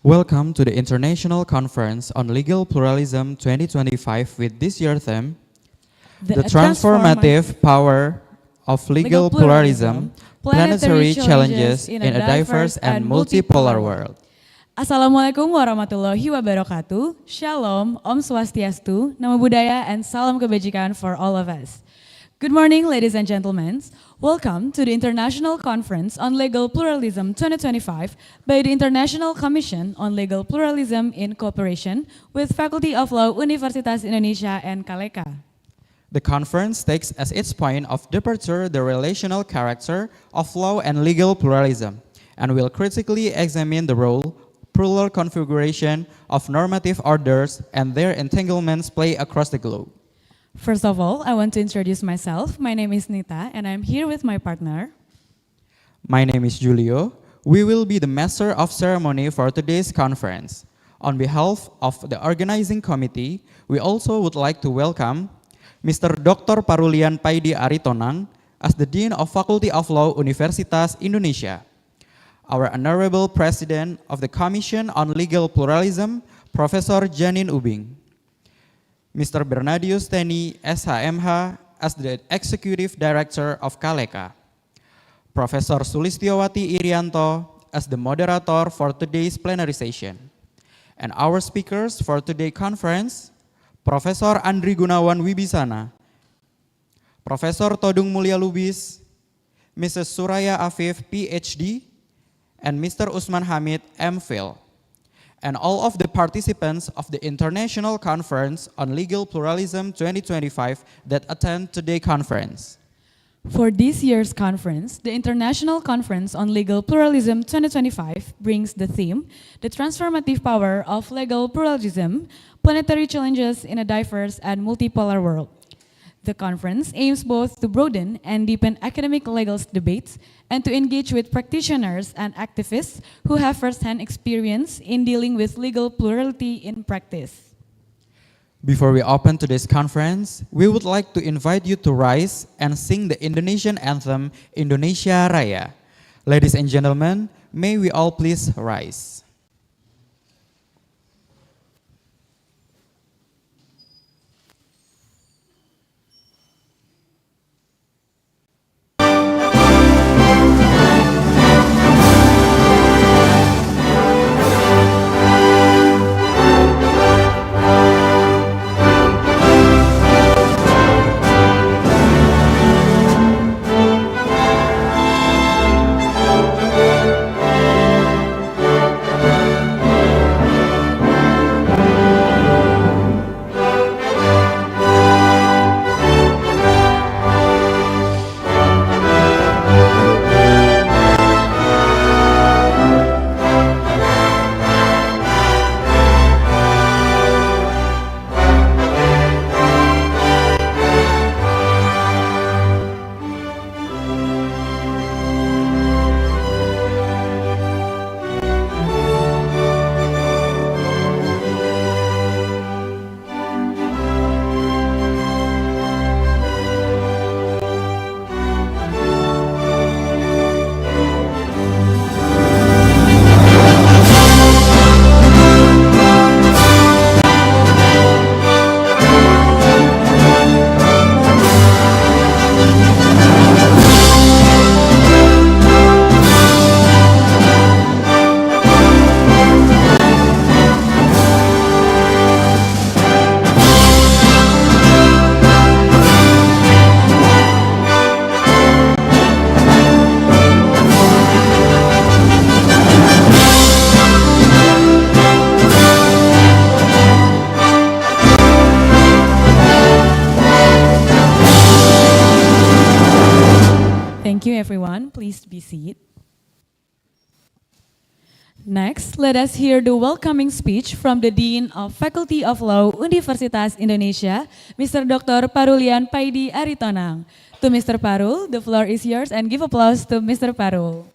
Welcome to the International Conference on Legal Pluralism 2025 with this year's theme, The Transformative Power of Legal Pluralism, Planetary Challenges in a Diverse and Multipolar World. Assalamualaikum warahmatullahi wabarakatuh. Shalom, Om Swastiastu, Namo Buddhaya, and Salam Kebajikan for all of us. Good morning, ladies and gentlemen. Welcome to the International Conference on Legal Pluralism 2025 by the International Commission on Legal Pluralism in cooperation with Faculty of Law Universitas Indonesia and KALEKA. The conference takes as its point of departure the relational character of law and legal pluralism, and will critically examine the role plural configuration of normative orders and their entanglements play across the globe. First of all, I want to introduce myself. My name is Nita, and I'm here with my partner. My name is Julio. We will be the master of ceremony for today's conference. On behalf of the organizing committee, we also would like to welcome Mr. Dr. Parulian Paidi Aritonang as the Dean of Faculty of Law Universitas Indonesia. Our Honorable President of the Commission on Legal Pluralism, Professor Janin Ubing. Mr. Bernadius Teni, SHMH, as the Executive Director of KALEKA. Professor Sulistiowati Irianto as the moderator for today's plenary session. And our speakers for today's conference, Professor Andri Gunawan Wibisana, Professor Todung Mulya Lubis, Mrs. Suraya Afif, PhD, and Mr. Usman Hamid, MPhil, and all of the participants of the International Conference on Legal Pluralism 2025 that attend today's conference. For this year's conference, the International Conference on Legal Pluralism 2025 brings the theme, The Transformative Power of Legal Pluralism, Planetary Challenges in a Diverse and Multipolar World. The conference aims both to broaden and deepen academic legal debates and to engage with practitioners and activists who have first-hand experience in dealing with legal plurality in practice. Before we open today's conference, we would like to invite you to rise and sing the Indonesian anthem, Indonesia Raya. Ladies and gentlemen, may we all please rise. Thank you, everyone. Please be seated. Next, let us hear the welcoming speech from the Dean of Faculty of Law Universitas Indonesia, Mr. Dr. Parulian Paidi Aritonang. To Mr. Parul, the floor is yours, and give applause to Mr. Parul.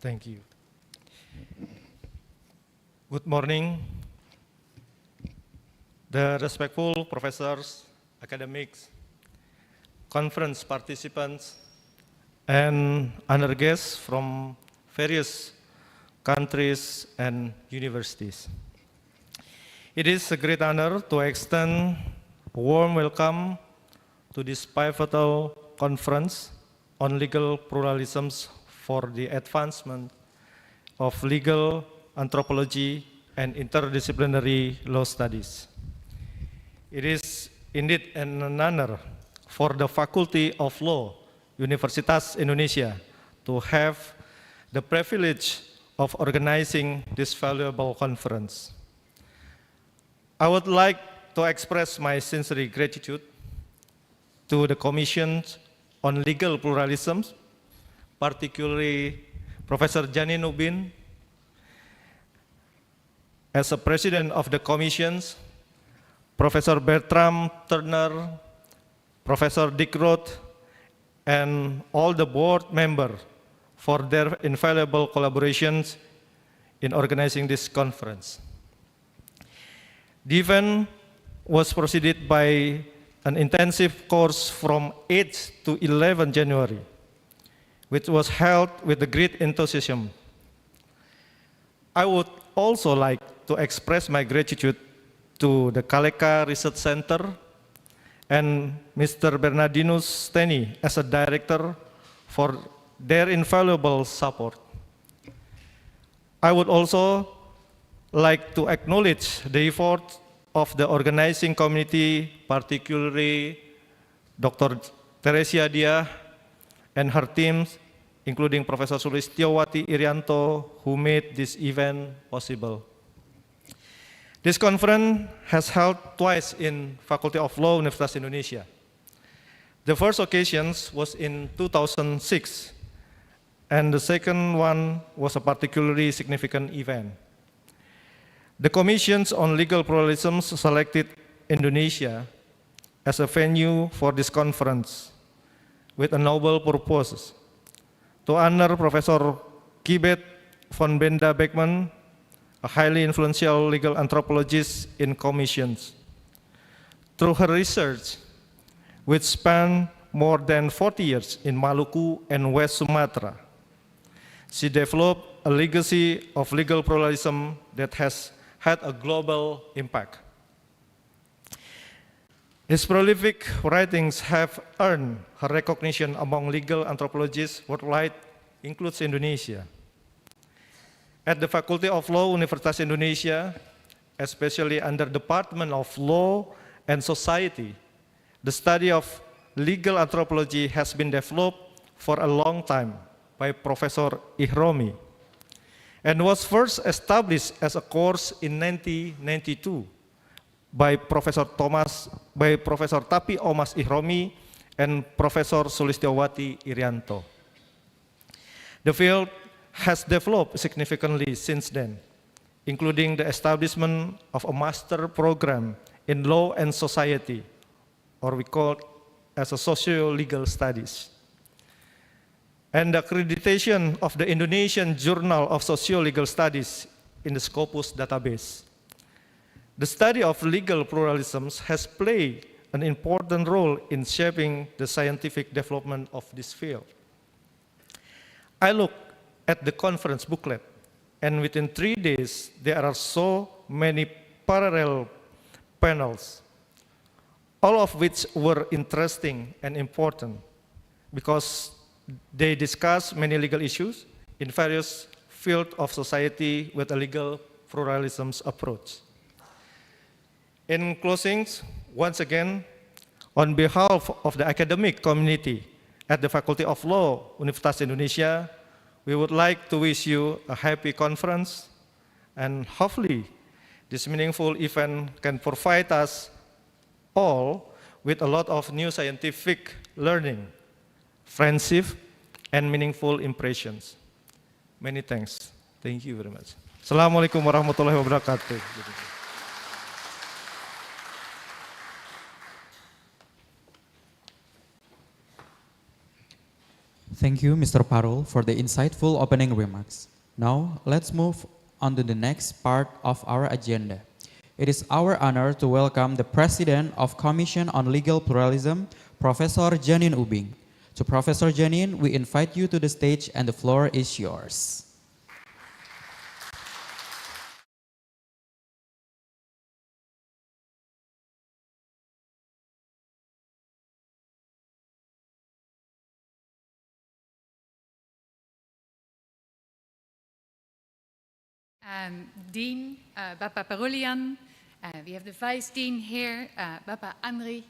Thank you. Good morning, the respectful professors, academics, conference participants, and other guests from various countries and universities. It is a great honor to extend a warm welcome to this pivotal conference on legal pluralisms for the advancement of legal anthropology and interdisciplinary law studies. It is indeed an honor for the Faculty of Law, Universitas Indonesia, to have the privilege of organizing this valuable conference. I would like to express my sincere gratitude to the Commission on Legal Pluralism, particularly Professor Jani Nubin, as a president of the commissions, Professor Bertram Turner, Professor Dick Roth, and all the board members for their invaluable collaborations in organizing this conference. The event was preceded by an intensive course from 8 to 11 January, which was held with great enthusiasm. I would also like to express my gratitude to the Kaleka Research Center and Mr. Bernardinus Steny as a director for their invaluable support. I would also like to acknowledge the effort of the organizing committee, particularly Dr. Teresia Dia and her teams, including Professor Sulistiawati Irianto, who made this event possible. This conference has held twice in Faculty of Law, Universitas Indonesia. The first occasion was in 2006, and the second one was a particularly significant event. The Commissions on Legal Pluralism selected Indonesia as a venue for this conference with a noble purpose: to honor Professor Kibet von Benda Beckman, a highly influential legal anthropologist in commissions. Through her research, which spanned more than 40 years in Maluku and West Sumatra, she developed a legacy of legal pluralism that has had a global impact. His prolific writings have earned her recognition among legal anthropologists worldwide, includes Indonesia. At the Faculty of Law, Universitas Indonesia, especially under Department of Law and Society, the study of legal anthropology has been developed for a long time by Professor Ihromi and was first established as a course in 1992 by Professor Tapi Omas Ihromi and Professor Sulistiawati Irianto. The field has developed significantly since then, including the establishment of a master program in law and society, or we call it as a socio-legal studies, and the accreditation of the Indonesian Journal of Socio-Legal Studies in the Scopus database. The study of legal pluralisms has played an important role in shaping the scientific development of this field. I look at the conference booklet, and within 3 days, there are so many parallel panels, all of which were interesting and important because they discuss many legal issues in various fields of society with a legal pluralism approach. In closing, once again, on behalf of the academic community at the Faculty of Law, Universitas Indonesia, we would like to wish you a happy conference, and hopefully this meaningful event can provide us all with a lot of new scientific learning, friendship, and meaningful impressions. Many thanks. Thank you very much. Assalamualaikum warahmatullahi wabarakatuh. Thank you, Mr. Parul, for the insightful opening remarks. Now, let's move on to the next part of our agenda. It is our honor to welcome the President of Commission on Legal Pluralism, Professor Janin Ubing. To Professor Janin, we invite you to the stage and the floor is yours. Dean, Bapak Parulian, we have the Vice Dean here, Bapak Andri.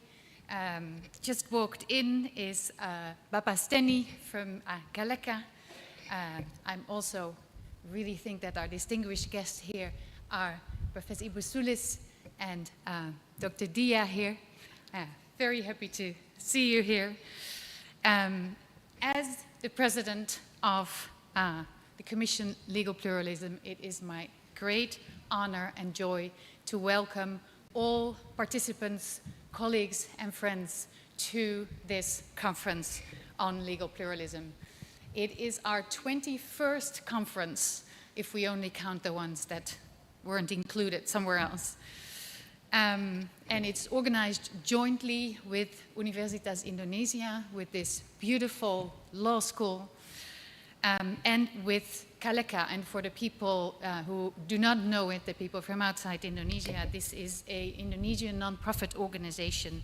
Just walked in is Bapak Steny from Kaleka. I'm also really think that our distinguished guests here are Professor Ibu Sulis and Dr. Dia here. Very happy to see you here. As the President of the Commission Legal Pluralism, it is my great honor and joy to welcome all participants, colleagues and friends to this conference on legal pluralism. It is our 21st conference, if we only count the ones that weren't included somewhere else. And it's organized jointly with Universitas Indonesia, with this beautiful law school, and with Kaleka. And for the people who do not know it, the people from outside Indonesia, this is an Indonesian non-profit organization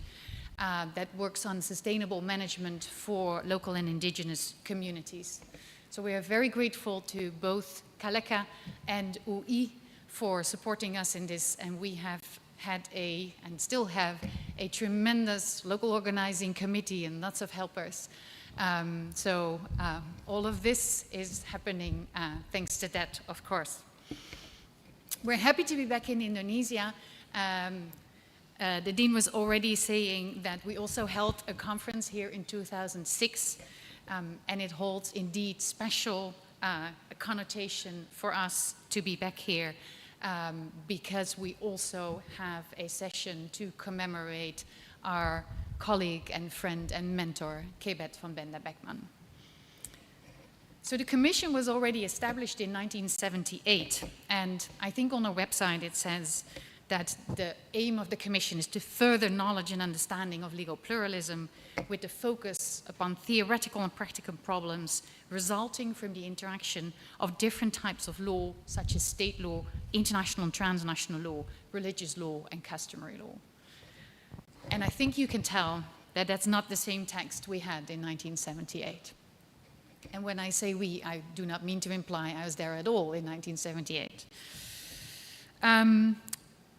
that works on sustainable management for local and indigenous communities. So we are very grateful to both Kaleka and UI for supporting us in this, and we have had and still have a tremendous local organizing committee and lots of helpers. All of this is happening thanks to that, of course. We're happy to be back in Indonesia. The Dean was already saying that we also held a conference here in 2006, and it holds indeed special connotation for us to be back here because we also have a session to commemorate our colleague and friend and mentor, Kebet van Benda Beckman. So the Commission was already established in 1978, and I think on our website it says that the aim of the Commission is to further knowledge and understanding of legal pluralism with the focus upon theoretical and practical problems resulting from the interaction of different types of law, such as state law, international and transnational law, religious law, and customary law. And I think you can tell that that's not the same text we had in 1978. And when I say we, I do not mean to imply I was there at all in 1978.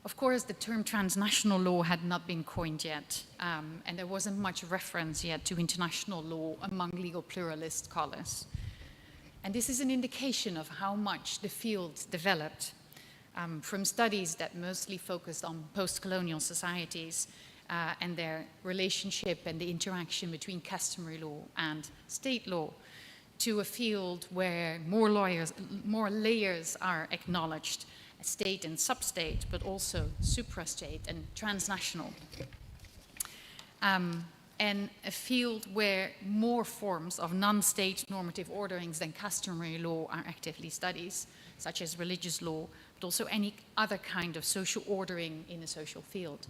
Of course, the term transnational law had not been coined yet, and there wasn't much reference yet to international law among legal pluralist scholars. And this is an indication of how much the field developed from studies that mostly focused on post-colonial societies and their relationship and the interaction between customary law and state law, to a field where more layers are acknowledged, state and sub-state, but also suprastate and transnational. And a field where more forms of non-state normative orderings than customary law are actively studied, such as religious law, but also any other kind of social ordering in a social field.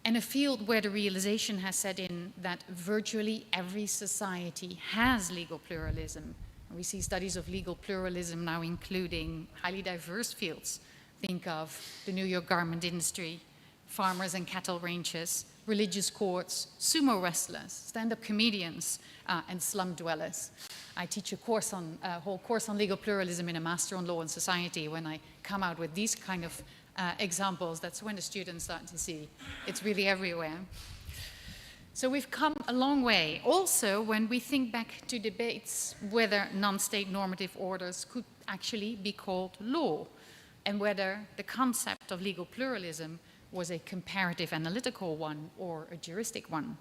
And a field where the realization has set in that virtually every society has legal pluralism. And we see studies of legal pluralism now including highly diverse fields. Think of the New York garment industry, farmers and cattle ranchers, religious courts, sumo wrestlers, stand-up comedians, and slum dwellers. I teach a whole course on legal pluralism in a Master on Law and Society. When I come out with these kind of examples, that's when the students start to see it's really everywhere. So we've come a long way. Also, when we think back to debates whether non-state normative orders could actually be called law, and whether the concept of legal pluralism was a comparative analytical one or a juristic one.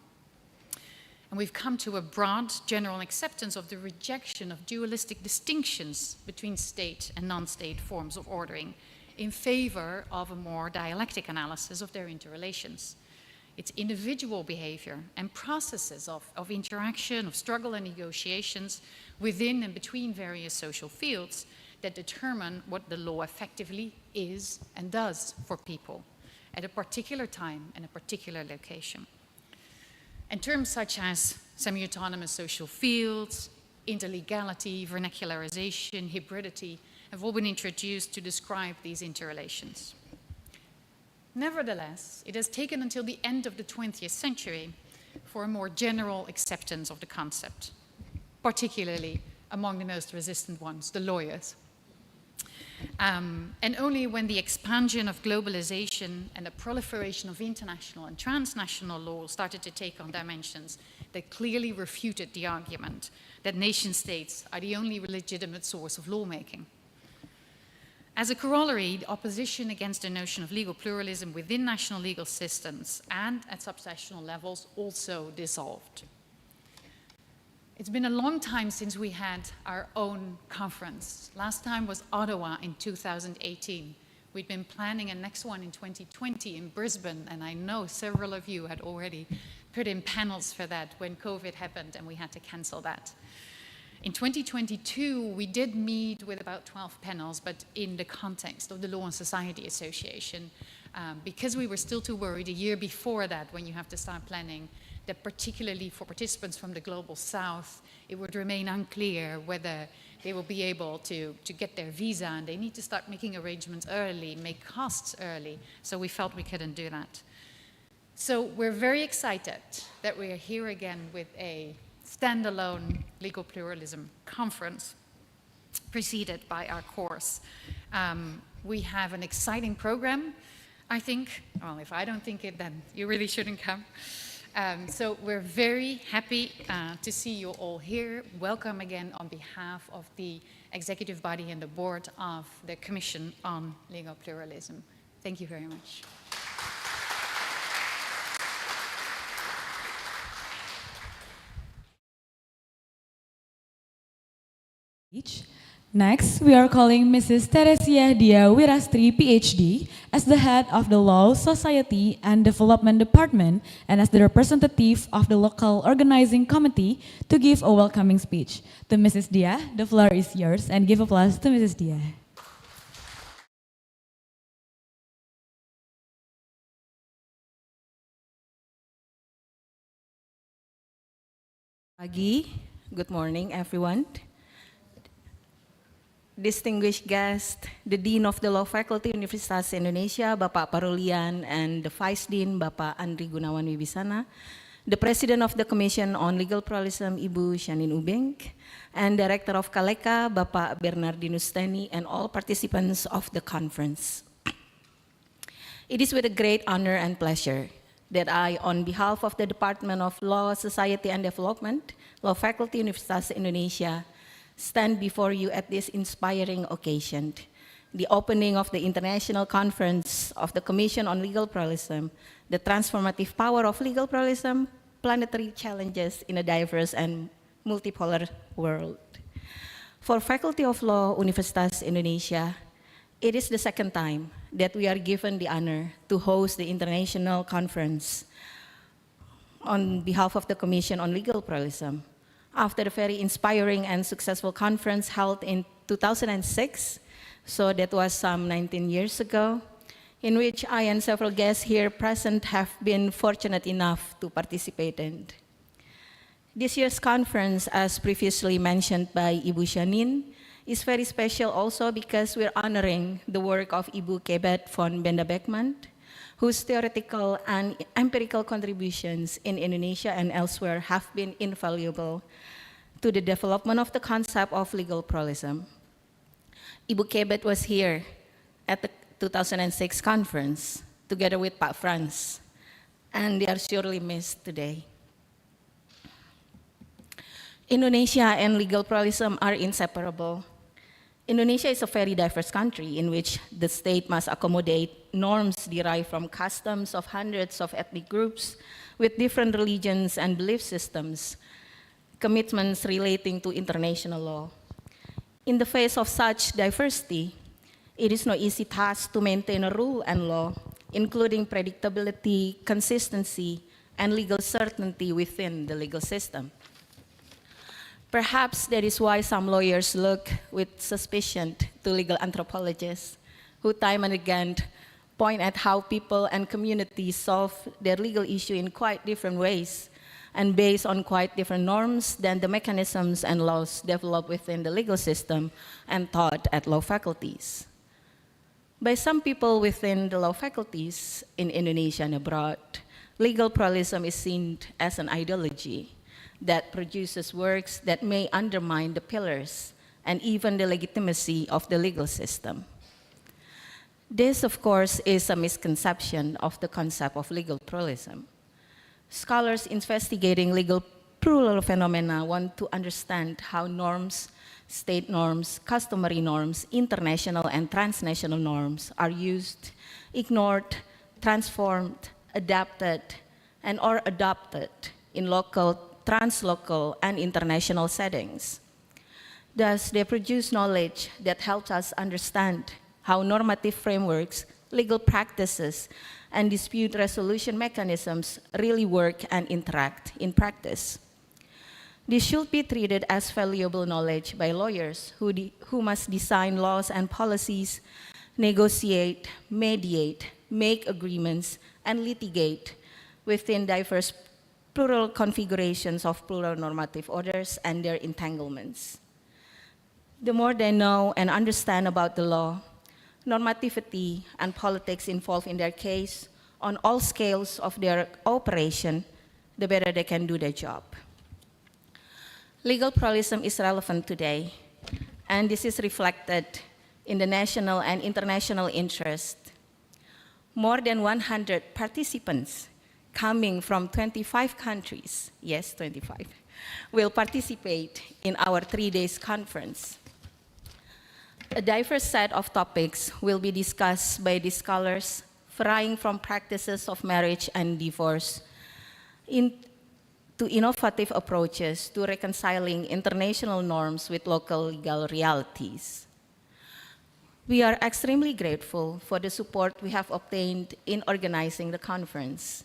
And we've come to a broad general acceptance of the rejection of dualistic distinctions between state and non-state forms of ordering in favor of a more dialectic analysis of their interrelations. It's individual behavior and processes of interaction, of struggle and negotiations within and between various social fields that determine what the law effectively is and does for people at a particular time and a particular location. And terms such as semi-autonomous social fields, interlegality, vernacularization, hybridity have all been introduced to describe these interrelations. Nevertheless, it has taken until the end of the 20th century for a more general acceptance of the concept, particularly among the most resistant ones, the lawyers. And only when the expansion of globalization and the proliferation of international and transnational law started to take on dimensions that clearly refuted the argument that nation states are the only legitimate source of lawmaking. As a corollary, the opposition against the notion of legal pluralism within national legal systems and at subnational levels also dissolved. It's been a long time since we had our own conference. Last time was Ottawa in 2018. We'd been planning a next one in 2020 in Brisbane, and I know several of you had already put in panels for that when COVID happened and we had to cancel that. In 2022, we did meet with about 12 panels, but in the context of the Law and Society Association, because we were still too worried a year before that, when you have to start planning, that particularly for participants from the Global South, it would remain unclear whether they will be able to get their visa, and they need to start making arrangements early, make costs early, so we felt we couldn't do that. So we're very excited that we are here again with a standalone legal pluralism conference preceded by our course. We have an exciting program, I think. Well, if I don't think it, then you really shouldn't come. So we're very happy to see you all here. Welcome again on behalf of the executive body and the board of the Commission on Legal Pluralism. Thank you very much. Next, we are calling Mrs. Teresia Dia Wirastri, PhD, as the head of the Law, Society, and Development Department and as the representative of the local organizing committee to give a welcoming speech. To Mrs. Dia, the floor is yours, and give applause to Mrs. Dia. Pagi, good morning everyone. Distinguished guests, the Dean of the Law Faculty Universitas Indonesia, Bapak Parulian, and the Vice Dean, Bapak Andri Gunawan Wibisana, the President of the Commission on Legal Pluralism, Ibu Shanin Ubeng, and Director of Kaleka, Bapak Bernardinus Teni, and all participants of the conference. It is with a great honor and pleasure that I, on behalf of the Department of Law, Society, and Development, Law Faculty Universitas Indonesia, stand before you at this inspiring occasion, the opening of the International Conference of the Commission on Legal Pluralism, the transformative power of legal pluralism, planetary challenges in a diverse and multipolar world. For Faculty of Law, Universitas Indonesia, it is the second time that we are given the honor to host the International Conference on behalf of the Commission on Legal Pluralism. After a very inspiring and successful conference held in 2006, so that was some 19 years ago, in which I and several guests here present have been fortunate enough to participate in. This year's conference, as previously mentioned by Ibu Shanin, is very special also because we're honoring the work of Ibu Kebet von Benda Beckman, whose theoretical and empirical contributions in Indonesia and elsewhere have been invaluable to the development of the concept of legal pluralism. Ibu Kebet was here at the 2006 conference, together with Pak Franz, and they are surely missed today. Indonesia and legal pluralism are inseparable. Indonesia is a very diverse country in which the state must accommodate norms derived from customs of hundreds of ethnic groups with different religions and belief systems, commitments relating to international law. In the face of such diversity, it is no easy task to maintain a rule and law, including predictability, consistency, and legal certainty within the legal system. Perhaps that is why some lawyers look with suspicion to legal anthropologists, who time and again point at how people and communities solve their legal issue in quite different ways and based on quite different norms than the mechanisms and laws developed within the legal system and taught at law faculties. By some people within the law faculties in Indonesia and abroad, legal pluralism is seen as an ideology that produces works that may undermine the pillars and even the legitimacy of the legal system. This, of course, is a misconception of the concept of legal pluralism. Scholars investigating legal plural phenomena want to understand how norms, state norms, customary norms, international and transnational norms are used, ignored, transformed, adapted, and or adopted in local, translocal, and international settings. Thus, they produce knowledge that helps us understand how normative frameworks, legal practices, and dispute resolution mechanisms really work and interact in practice. This should be treated as valuable knowledge by lawyers who must design laws and policies, negotiate, mediate, make agreements, and litigate within diverse plural configurations of plural normative orders and their entanglements. The more they know and understand about the law, normativity, and politics involved in their case on all scales of their operation, the better they can do their job. Legal pluralism is relevant today, and this is reflected in the national and international interest. More than 100 participants coming from 25 countries, yes, 25, will participate in our 3-day conference. A diverse set of topics will be discussed by these scholars, varying from practices of marriage and divorce to innovative approaches to reconciling international norms with local legal realities. We are extremely grateful for the support we have obtained in organizing the conference.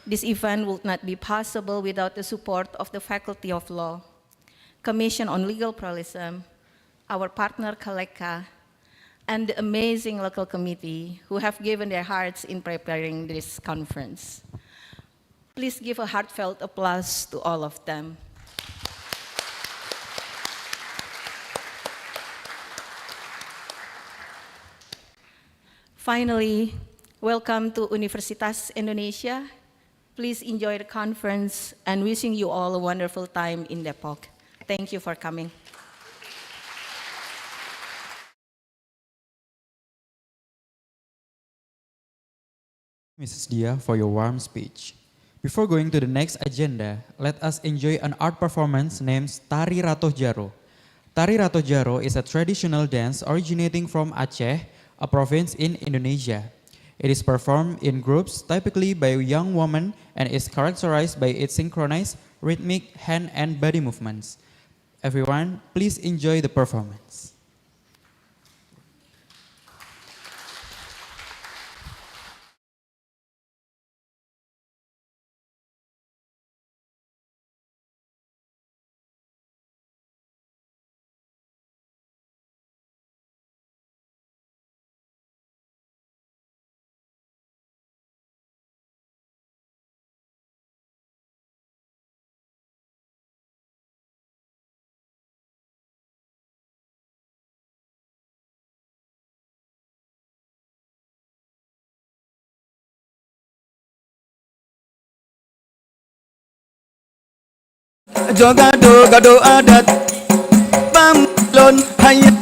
This event would not be possible without the support of the Faculty of Law, Commission on Legal Pluralism, our partner Kaleka, and the amazing local committee who have given their hearts in preparing this conference. Please give a heartfelt applause to all of them. Finally, welcome to Universitas Indonesia. Please enjoy the conference and wishing you all a wonderful time in Depok. Thank you for coming. Mrs. Dia, for your warm speech. Before going to the next agenda, let us enjoy an art performance named Tari Ratoh Jaro. Tari Ratoh Jaro is a traditional dance originating from Aceh, a province in Indonesia. It is performed in groups, typically by young women, and is characterized by its synchronized, rhythmic hand and body movements. Everyone, please enjoy the performance. Jogado adat Bamlon hayat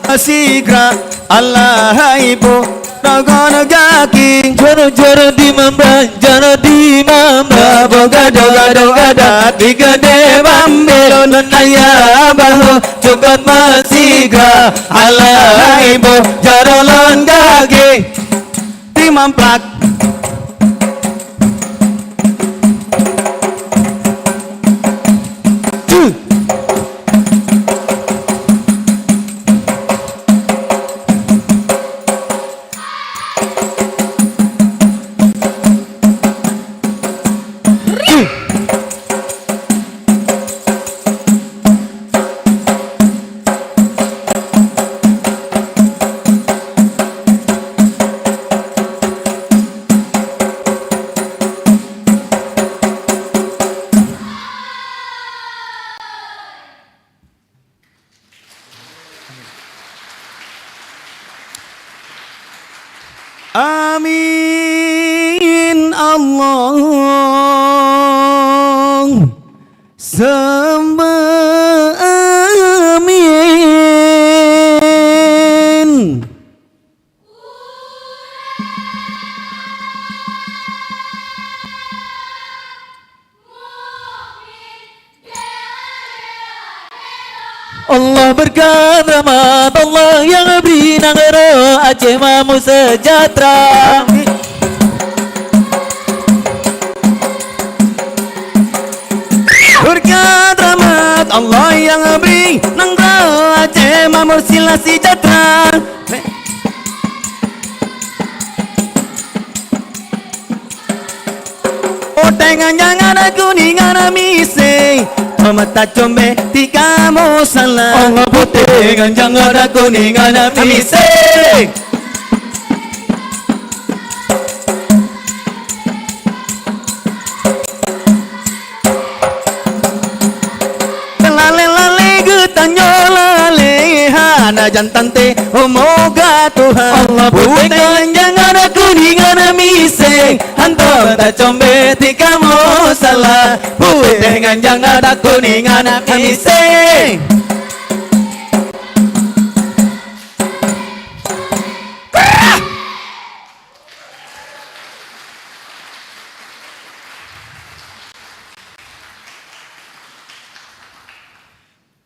Asigra Allah ibu Nagono gaki Joro di mambra Joro di mambra Bogado adat Bigade Bamlon hayat Bahu Jogat masigra Allah ibu Jarolon gaki Timamplak Allah sembah amin. Allah berkat rahmat Allah yang beri negara Aceh Mamu sejahtera. Berkat rahmat Allah yang beri negara Aceh Mamu sila sejahtera. Dengan jangan aku ningan mise Mata combe tika mo salah Allah putih dengan jangan aku ningan mise Lale getanyo lale hana jantan te omoga Tuhan Allah putih dengan jangan aku ningan mise Hantar tak combe tika mo salah Putih dengan jangan aku ningan mise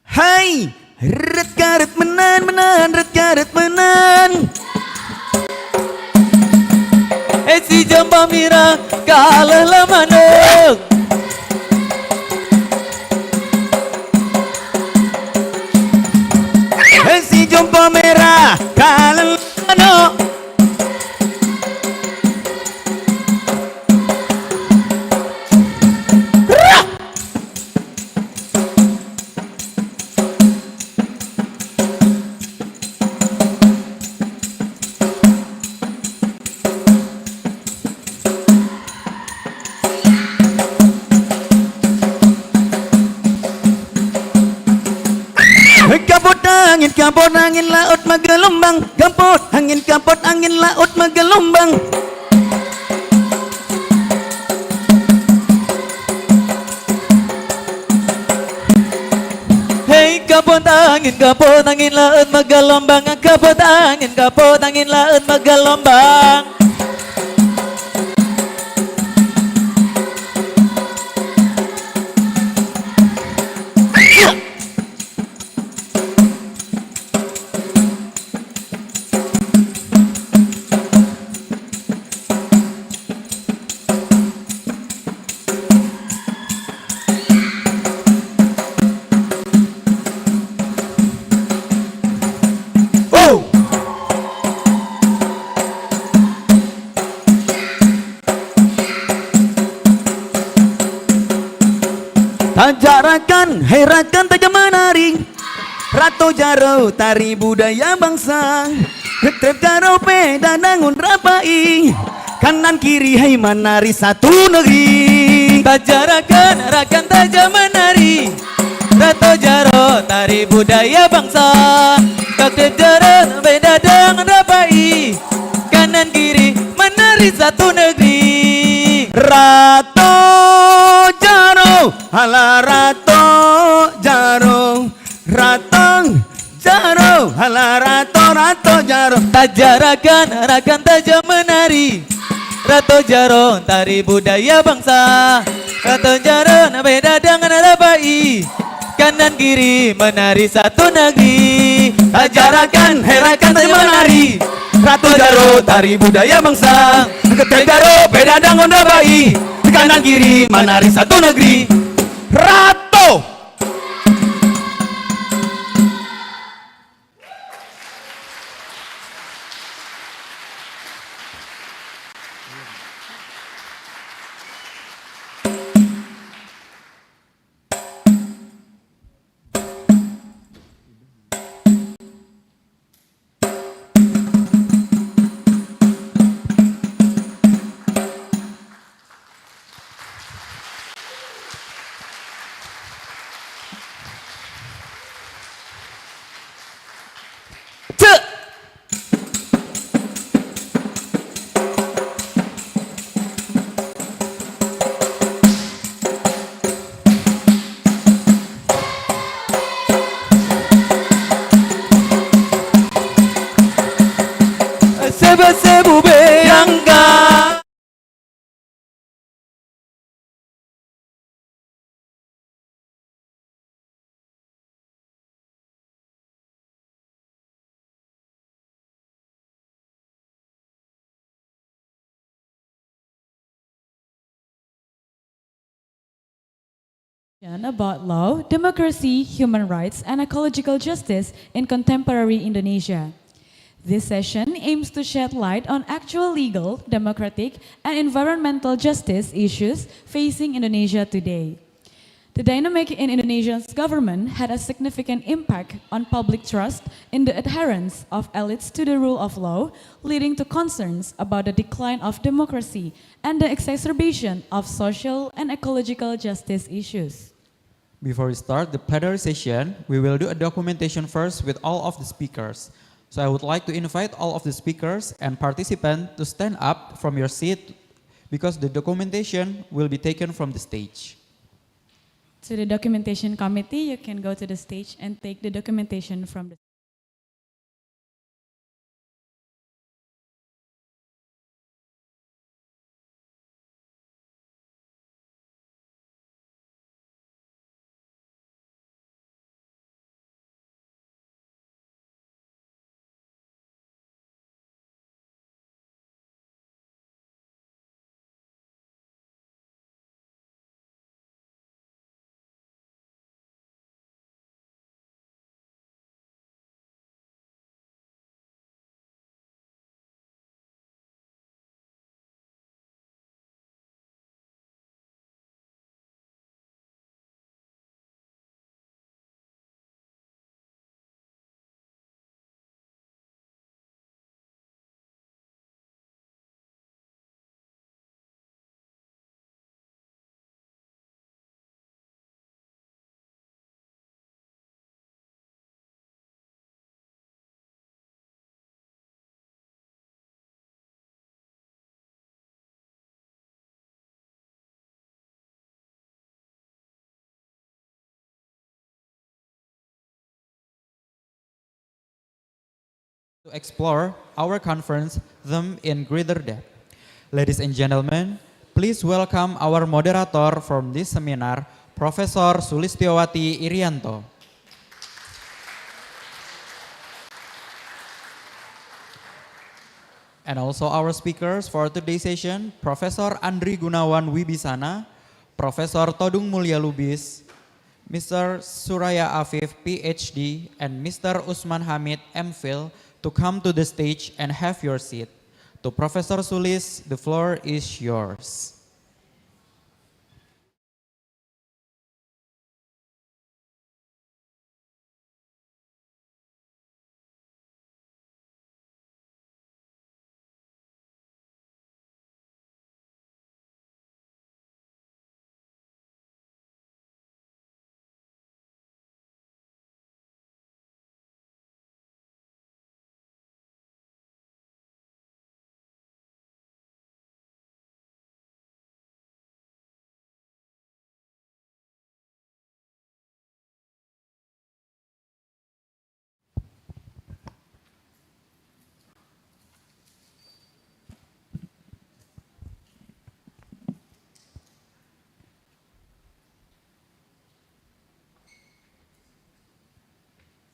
Hai ret karet menan ret karet menan si jamba mira kalah lamanok si jamba merah kalah lamanok Kapot angin laut menggelombang Kapot angin laut menggelombang Hei kapot angin laut menggelombang Kapot angin laut menggelombang Tajarakan, herakan tajam menari Rato jaro tari budaya bangsa Ketrep jaro peda dangun rapai Kanan kiri hai menari satu negeri Tajarakan, herakan tajam menari Rato jaro tari budaya bangsa Ketrep jaro peda dangun rapai Kanan kiri menari satu negeri Rato jaro hala rato jaro hala rato jaro tajarakan tajam menari rato jaro tari budaya bangsa rato jaro beda dengan rabai kanan kiri menari satu negeri tajarakan herakan tajam menari rato jaro tari budaya bangsa rato jaro beda dengan rabai kanan kiri menari satu negeri Rato About law, democracy, human rights, and ecological justice in contemporary Indonesia. This session aims to shed light on actual legal, democratic, and environmental justice issues facing Indonesia today. The dynamic in Indonesia's government had a significant impact on public trust in the adherence of elites to the rule of law, leading to concerns about the decline of democracy and the exacerbation of social and ecological justice issues. Before we start the plenary session, we will do a documentation first with all of the speakers. So I would like to invite all of the speakers and participants to stand up from your seat because the documentation will be taken from the stage. To the documentation committee, you can go to the stage and take the documentation from the To explore our conference theme in greater depth. Ladies and gentlemen, please welcome our moderator from this seminar, Professor Sulistiowati Irianto. And also our speakers for today's session, Professor Andri Gunawan Wibisana, Professor Todung Mulya Lubis, Mr. Suraya Afif, PhD, and Mr. Usman Hamid, MPhil, to come to the stage and have your seat. To Professor Sulis, the floor is yours.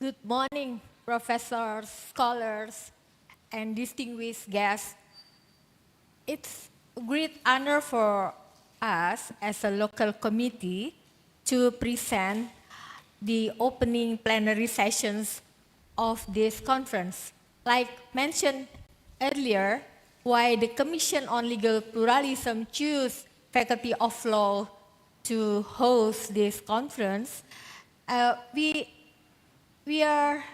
Good morning, professors, scholars, and distinguished guests. It's a great honor for us as a local committee to present the opening plenary sessions of this conference. Like mentioned earlier, why the Commission on Legal Pluralism chose Faculty of Law to host this conference, we are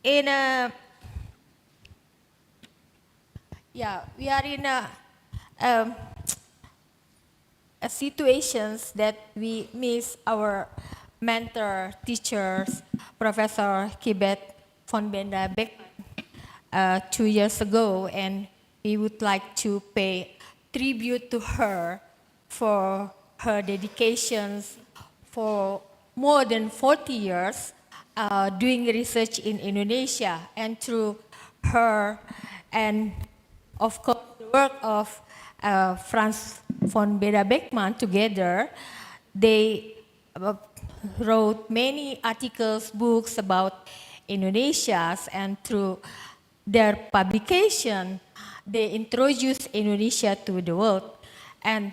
in a situations that we miss our mentor teachers, Professor Kibet von Benda Beck, 2 years ago, and we would like to pay tribute to her for her dedications for more than 40 years doing research in Indonesia, and through her and of course the work of Franz von Beda Beckmann together, they wrote many articles, books about Indonesia, and through their publication, they introduced Indonesia to the world. And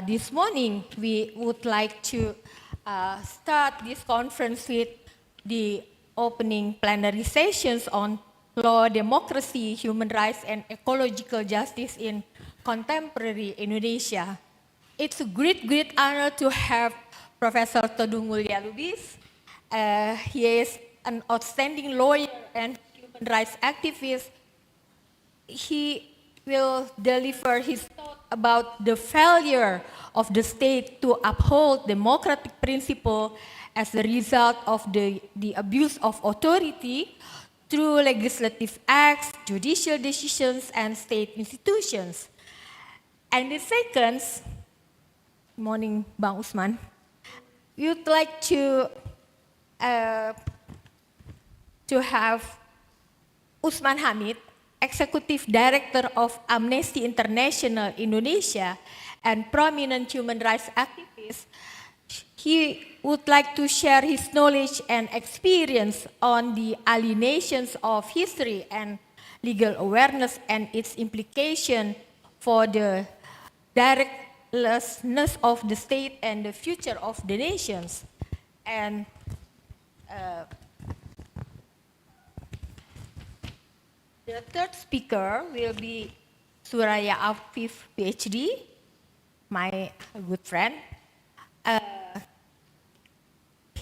this morning, we would like to start this conference with the opening plenary sessions on law, democracy, human rights, and ecological justice in contemporary Indonesia. It's a great honor to have Professor Todung Mulya Lubis. He is an outstanding lawyer and human rights activist. He will deliver his thought about the failure of the state to uphold democratic principle as a result of the abuse of authority through legislative acts, judicial decisions, and state institutions. And the second, morning, Bang Usman, we would like to have Usman Hamid, Executive Director of Amnesty International Indonesia and prominent human rights activist. He would like to share his knowledge and experience on the alienations of history and legal awareness and its implication for the directlessness of the state and the future of the nations. And the third speaker will be Suraya Afif, PhD, my good friend.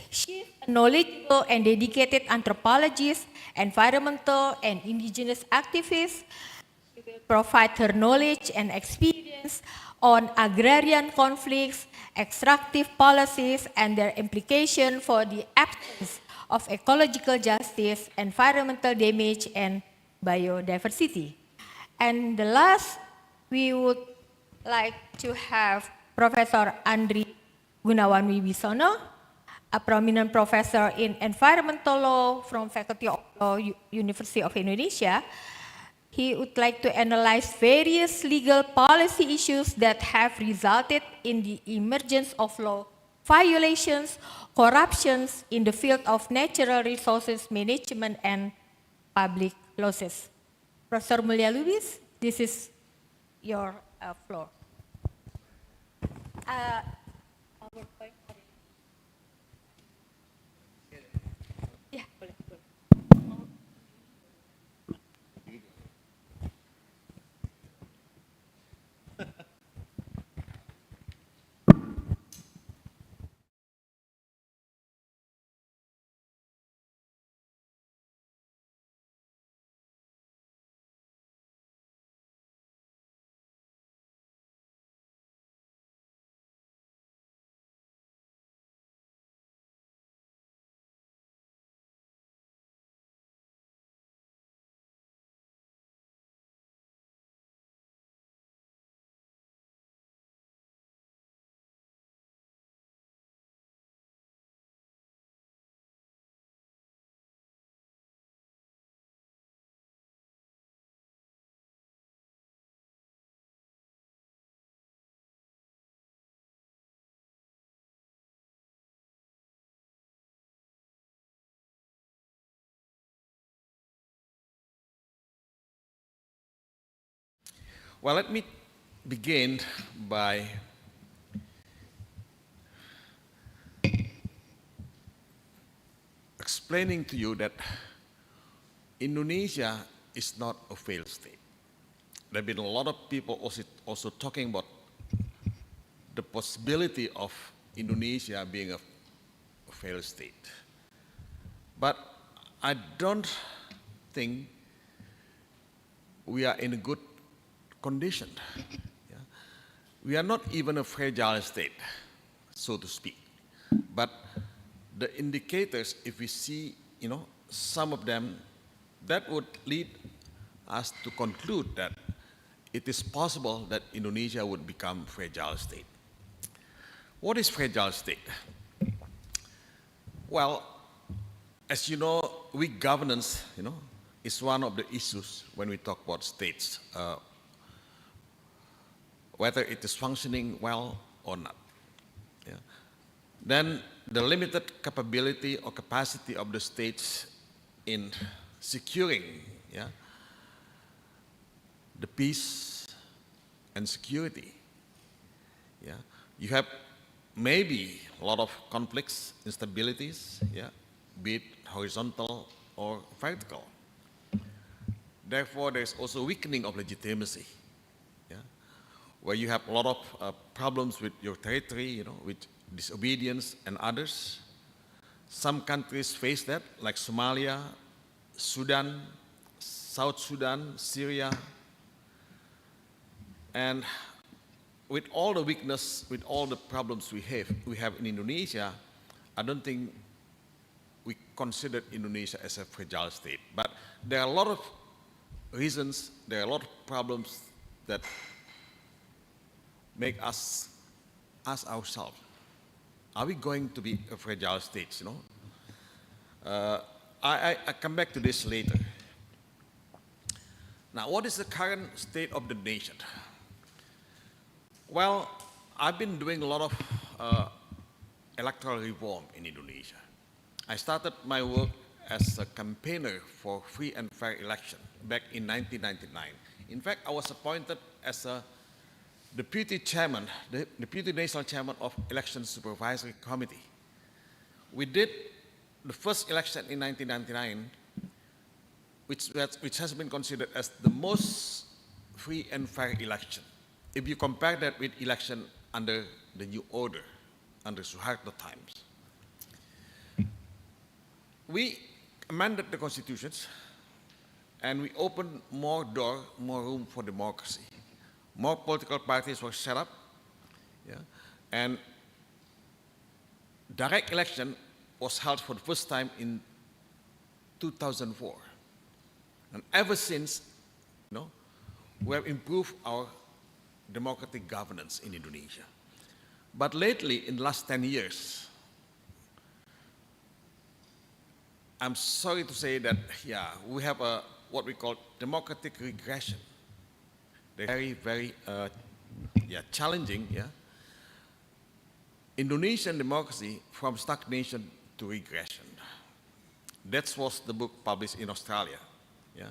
She is a knowledgeable and dedicated anthropologist, environmental and indigenous activist. She will provide her knowledge and experience on agrarian conflicts, extractive policies, and their implication for the absence of ecological justice, environmental damage, and biodiversity. And the last, we would like to have Professor Andri Gunawan Wibisono, a prominent professor in environmental law from Faculty of Law, University of Indonesia. He would like to analyze various legal policy issues that have resulted in the emergence of law violations, corruptions in the field of natural resources management and public losses. Professor Mulya Lubis, this is your floor. Ya, boleh. Well, let me begin by explaining to you that Indonesia is not a failed state. There have been a lot of people also talking about the possibility of Indonesia being a failed state. But I don't think we are in a good condition. Yeah. We are not even a fragile state, so to speak. But the indicators, if we see, some of them, that would lead us to conclude that it is possible that Indonesia would become a fragile state. What is fragile state? Well, as you know, weak governance, is one of the issues when we talk about states, whether it is functioning well or not. Yeah. Then the limited capability or capacity of the states in securing the peace and security Yeah, you have maybe a lot of conflicts, instabilities, yeah, be it horizontal or vertical. Therefore, there's also weakening of legitimacy, yeah, where you have a lot of problems with your territory, you know, with disobedience and others. Some countries face that, like Somalia, Sudan, South Sudan, Syria, and with all the weakness, with all the problems we have in Indonesia, I don't think we consider Indonesia as a fragile state. But there are a lot of reasons, there are a lot of problems that make us ask ourselves, are we going to be a fragile state, you know? I come back to this later. Now, what is the current state of the nation? Well, I've been doing a lot of electoral reform in Indonesia. I started my work as a campaigner for free and fair election back in 1999. In fact, I was appointed as a deputy chairman, the deputy national chairman of Election Supervisory Committee. We did the first election in 1999, which has been considered as the most free and fair election. If you compare that with election under the new order, under Suharto times. We amended the constitutions and we opened more room for democracy. More political parties were set up, yeah, and direct election was held for the first time in 2004. And ever since, you know, we have improved our democratic governance in Indonesia. But lately, in the last 10 years, I'm sorry to say that, yeah, we have what we call democratic regression. They're very, very challenging, yeah. Indonesian democracy from stagnation to regression. That was the book published in Australia, yeah.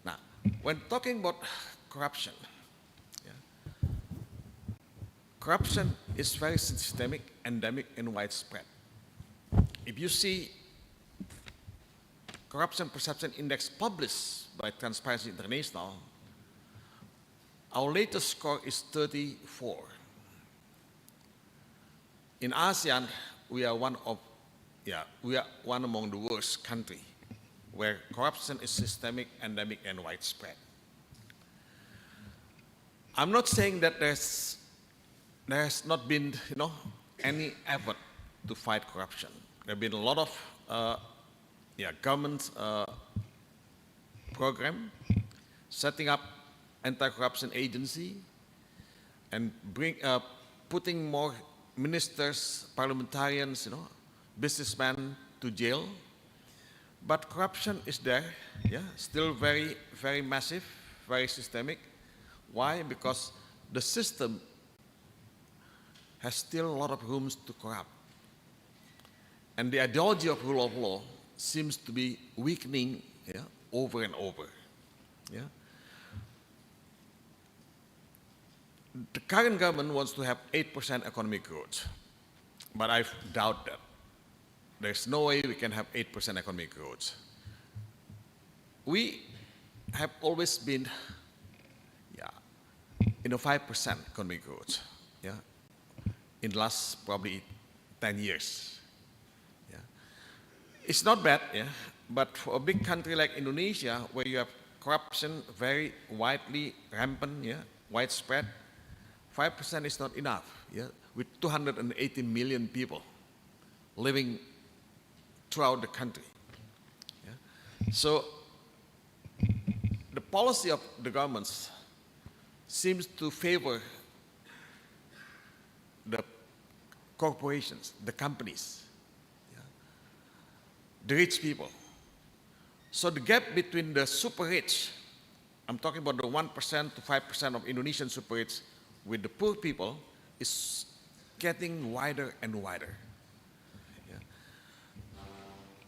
Now, when talking about corruption, corruption is very systemic, endemic, and widespread. If you see Corruption Perception Index published by Transparency International, our latest score is 34. In ASEAN, we are one among the worst countries where corruption is systemic, endemic, and widespread. I'm not saying that there has not been, you know, any effort to fight corruption. There have been a lot of government program setting up anti-corruption agency and putting more ministers, parliamentarians, you know, businessmen to jail. But corruption is there, yeah, still very, very massive, very systemic. Why? Because the system has still a lot of rooms to corrupt. And the ideology of rule of law seems to be weakening, yeah, over and over. Yeah. The current government wants to have 8% economic growth, but I doubt that. There's no way we can have 8% economic growth. We have always been in a 5% economic growth, yeah, in the last probably 10 years. Yeah. It's not bad, yeah, but for a big country like Indonesia, where you have corruption very widely rampant, yeah, widespread, 5% is not enough, yeah, with 280 million people living throughout the country. Yeah. So the policy of the governments seems to favor the corporations, the companies, yeah, the rich people. So the gap between the super rich, I'm talking about the 1% to 5% of Indonesian super rich, with the poor people is getting wider and wider. Yeah.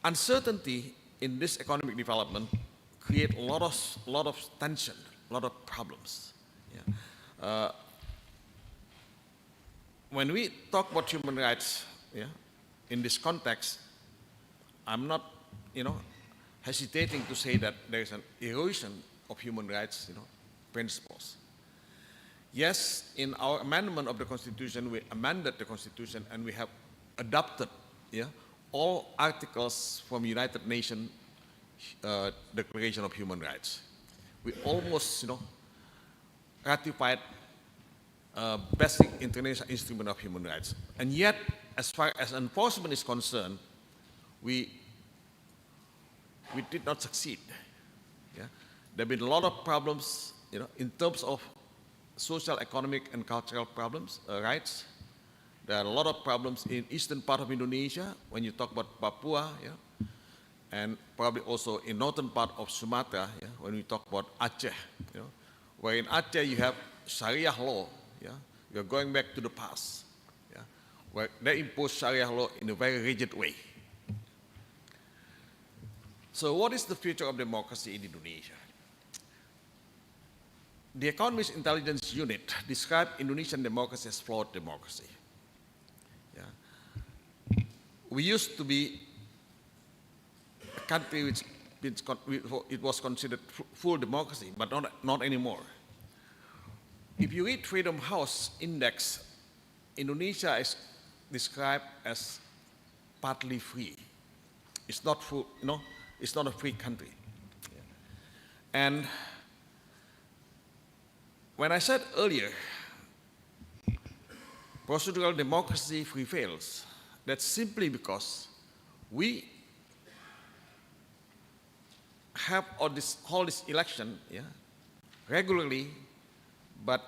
Uncertainty in this economic development create a lot of tension, a lot of problems. Yeah. when we talk about human rights, yeah, in this context, I'm not, hesitating to say that there is an erosion of human rights, principles. Yes, in our amendment of the Constitution, we amended the Constitution and we have adopted, all articles from United Nations Declaration of Human Rights. We almost, ratified basic international instrument of human rights. And yet, as far as enforcement is concerned, we did not succeed. Yeah? There have been a lot of problems, in terms of social, economic, and cultural problems, rights. There are a lot of problems in eastern part of Indonesia when you talk about Papua, and probably also in northern part of Sumatra, when we talk about Aceh, where in Aceh you have Sharia law, you are going back to the past, where they impose Sharia law in a very rigid way. So what is the future of democracy in Indonesia? The Economist Intelligence Unit described Indonesian democracy as flawed democracy. We used to be a country which it was considered full democracy, but not anymore. If you read Freedom House Index, Indonesia is described as partly free. It's not full, it's not a free country. And when I said earlier, procedural democracy prevails, that's simply because we have all this election regularly, but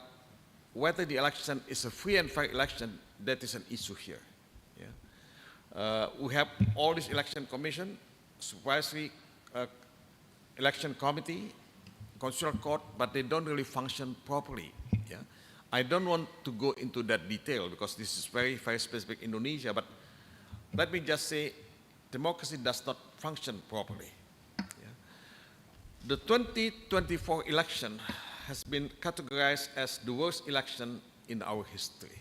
whether the election is a free and fair election, that is an issue here. We have all this election commission, supervisory election committee, constitutional court, but they don't really function properly. I don't want to go into that detail because this is very, very specific Indonesia, but let me just say democracy does not function properly. The 2024 election has been categorized as the worst election in our history,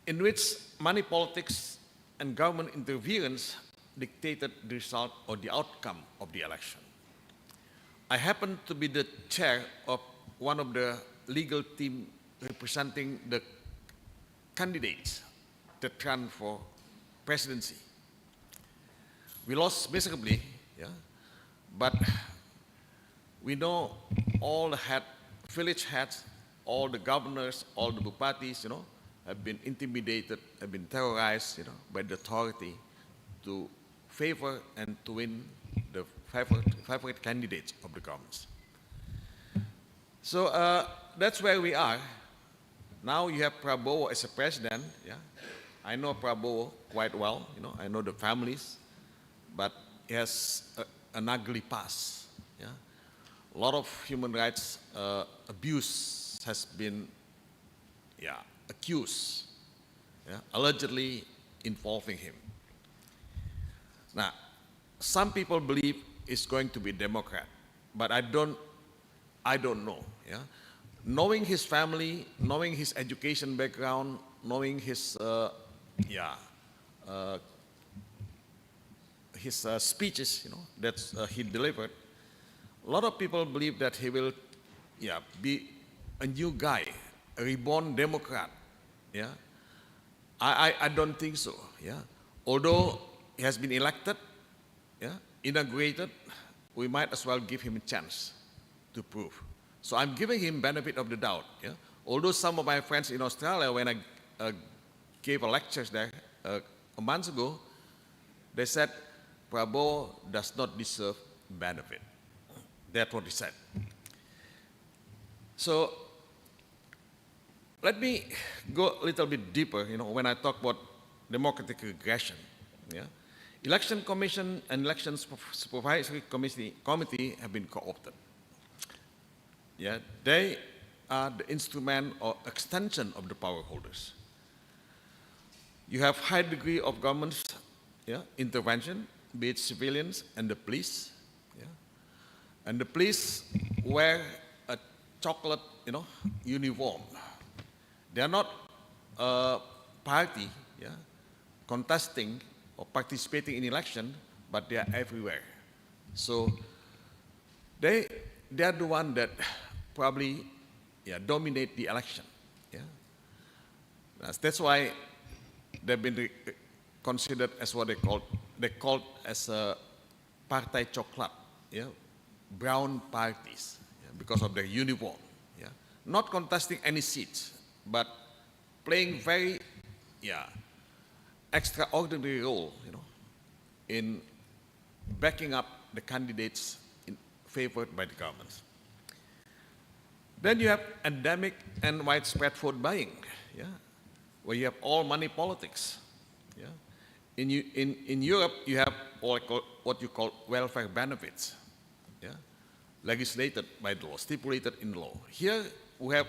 in which money politics and government interference dictated the result or the outcome of the election. I happen to be the chair of one of the legal team representing the candidates that ran for presidency. We lost miserably, but we know all the village heads, all the governors, all the bupatis, have been intimidated, have been terrorized, by the authority to favor and to win the favorite candidates of the governments. So that's where we are. Now you have Prabowo as a president. I know Prabowo quite well. I know the families, but he has an ugly past. A lot of human rights abuse has been accused, allegedly involving him. Now, some people believe it's going to be Democrat, but I don't know. Knowing his family, knowing his education background, knowing his speeches, that he delivered, a lot of people believe that he will, be a new guy, a reborn Democrat. I don't think so. Although he has been elected, inaugurated, we might as well give him a chance to prove. So I'm giving him benefit of the doubt. Although some of my friends in Australia, when I gave a lecture there a month ago, they said Prabowo does not deserve benefit. That's what he said. So let me go a little bit deeper, when I talk about democratic regression. Election Commission and Election Supervisory Committee have been co-opted. They are the instrument or extension of the power holders. You have high degree of government intervention, be it civilians and the police. And the police wear a chocolate uniform. They are not a party, yeah, contesting or participating in election, but they are everywhere. So they are the one that probably, yeah, dominate the election. Yeah. That's why they've been considered as what they called as a partai coklat, yeah, brown parties, yeah, because of their uniform, yeah, not contesting any seats, but playing very, yeah, extraordinary role, in backing up the candidates favored by the government. Then you have endemic and widespread vote buying, yeah, where you have all money politics. Yeah. In Europe, you have what you call welfare benefits, yeah, legislated by the law, stipulated in the law. Here we have,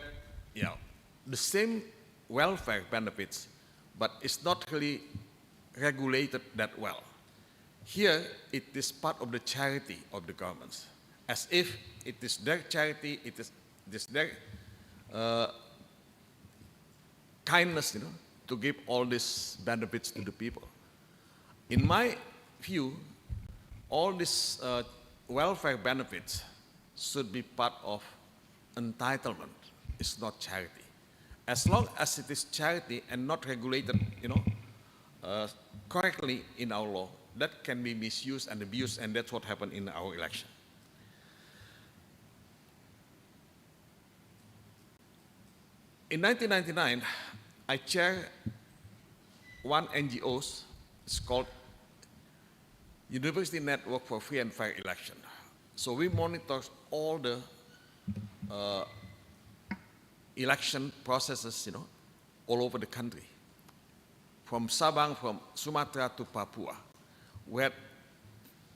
the same welfare benefits, but it's not really regulated that well. Here, it is part of the charity of the governments, as if it is their charity, it is their kindness, to give all these benefits to the people. In my view, all these welfare benefits should be part of entitlement. It's not charity. As long as it is charity and not regulated, correctly in our law, that can be misused and abused, and that's what happened in our election. In 1999, I chaired one NGO. It's called University Network for Free and Fair Election. So we monitor all the election processes, all over the country, from Sabang, from Sumatra to Papua. We had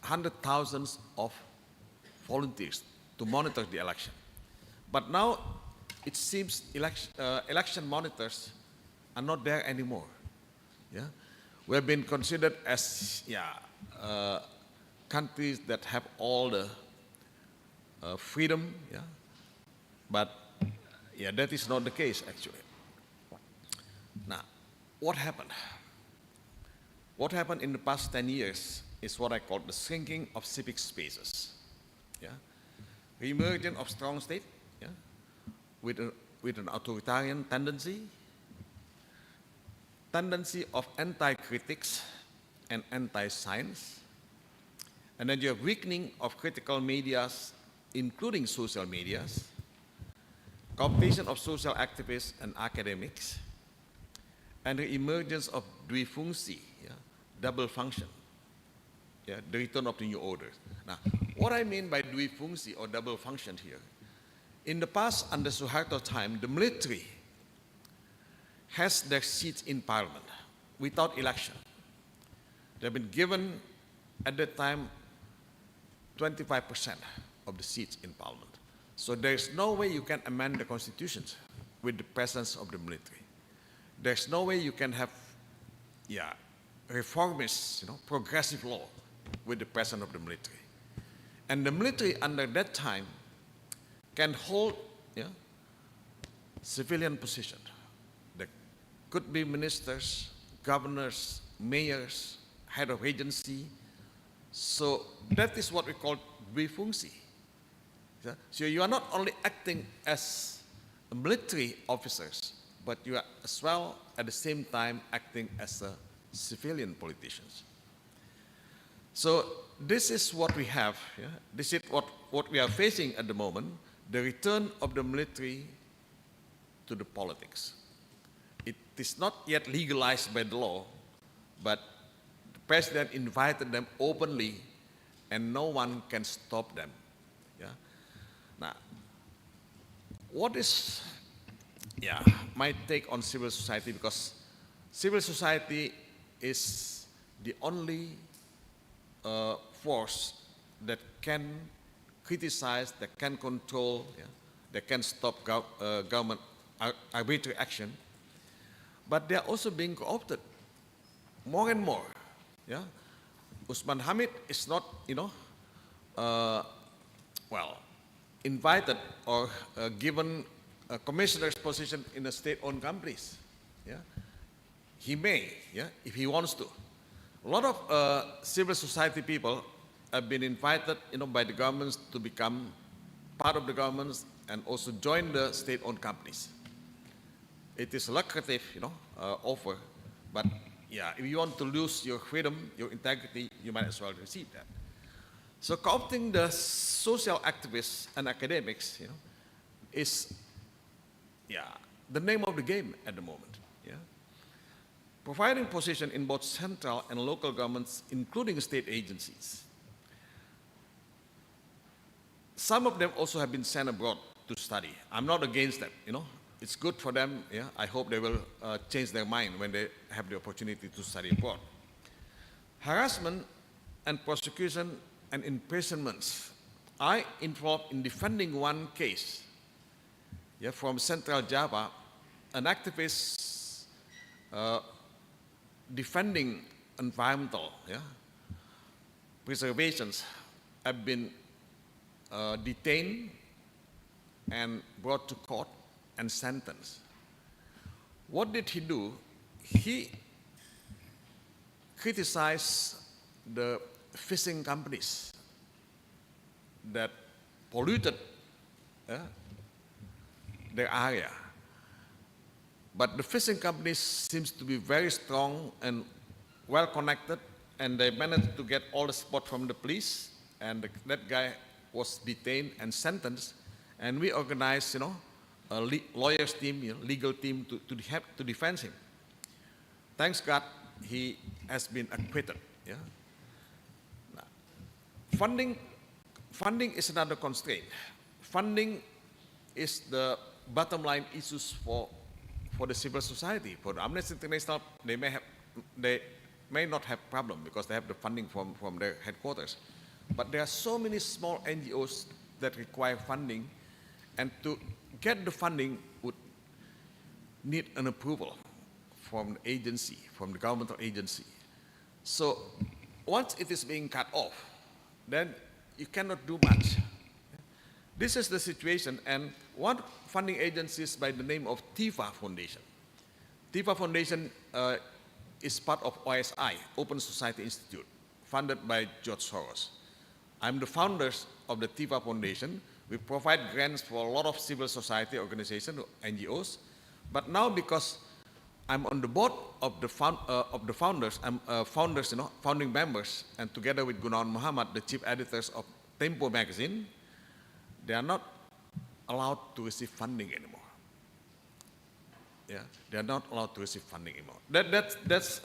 hundreds of thousands of volunteers to monitor the election. But now it seems election monitors are not there anymore. Yeah? We have been considered as countries that have all the freedom, yeah? But that is not the case actually. Now, what happened? What happened in the past 10 years is what I call the shrinking of civic spaces. Yeah? The emergence of strong state, yeah? with an authoritarian tendency of anti-critics and anti-science, and then you have weakening of critical medias, including social medias, cooptation of social activists and academics, and the emergence of duifungsi, double function, the return of the new order. Now, what I mean by duifungsi or double function here, in the past, under Suharto's time, the military has their seats in parliament without election. They've been given, at that time, 25% of the seats in parliament. So there's no way you can amend the constitutions with the presence of the military. There's no way you can have, reformist, progressive law with the presence of the military. And the military, under that time, can hold civilian position. There could be ministers, governors, mayors, head of agency. So that is what we call duifungsi. So you are not only acting as military officers, but you are as well at the same time acting as a civilian politicians. So this is what we have. This is what we are facing at the moment, the return of the military to the politics. It is not yet legalized by the law, but the president invited them openly and no one can stop them. Now, what is my take on civil society? Because civil society is the only force that can criticize, that can control, that can stop government arbitrary action. But they are also being co-opted more and more. Usman Hamid is not, invited or given a commissioner's position in a state-owned companies. Yeah? He may, yeah, if he wants to. A lot of civil society people have been invited, by the governments to become part of the governments and also join the state-owned companies. It is a lucrative, offer, but yeah, if you want to lose your freedom, your integrity, you might as well receive that. So co-opting the social activists and academics, is, the name of the game at the moment. Yeah? Providing position in both central and local governments, including state agencies. Some of them also have been sent abroad to study. I'm not against that, It's good for them. Yeah? I hope they will change their mind when they have the opportunity to study abroad. Harassment and prosecution and imprisonments. I involved in defending one case, from Central Java, an activist defending environmental preservations have been detained and brought to court and sentenced. What did he do? He criticized the fishing companies that polluted their area. But the fishing companies seems to be very strong and well connected, and they managed to get all the support from the police, and that guy was detained and sentenced, and we organized, a lawyers team, legal team to defend him. Thanks God, he has been acquitted. Yeah? Now, funding is another constraint. Funding is the bottom line issues for the civil society. For the Amnesty International, they may not have problem because they have the funding from their headquarters. But there are so many small NGOs that require funding, and to get the funding would need an approval from the agency, from the governmental agency. So once it is being cut off, then you cannot do much. This is the situation, and one funding agency is by the name of TIFA Foundation. TIFA Foundation is part of OSI, Open Society Institute, funded by George Soros. I'm the founder of the TIFA Foundation. We provide grants for a lot of civil society organizations, NGOs, but now because I'm on the board of the founders, founding members, and together with Gunawan Muhammad, the chief editors of Tempo magazine, they are not allowed to receive funding anymore. Yeah, they are not allowed to receive funding anymore. That's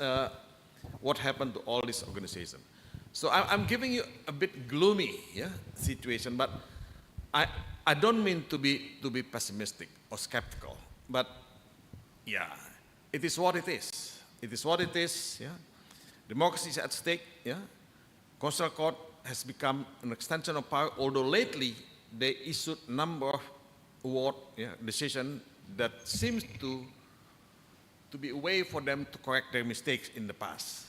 what happened to all these organizations. So I'm giving you a bit gloomy situation, but I don't mean to be pessimistic or skeptical, but yeah, it is what it is. It is what it is. Yeah, democracy is at stake. Yeah, Constitutional Court has become an extension of power, although lately they issued a number of award decisions that seems to be a way for them to correct their mistakes in the past.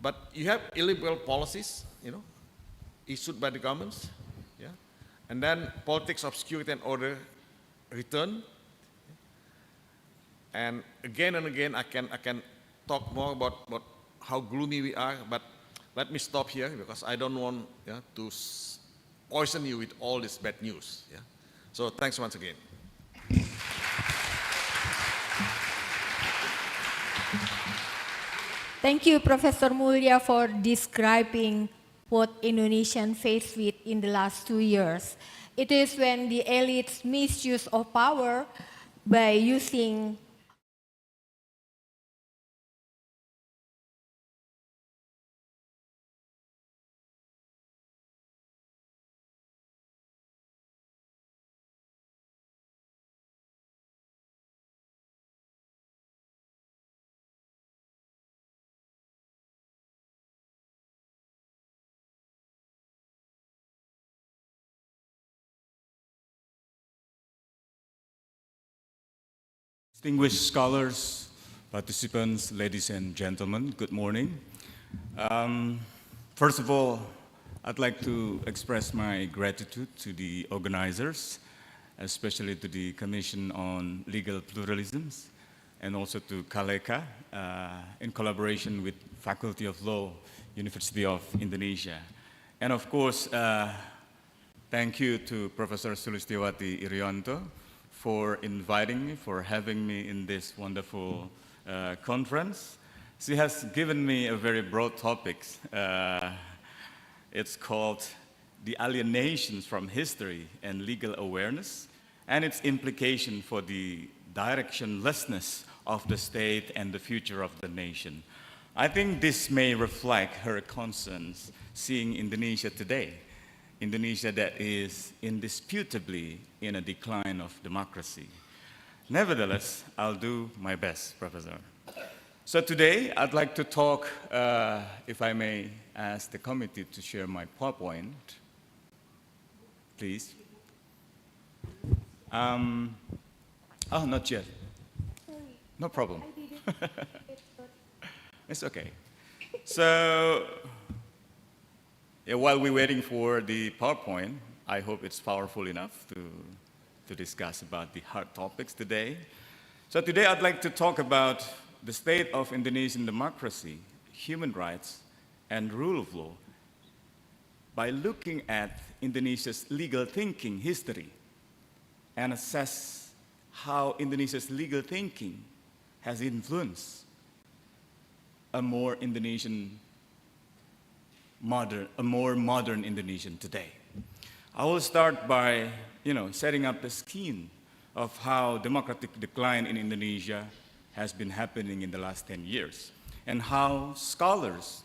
But you have illiberal policies, issued by the governments, and then politics of security and order return. And again, I can talk more about how gloomy we are, but let me stop here because I don't want to poison you with all this bad news. Yeah? So thanks once again. Thank you, Professor Mulya, for describing what Indonesians faced with in the last 2 years. It is when the elites misuse of power by using Distinguished scholars, participants, ladies and gentlemen, good morning. First of all, I'd like to express my gratitude to the organizers especially to the Commission on Legal Pluralisms, and also to Kaleka, in collaboration with Faculty of Law, University of Indonesia. And of course, thank you to Professor Sulistiawati Irianto for inviting me, for having me in this wonderful conference. She has given me a very broad topic. It's called The Alienations from History and Legal Awareness, and its implication for the directionlessness of the state and the future of the nation. I think this may reflect her concerns seeing Indonesia today, Indonesia that is indisputably in a decline of democracy. Nevertheless, I'll do my best, Professor. So today, I'd like to talk, if I may ask the committee to share my PowerPoint, please. Oh, not yet. No problem. It's okay. So, yeah, while we're waiting for the PowerPoint, I hope it's powerful enough to discuss about the hard topics today. So today I'd like to talk about the state of Indonesian democracy, human rights, and rule of law by looking at Indonesia's legal thinking history and assess how Indonesia's legal thinking has influenced a more modern Indonesian today. I will start by, setting up the scheme of how democratic decline in Indonesia has been happening in the last 10 years, and how scholars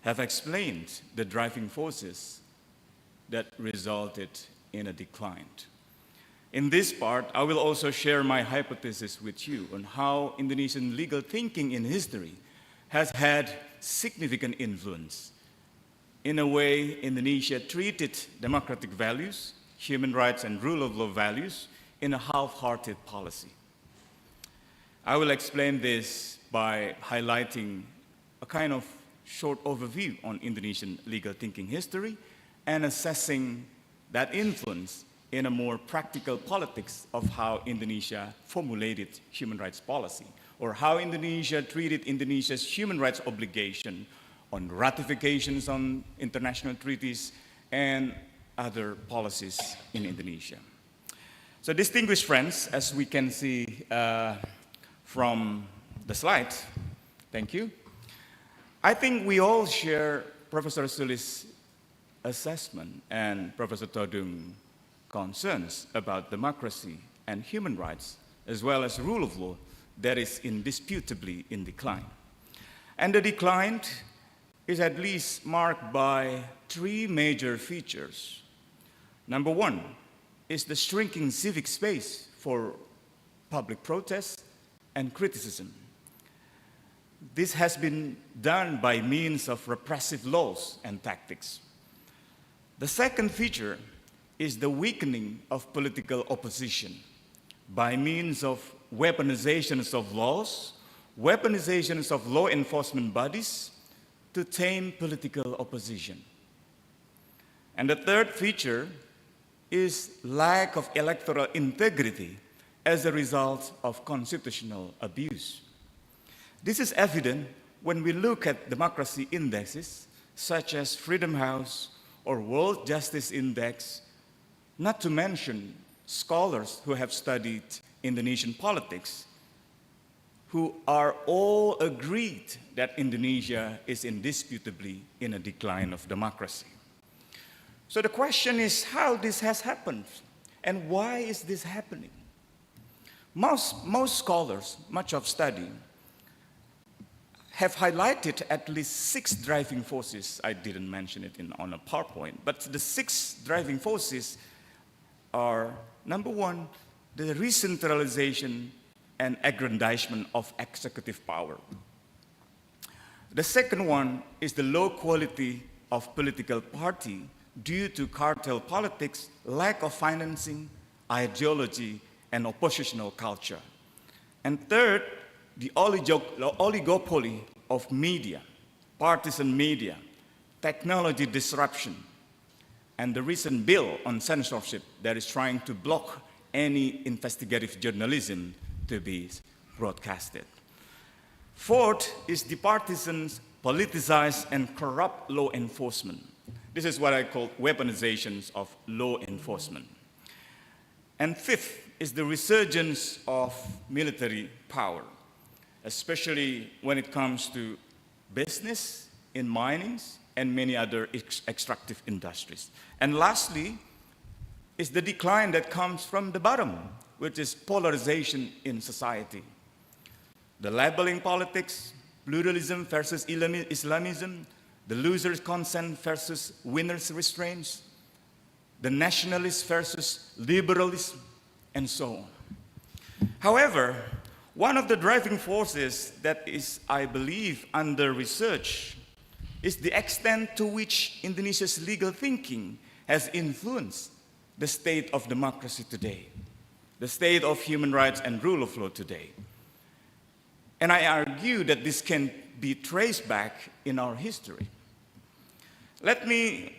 have explained the driving forces that resulted in a decline. In this part, I will also share my hypothesis with you on how Indonesian legal thinking in history has had significant influence in a way Indonesia treated democratic values, human rights, and rule of law values in a half-hearted policy. I will explain this by highlighting a kind of short overview on Indonesian legal thinking history and assessing that influence in a more practical politics of how Indonesia formulated human rights policy, or how Indonesia treated Indonesia's human rights obligation on ratifications on international treaties and other policies in Indonesia. So distinguished friends, as we can see from the slide, thank you, I think we all share Professor Sulis' assessment and Professor Todung's concerns about democracy and human rights, as well as rule of law that is indisputably in decline. And the decline is at least marked by three major features. Number one is the shrinking civic space for public protest and criticism. This has been done by means of repressive laws and tactics. The second feature is the weakening of political opposition by means of weaponizations of laws, weaponizations of law enforcement bodies to tame political opposition. And the third feature is lack of electoral integrity as a result of constitutional abuse. This is evident when we look at democracy indexes such as Freedom House or World Justice Index, not to mention scholars who have studied Indonesian politics, who are all agreed that Indonesia is indisputably in a decline of democracy. So the question is how this has happened and why is this happening? Most scholars, much of study, have highlighted at least 6 driving forces. I didn't mention it on a PowerPoint, but the 6 driving forces are, number one, the recentralization and aggrandizement of executive power. The second one is the low quality of political party due to cartel politics, lack of financing, ideology, and oppositional culture. And third, the oligopoly of media, partisan media, technology disruption, and the recent bill on censorship that is trying to block any investigative journalism to be broadcasted. Fourth is the partisan, politicized, and corrupt law enforcement. This is what I call weaponizations of law enforcement. And fifth is the resurgence of military power, especially when it comes to business, in minings, and many other extractive industries. And lastly is the decline that comes from the bottom, which is polarization in society. The labeling politics, pluralism versus Islamism, the loser's consent versus winner's restraints, the nationalist versus liberalism, and so on. However, one of the driving forces that is, I believe, under research is the extent to which Indonesia's legal thinking has influenced the state of democracy today, the state of human rights and rule of law today. And I argue that this can be traced back in our history. Let me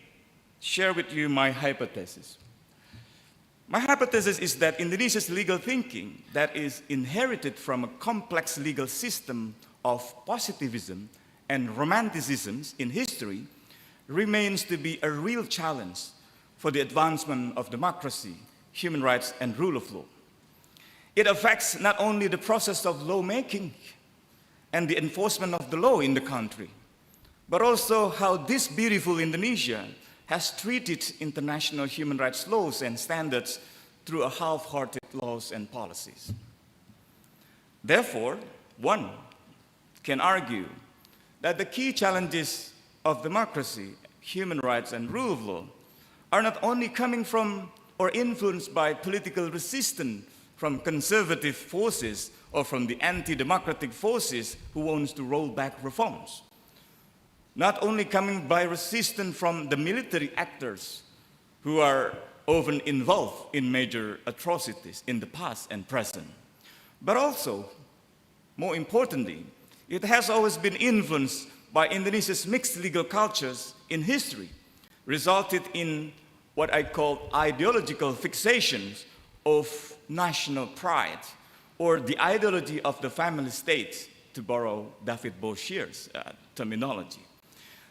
share with you my hypothesis. My hypothesis is that Indonesia's legal thinking that is inherited from a complex legal system of positivism and romanticisms in history remains to be a real challenge for the advancement of democracy, human rights, and rule of law. It affects not only the process of lawmaking and the enforcement of the law in the country, but also how this beautiful Indonesia has treated international human rights laws and standards through a half-hearted laws and policies. Therefore, one can argue that the key challenges of democracy, human rights, and rule of law are not only coming from or influenced by political resistance from conservative forces or from the anti-democratic forces who wants to roll back reforms, not only coming by resistance from the military actors who are often involved in major atrocities in the past and present, but also, more importantly, it has always been influenced by Indonesia's mixed legal cultures in history, resulted in what I call ideological fixations of national pride, or the ideology of the family state, to borrow David Bouchier's terminology,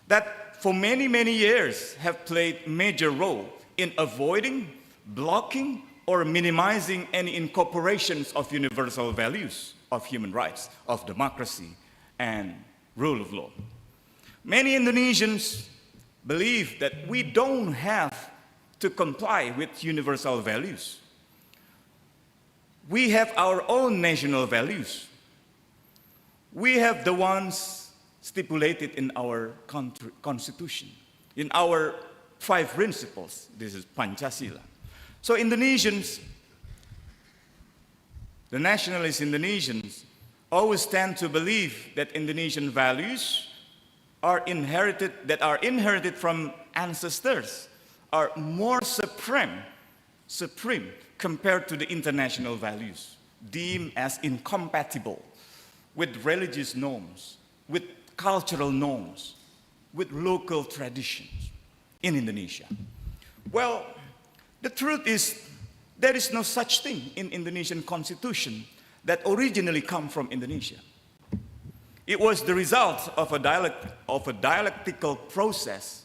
that for many, many years have played a major role in avoiding, blocking, or minimizing any incorporations of universal values of human rights, of democracy, and rule of law. Many Indonesians believe that we don't have to comply with universal values. We have our own national values. We have the ones stipulated in our constitution, in our 5 principles. This is Pancasila. So Indonesians, the nationalist Indonesians, always tend to believe that Indonesian values are inherited from ancestors, are more supreme compared to the international values, deemed as incompatible with religious norms, with cultural norms, with local traditions in Indonesia. Well, the truth is there is no such thing in Indonesian constitution that originally come from Indonesia. It was the result of a dialectical process,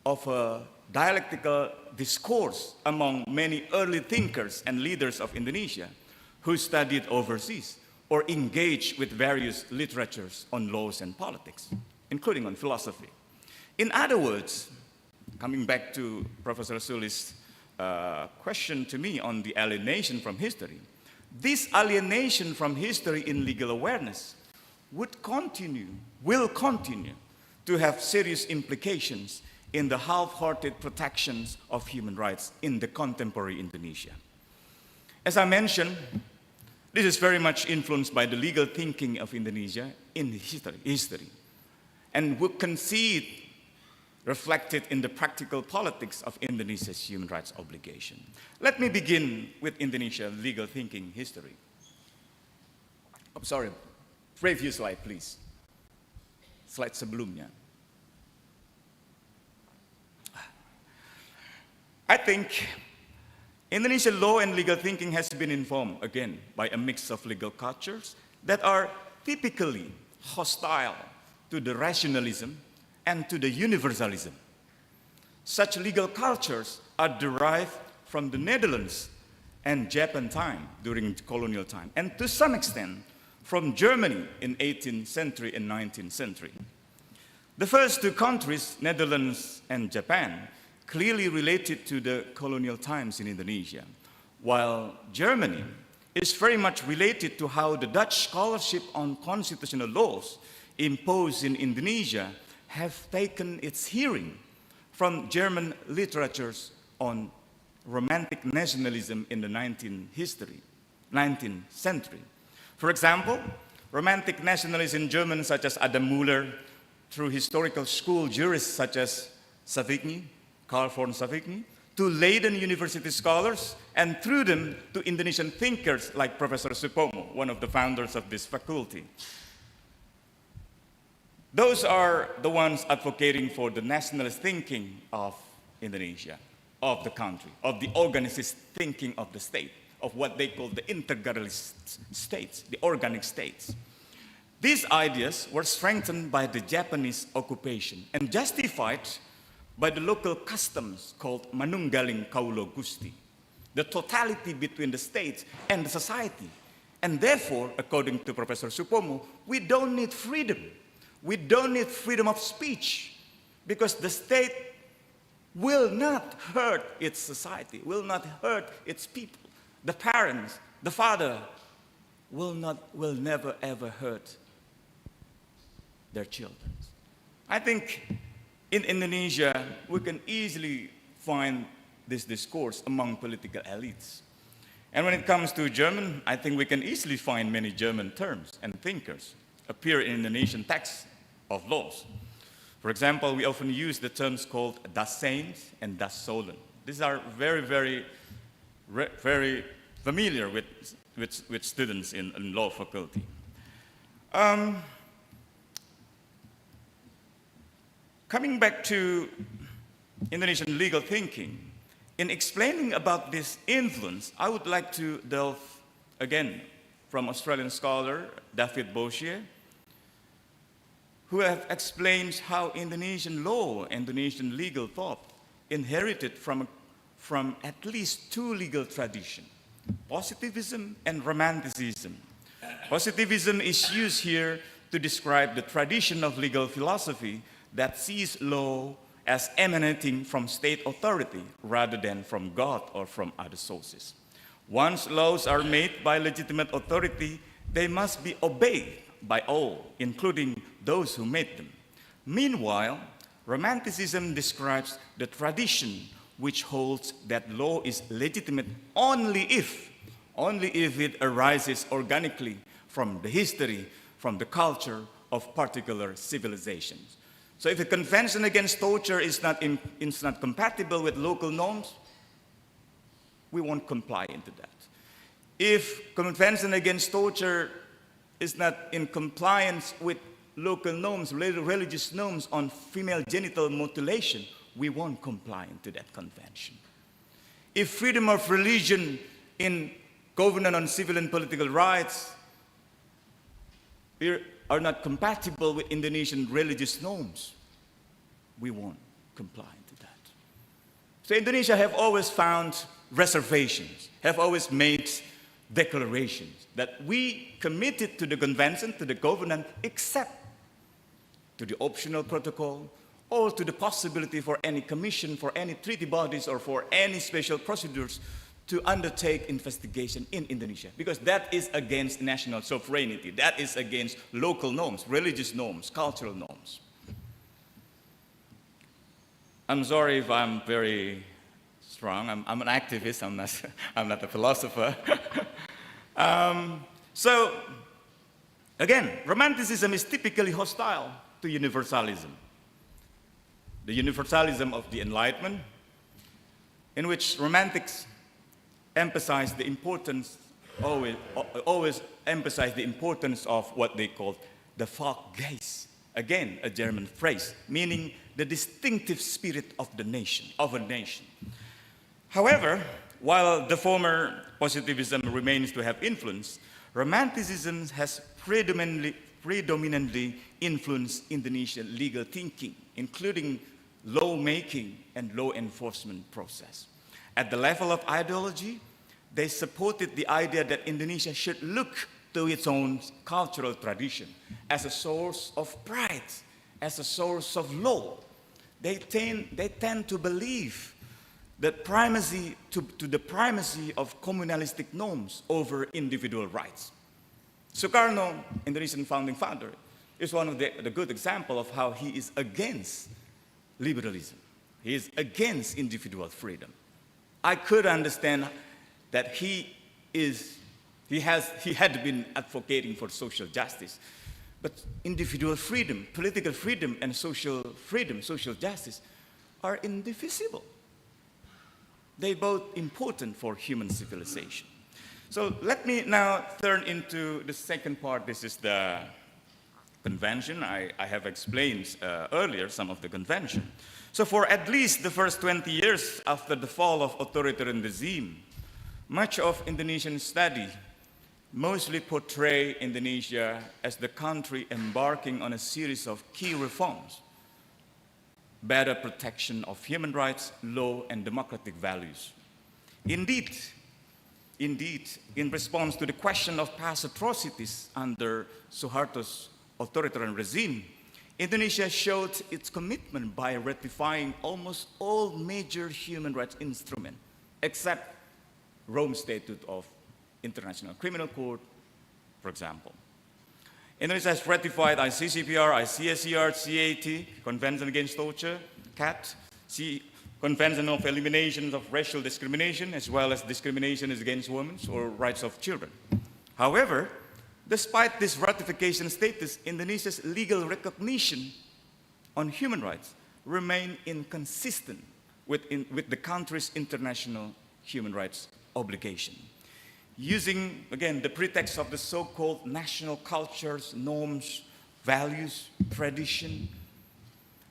of a dialectical discourse among many early thinkers and leaders of Indonesia who studied overseas or engaged with various literatures on laws and politics, including on philosophy. In other words, coming back to Professor Suli's question to me on the alienation from history, this alienation from history in legal awareness will continue to have serious implications in the half-hearted protections of human rights in the contemporary Indonesia. As I mentioned, this is very much influenced by the legal thinking of Indonesia in history, and we can see it reflected in the practical politics of Indonesia's human rights obligation. Let me begin with Indonesia legal thinking history. I'm sorry, previous slide, please. Slide sebelumnya. I think Indonesian law and legal thinking has been informed, again, by a mix of legal cultures that are typically hostile to the rationalism and to the universalism. Such legal cultures are derived from the Netherlands and Japan time during colonial time, and to some extent from Germany in 18th century and 19th century. The first two countries, Netherlands and Japan, clearly related to the colonial times in Indonesia, while Germany is very much related to how the Dutch scholarship on constitutional laws imposed in Indonesia have taken its hearing from German literatures on romantic nationalism in the 19th century. For example, romantic nationalists in German such as Adam Müller, through historical school jurists such as Savigny, Carl von Savigny, to Leiden University scholars, and through them to Indonesian thinkers like Professor Supomo, one of the founders of this faculty. Those are the ones advocating for the nationalist thinking of Indonesia, of the country, of the organicist thinking of the state, of what they call the integralist states, the organic states. These ideas were strengthened by the Japanese occupation and justified by the local customs called Manunggaling Kaulo Gusti, the totality between the state and the society. And therefore, according to Professor Supomo, we don't need freedom. We don't need freedom of speech because the state will not hurt its society, will not hurt its people. The parents, the father will never ever hurt their children. I think in Indonesia, we can easily find this discourse among political elites. And when it comes to German, I think we can easily find many German terms and thinkers appear in Indonesian texts of laws. For example, we often use the terms called das Seins and das Sollen. These are very familiar with students in law faculty. Coming back to Indonesian legal thinking, in explaining about this influence, I would like to delve again from Australian scholar David Boshier, who have explained how Indonesian law, Indonesian legal thought inherited from at least two legal traditions, positivism and romanticism. Positivism is used here to describe the tradition of legal philosophy that sees law as emanating from state authority rather than from God or from other sources. Once laws are made by legitimate authority, they must be obeyed by all, including those who made them. Meanwhile, romanticism describes the tradition which holds that law is legitimate only if it arises organically from the history, from the culture of particular civilizations. So if a convention against torture is not compatible with local norms, we won't comply into that. If convention against torture is not in compliance with local norms, religious norms on female genital mutilation, we won't comply into that convention. If freedom of religion in Covenant on Civil and Political Rights are not compatible with Indonesian religious norms, we won't comply to that. So Indonesia have always found reservations, have always made declarations that we committed to the convention, to the covenant, except to the optional protocol or to the possibility for any commission, for any treaty bodies, or for any special procedures to undertake investigation in Indonesia, because that is against national sovereignty. That is against local norms, religious norms, cultural norms. I'm sorry if I'm very strong. I'm an activist. I'm not a philosopher. So, again, romanticism is typically hostile to universalism. The universalism of the Enlightenment, in which romantics emphasize the importance, always emphasize the importance of what they call the Volksgeist. Again, a German phrase, meaning the distinctive spirit of the nation, of a nation. However, While the former positivism remains to have influence, Romanticism has predominantly influenced Indonesian legal thinking, including lawmaking and law enforcement process. At the level of ideology, they supported the idea that Indonesia should look to its own cultural tradition as a source of pride, as a source of law. They tend to believe that the primacy of communalistic norms over individual rights. Sukarno, Indonesian founding father, is one of the good example of how he is against liberalism. He is against individual freedom. I could understand that he had been advocating for social justice, but individual freedom, political freedom, and social freedom, social justice, are indivisible. They both important for human civilization. So let me now turn into the second part. This is the convention. I have explained earlier some of the convention. So for at least the first 20 years after the fall of authoritarian regime, much of Indonesian study mostly portray Indonesia as the country embarking on a series of key reforms: better protection of human rights, law, and democratic values. Indeed, in response to the question of past atrocities under Suharto's authoritarian regime, Indonesia showed its commitment by ratifying almost all major human rights instruments, except Rome Statute of International Criminal Court, for example. Indonesia has ratified ICCPR, ICSCR, CAT, Convention Against Torture, CAT, Convention of Elimination of Racial Discrimination, as well as discrimination against women or rights of children. However, despite this ratification status, Indonesia's legal recognition on human rights remain inconsistent with the country's international human rights obligation. Using, again, the pretext of the so-called national cultures, norms, values, tradition,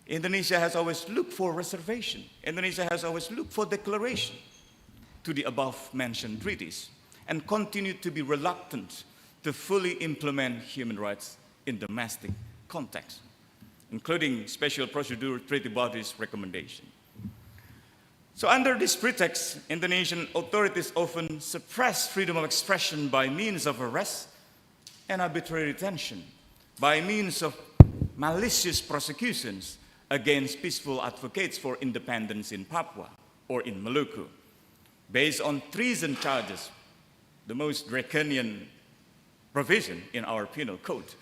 Indonesia has always looked for reservation. Indonesia has always looked for declaration to the above-mentioned treaties and continued to be reluctant to fully implement human rights in domestic context, including special procedure treaty bodies' recommendation. So under this pretext, Indonesian authorities often suppress freedom of expression by means of arrest and arbitrary detention, by means of malicious prosecutions against peaceful advocates for independence in Papua or in Maluku, based on treason charges, the most draconian provision in our penal code,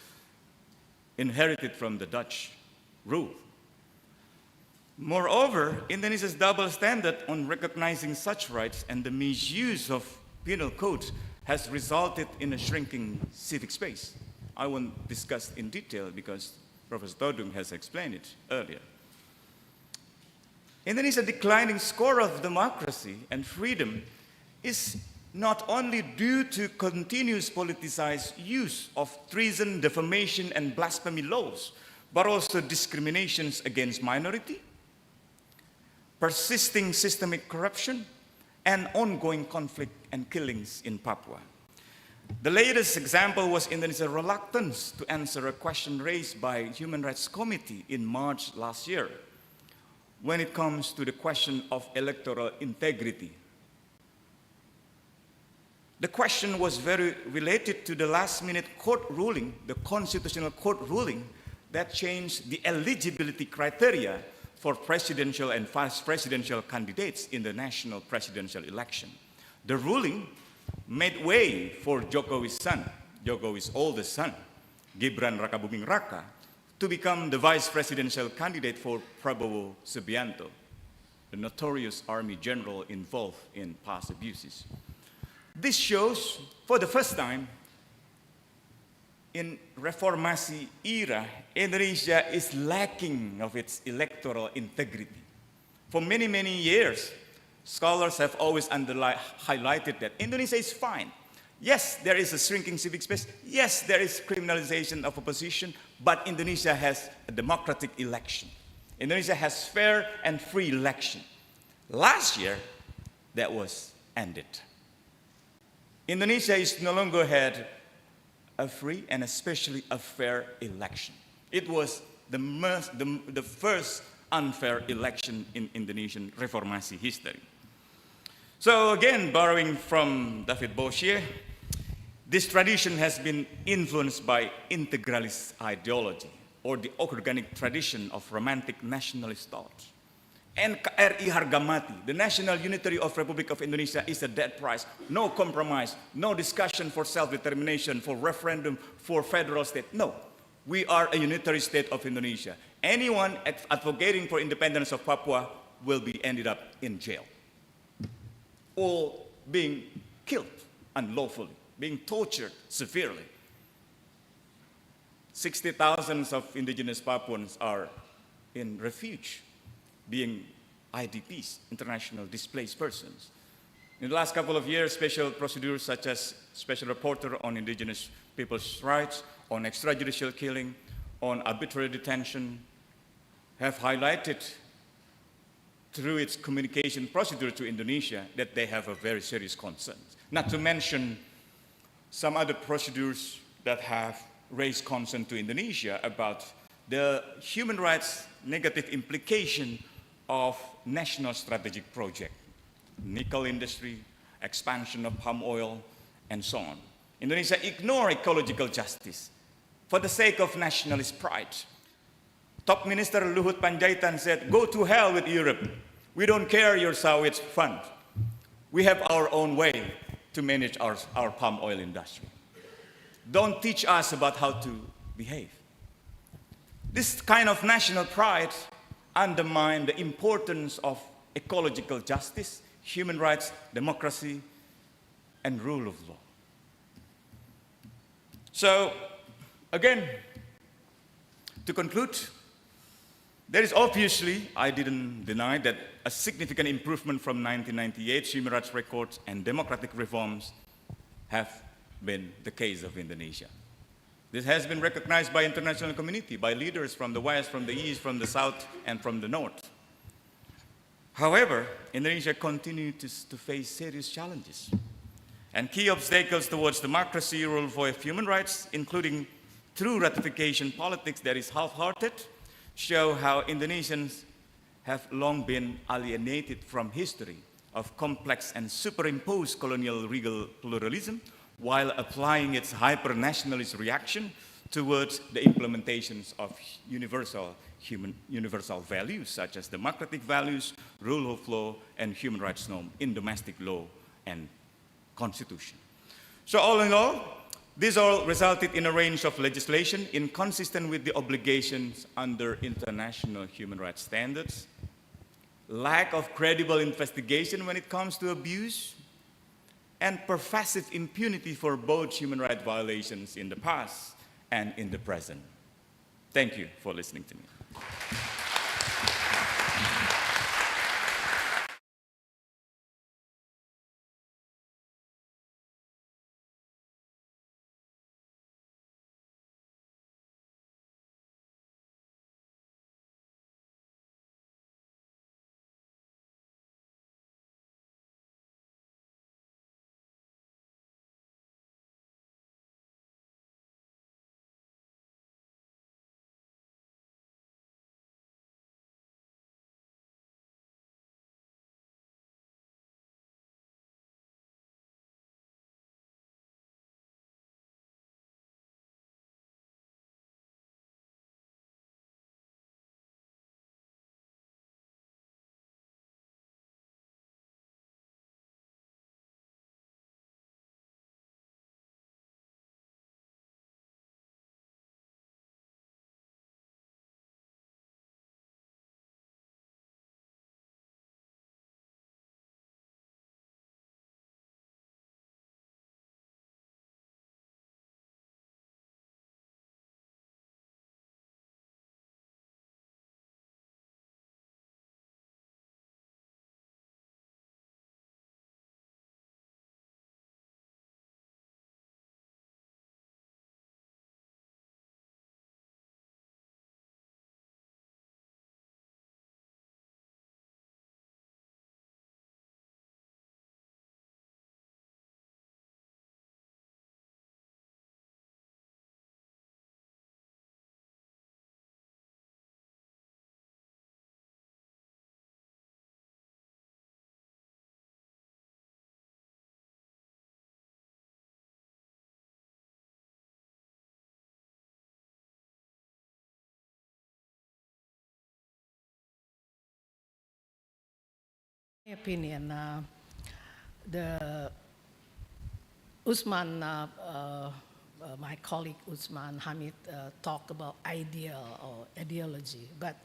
inherited from the Dutch rule. Moreover, Indonesia's double standard on recognizing such rights and the misuse of penal code has resulted in a shrinking civic space. I won't discuss in detail because Professor Todung has explained it earlier. Indonesia's declining score of democracy and freedom is not only due to continuous politicized use of treason, defamation, and blasphemy laws, but also discriminations against minority, persisting systemic corruption, and ongoing conflict and killings in Papua. The latest example was Indonesia's reluctance to answer a question raised by Human Rights Committee in March last year when it comes to the question of electoral integrity. The question was very related to the last-minute court ruling, the Constitutional Court ruling, that changed the eligibility criteria for presidential and vice presidential candidates in the national presidential election. The ruling made way for Jokowi's son, Jokowi's oldest son, Gibran Rakabuming Raka, to become the vice presidential candidate for Prabowo Subianto, the notorious army general involved in past abuses. This shows, for the first time, in Reformasi era, Indonesia is lacking of its electoral integrity. For many, many years, scholars have always highlighted that Indonesia is fine. Yes, there is a shrinking civic space. Yes, there is criminalization of opposition, but Indonesia has a democratic election. Indonesia has fair and free election. Last year, that was ended. Indonesia is no longer had a free and especially a fair election. It was the first unfair election in Indonesian reformasi history. So again, borrowing from David Boschier, this tradition has been influenced by integralist ideology or the organic tradition of romantic nationalist thought. NKRI harga mati, the national unity of Republic of Indonesia is a dead price. No compromise, no discussion for self-determination, for referendum, for federal state. No, we are a unitary state of Indonesia. Anyone advocating for independence of Papua will be ended up in jail or being killed unlawfully, being tortured severely. 60,000 of indigenous Papuans are in refuge, being IDPs, international displaced persons. In the last couple of years, special procedures such as Special Reporter on Indigenous People's Rights, on extrajudicial killing, on arbitrary detention, have highlighted through its communication procedure to Indonesia that they have a very serious concern. Not to mention some other procedures that have raised concern to Indonesia about the human rights negative implication of national strategic project, nickel industry, expansion of palm oil, and so on. Indonesia ignore ecological justice for the sake of nationalist pride. Top Minister Luhut Panjaitan said, "Go to hell with Europe. We don't care your Sowets fund. We have our own way to manage our palm oil industry. Don't teach us about how to behave." This kind of national pride undermines the importance of ecological justice, human rights, democracy, and rule of law. So, again, to conclude, there is obviously, I didn't deny that a significant improvement from 1998 human rights records and democratic reforms have been the case of Indonesia. This has been recognized by international community, by leaders from the West, from the East, from the South, and from the North. However, Indonesia continues to face serious challenges. And key obstacles towards democracy, rule of human rights, including through ratification politics that is half-hearted, show how Indonesians have long been alienated from history of complex and superimposed colonial regal pluralism while applying its hyper-nationalist reaction towards the implementations of universal values such as democratic values, rule of law, and human rights norms in domestic law and constitution. So all in all, this all resulted in a range of legislation inconsistent with the obligations under international human rights standards, lack of credible investigation when it comes to abuse, and pervasive impunity for both human rights violations in the past and in the present. Thank you for listening to me. opinion, the Usman, my colleague Usman Hamid talked about ideal or ideology, but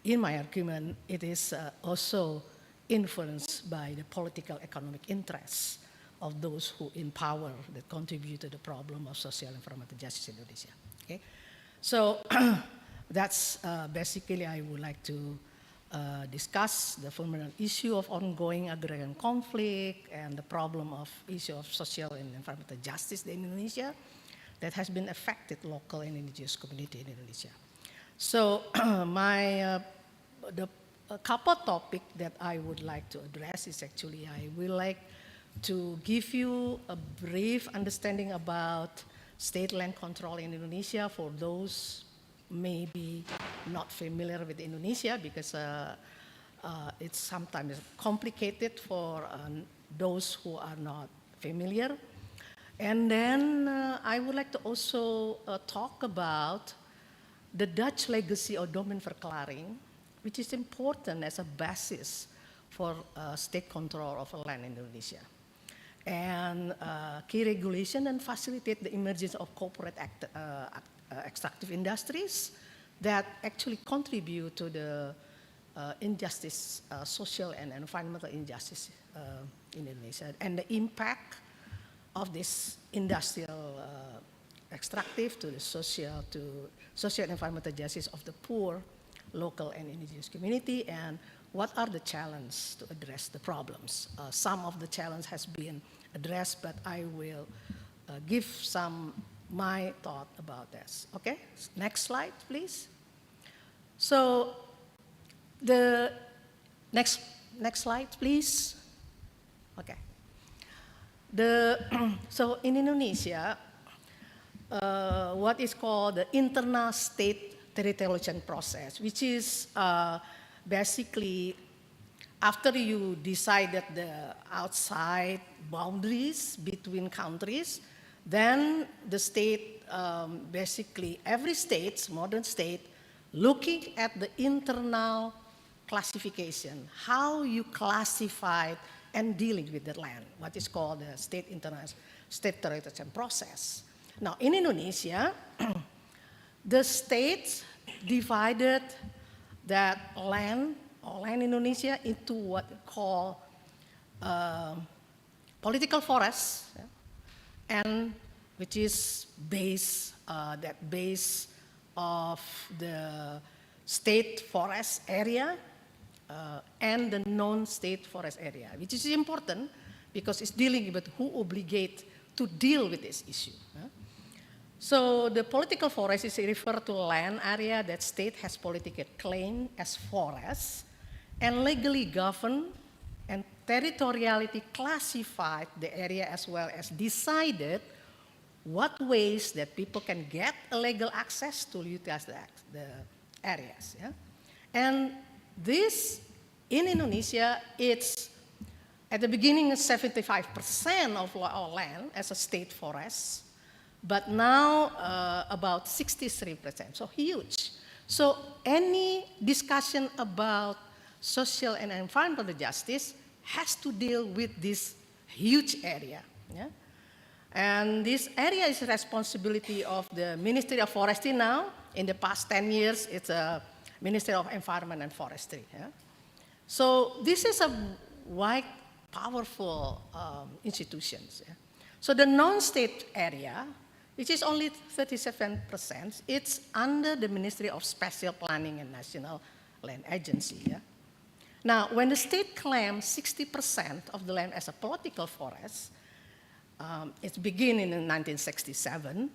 in my argument, it is also influenced by the political economic interests of those who in power that contribute to the problem of social and environmental justice in Indonesia. Okay, so that's basically I would like to discuss the fundamental issue of ongoing agrarian conflict and the problem of issue of social and environmental justice in Indonesia that has been affected local and indigenous community in Indonesia. So a couple topic that I would like to address is actually I would like to give you a brief understanding about state land control in Indonesia for those maybe not familiar with Indonesia, because it's sometimes complicated for those who are not familiar. And then I would like to also talk about the Dutch legacy of domeinverklaring, which is important as a basis for state control of land in Indonesia. And key regulation and facilitate the emergence of corporate extractive industries that actually contribute to the injustice, social and environmental injustice in Indonesia, and the impact of this industrial extractive to the social and environmental justice of the poor, local and indigenous community, and what are the challenges to address the problems. Some of the challenge has been addressed, but I will give some my thought about this. Okay, next slide, please. So the next slide, please. Okay. So in Indonesia, what is called the internal state territorialization process, which is basically after you decided the outside boundaries between countries, then the state, basically every state, modern state, looking at the internal classification, how you classify and dealing with the land, what is called the state territorialization process. Now in Indonesia, the states divided that land Indonesia into what we call political forests, and which is base of the state forest area and the non-state forest area, which is important because it's dealing with who obligate to deal with this issue. So the political forest is referred to land area that state has political claim as forests and legally governed, and territoriality classified the area as well as decided what ways that people can get a legal access to utilize the areas. Yeah? And this, in Indonesia, it's at the beginning 75% of our land as a state forest, but now about 63%, so huge. So any discussion about social and environmental justice has to deal with this huge area. Yeah? And this area is responsibility of the Ministry of Forestry now. In the past 10 years, it's a Ministry of Environment and Forestry. Yeah? So this is a wide, powerful institutions. Yeah? So the non-state area, which is only 37%, it's under the Ministry of Special Planning and National Land Agency. Yeah? Now, when the state claims 60% of the land as a political forest, it began in 1967.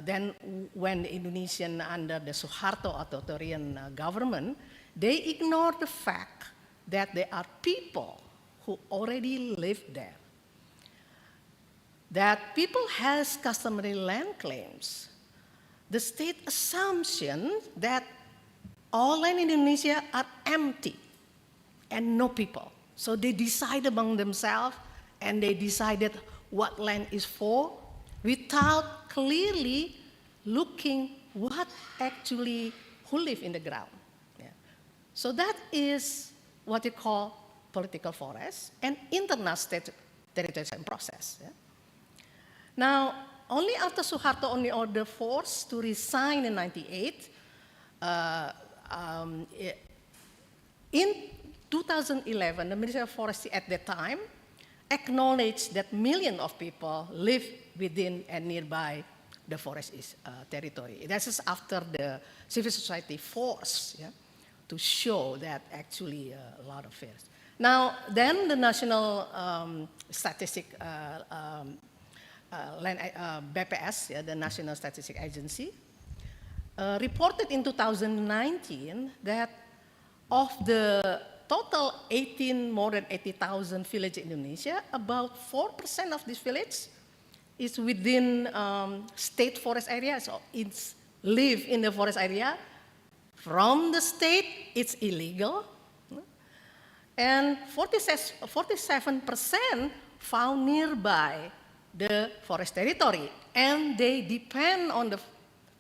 Then when the Indonesian, under the Suharto authoritarian government, they ignored the fact that there are people who already live there. That people has customary land claims. The state assumption that all land in Indonesia are empty and no people. So they decide among themselves and they decided what land is for without clearly looking what actually who live in the ground. Yeah. So that is what you call political forests and internal state territorialization process. Yeah? Now, only after Suharto only ordered forced to resign in 98, in 2011, the Ministry of Forestry at that time acknowledged that millions of people live within and nearby the forest territory. That is after the civil society force, yeah, to show that actually a lot of fears. Now, then the National Statistic BPS, yeah, the National Statistic Agency, reported in 2019 that of the total more than 80,000 villages in Indonesia, about 4% of this village is within state forest area, so it's live in the forest area. From the state, it's illegal. And 47% found nearby the forest territory, and they depend on the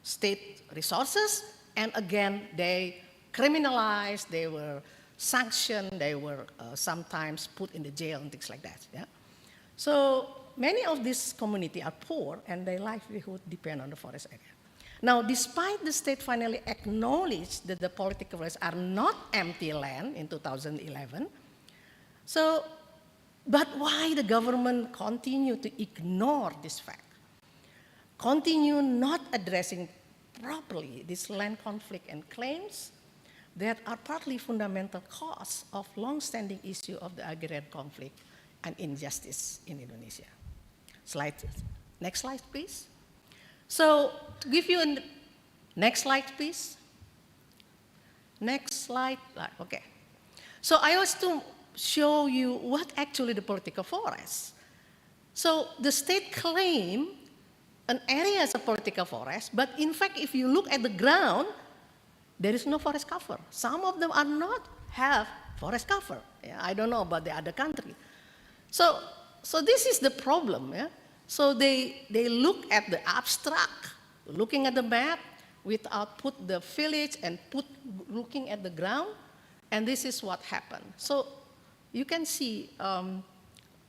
state resources, and again, they criminalized, they were sanctioned, they were sometimes put in the jail and things like that. Yeah? So many of these communities are poor, and their livelihood depend on the forest area. Now, despite the state finally acknowledged that the political forests are not empty land in 2011, but why the government continue to ignore this fact? Continue not addressing properly this land conflict and claims that are partly fundamental cause of long-standing issue of the agrarian conflict and injustice in Indonesia. Next slide, please. So, to give you next slide, please. Next slide, okay. So I was to show you what actually the political forest. So the state claim an area as a political forest, but in fact, if you look at the ground, there is no forest cover. Some of them are not have forest cover. Yeah, I don't know about the other country. So this is the problem. Yeah? So they look at the abstract, looking at the map, without put the village and looking at the ground, and this is what happened. So you can see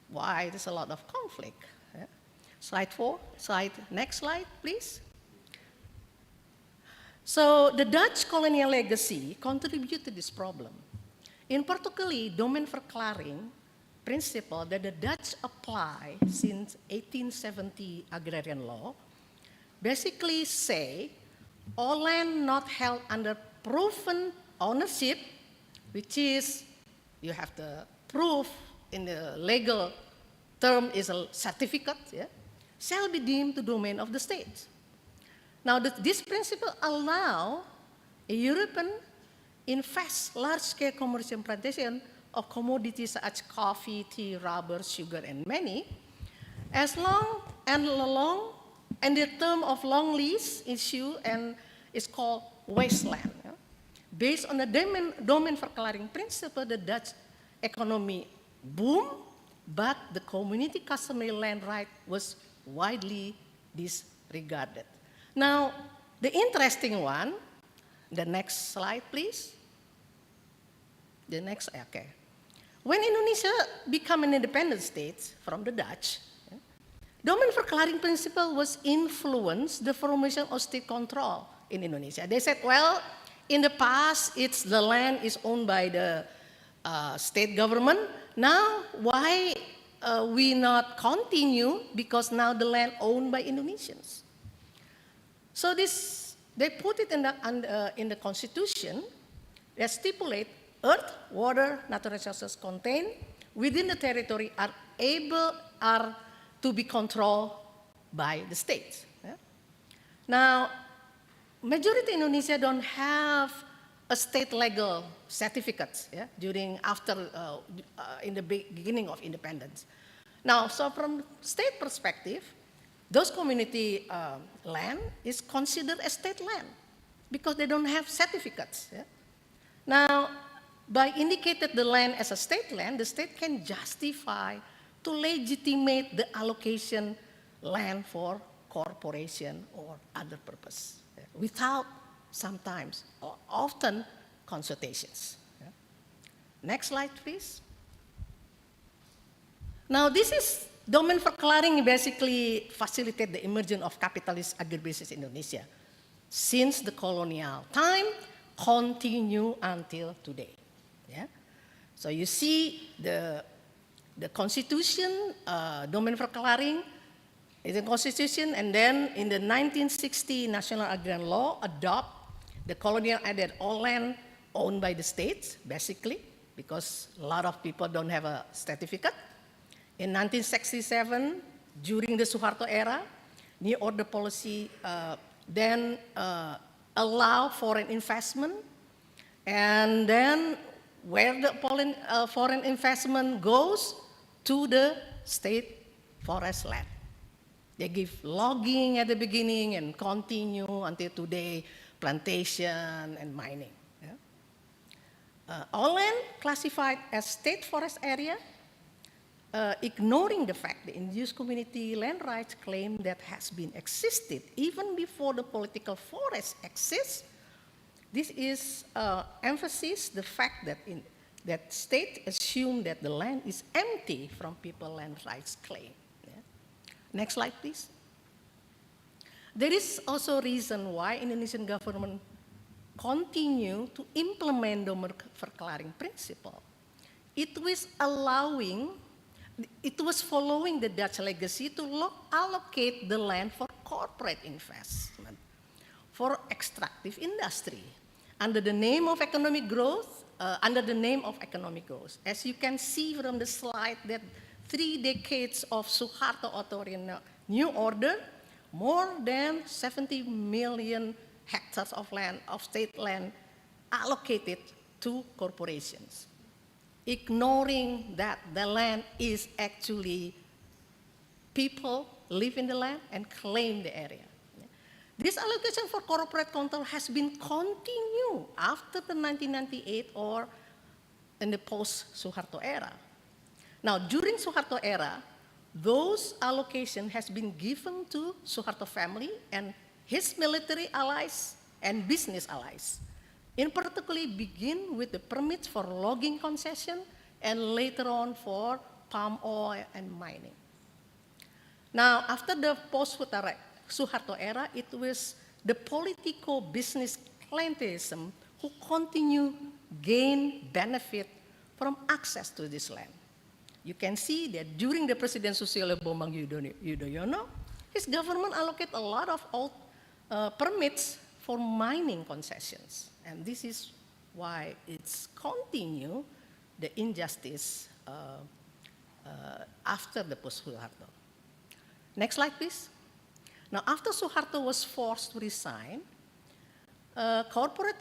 why there's a lot of conflict. Yeah? Slide 4, next slide, please. So the Dutch colonial legacy contributed to this problem. In particular, domain verklaring principle that the Dutch apply since 1870 agrarian law basically say all land not held under proven ownership, which is you have the proof in the legal term is a certificate, yeah, shall be deemed the domain of the state. Now, this principle allow a European invest large-scale commercial plantation of commodities such as coffee, tea, rubber, sugar, and many, as long and the term of long lease issue and is called wasteland. Yeah? Based on the domain verklaring principle, the Dutch economy boomed, but the community customary land right was widely disregarded. Now, the interesting one, the next slide, please. The next, okay. When Indonesia became an independent state from the Dutch, domain verklaring principle was influenced the formation of state control in Indonesia. They said, well, in the past, the land is owned by the state government. Now, why we not continue? Because now the land owned by Indonesians. So they put it in the constitution that stipulate earth, water, natural resources contained within the territory are to be controlled by the state. Yeah? Now, majority Indonesia don't have a state legal certificate, yeah, in the beginning of independence. Now, so from state perspective, those community land is considered as state land because they don't have certificates. Yeah? Now, by indicating the land as a state land, the state can justify to legitimate the allocation land for corporation or other purpose, yeah, without sometimes or often consultations. Yeah? Next slide, please. Now, this is domain verklaring basically facilitate the emergence of capitalist agribusiness in Indonesia since the colonial time, continue until today. Yeah? So you see the constitution, domain verklaring is a constitution, and then in the 1960 National Agrarian Law adopt the colonial added all land owned by the states, basically, because a lot of people don't have a certificate. In 1967, during the Suharto era, New Order policy then allow foreign investment, and then where the foreign investment goes to the state forest land. They give logging at the beginning and continue until today, plantation and mining. Yeah? All land classified as state forest area, ignoring the fact the indigenous community land rights claim that has been existed even before the political forest exists. This is emphasis the fact that that state assume that the land is empty from people land rights claim. Yeah? Next slide, please. There is also a reason why Indonesian government continue to implement the verklaring principle. It was following the Dutch legacy to allocate the land for corporate investment, for extractive industry, under the name of economic growth, As you can see from the slide that 3 decades of Suharto authoritarian New Order, more than 70 million hectares of land, of state land, allocated to corporations, ignoring that the land is actually people live in the land and claim the area. This allocation for corporate control has been continued after the 1998 or in the post-Suharto era. Now, during Suharto era, those allocation has been given to Suharto family and his military allies and business allies. In particular, begin with the permits for logging concession and later on for palm oil and mining. Now, after the post-Suharto era, it was the politico-business clientelism who continue gain benefit from access to this land. You can see that during the presidency of Bambang Yudhoyono, his government allocate a lot of permits for mining concessions. And this is why it's continue the injustice after the post-Suharto. Next slide, please. Now, after Suharto was forced to resign, corporate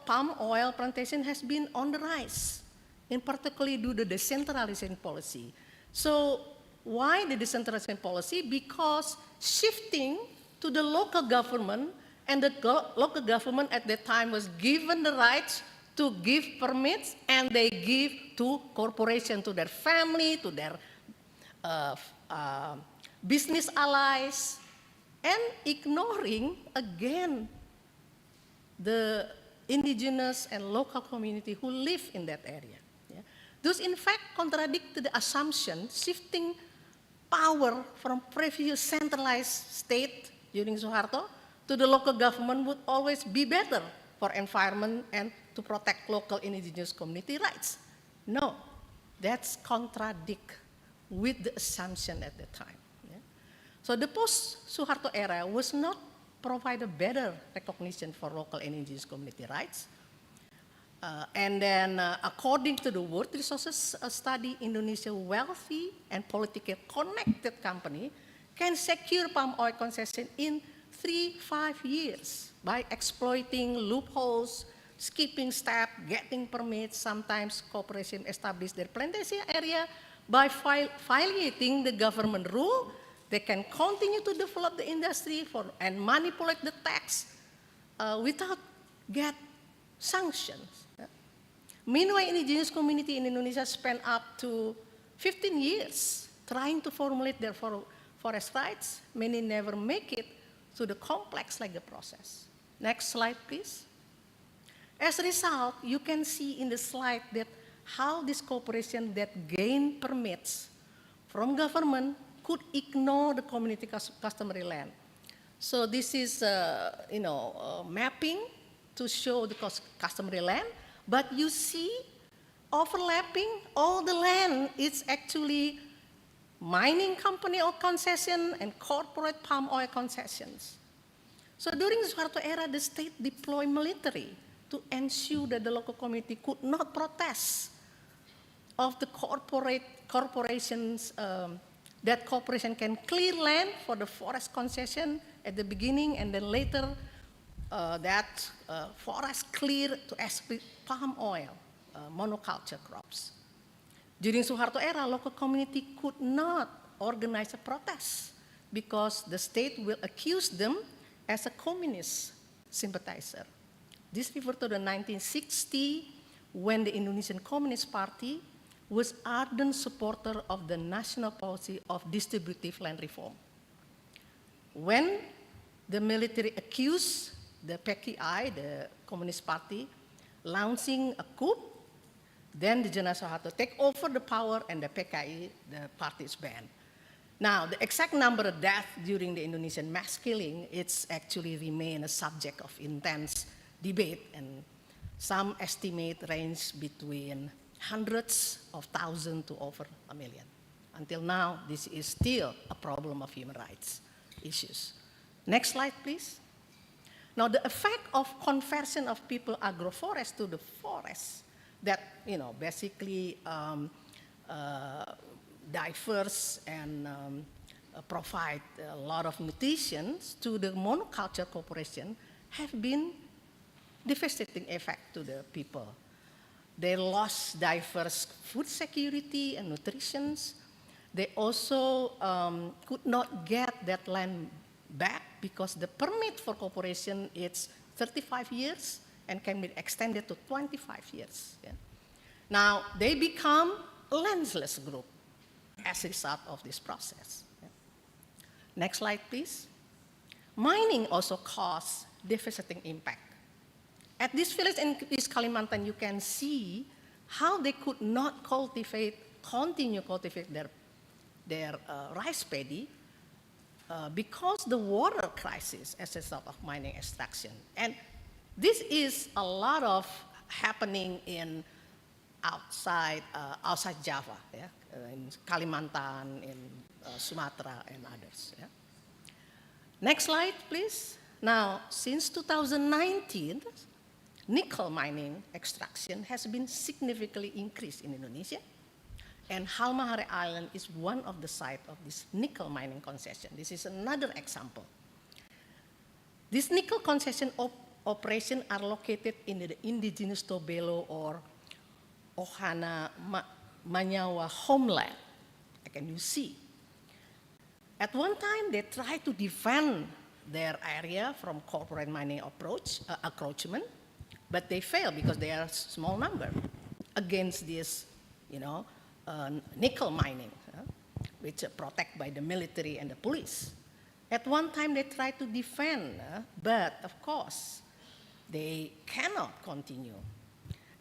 palm oil plantation has been on the rise, in particular due to the decentralization policy. So, why the decentralization policy? Because shifting to the local government, and the local government at that time was given the rights to give permits, and they give to corporation, to their family, to their business allies, and ignoring again the indigenous and local community who live in that area. Yeah? Those in fact contradict the assumption shifting power from previous centralized state during Suharto to the local government would always be better for environment and to protect local indigenous community rights. No, that's contradict with the assumption at the time. Yeah? So the post-Suharto era was not provide a better recognition for local indigenous community rights. And then according to the World Resources Study, Indonesia wealthy and politically connected company can secure palm oil concession in 3-5 years by exploiting loopholes, skipping steps, getting permits. Sometimes corporations establish their plantation area by violating the government rule. They can continue to develop the industry and manipulate the tax without get sanctions. Meanwhile, indigenous community in Indonesia spent up to 15 years trying to formulate their forest rights. Many never make it to the complex legal process. Next slide, please. As a result, you can see in the slide that how this corporation that gain permits from government could ignore the community customary land. So this is, mapping to show the customary land, but you see overlapping all the land. It's actually mining company or concession and corporate palm oil concessions. So during the Suharto era, the state deployed military to ensure that the local community could not protest of the corporations, that corporation can clear land for the forest concession at the beginning, and then later that forest clear to export palm oil, monoculture crops. During Suharto era, local community could not organize a protest because the state will accuse them as a communist sympathizer. This refers to the 1960, when the Indonesian Communist Party was ardent supporter of the national policy of distributive land reform. When the military accused the PKI, the Communist Party, launching a coup, then the General Suharto take over the power and the PKI, the party is banned. Now, the exact number of deaths during the Indonesian mass killing, it's actually remain a subject of intense debate, and some estimate range between hundreds of thousands to over 1 million. Until now, this is still a problem of human rights issues. Next slide, please. Now, the effect of conversion of people agroforest to the forest that, basically diverse and provide a lot of nutrition to the monoculture corporation have been devastating effect to the people. They lost diverse food security and nutrition. They also could not get that land back because the permit for corporation is 35 years and can be extended to 25 years. Yeah. Now, they become a landless group as a result of this process. Yeah. Next slide, please. Mining also caused devastating impact. At this village in East Kalimantan, you can see how they could not continue cultivate their rice paddy because the water crisis as a result of mining extraction. And this is a lot of happening in outside Java, yeah? In Kalimantan, in Sumatra, and others. Yeah? Next slide, please. Now, since 2019, nickel mining extraction has been significantly increased in Indonesia, and Halmahera Island is one of the sites of this nickel mining concession. This is another example. These nickel concession operations are located in the indigenous Tobelo or Ohana Manyawa homeland. Can you see? At one time, they tried to defend their area from corporate mining encroachment, but they failed because they are a small number against this, nickel mining, which are protected by the military and the police. At one time, they tried to defend, but of course, they cannot continue.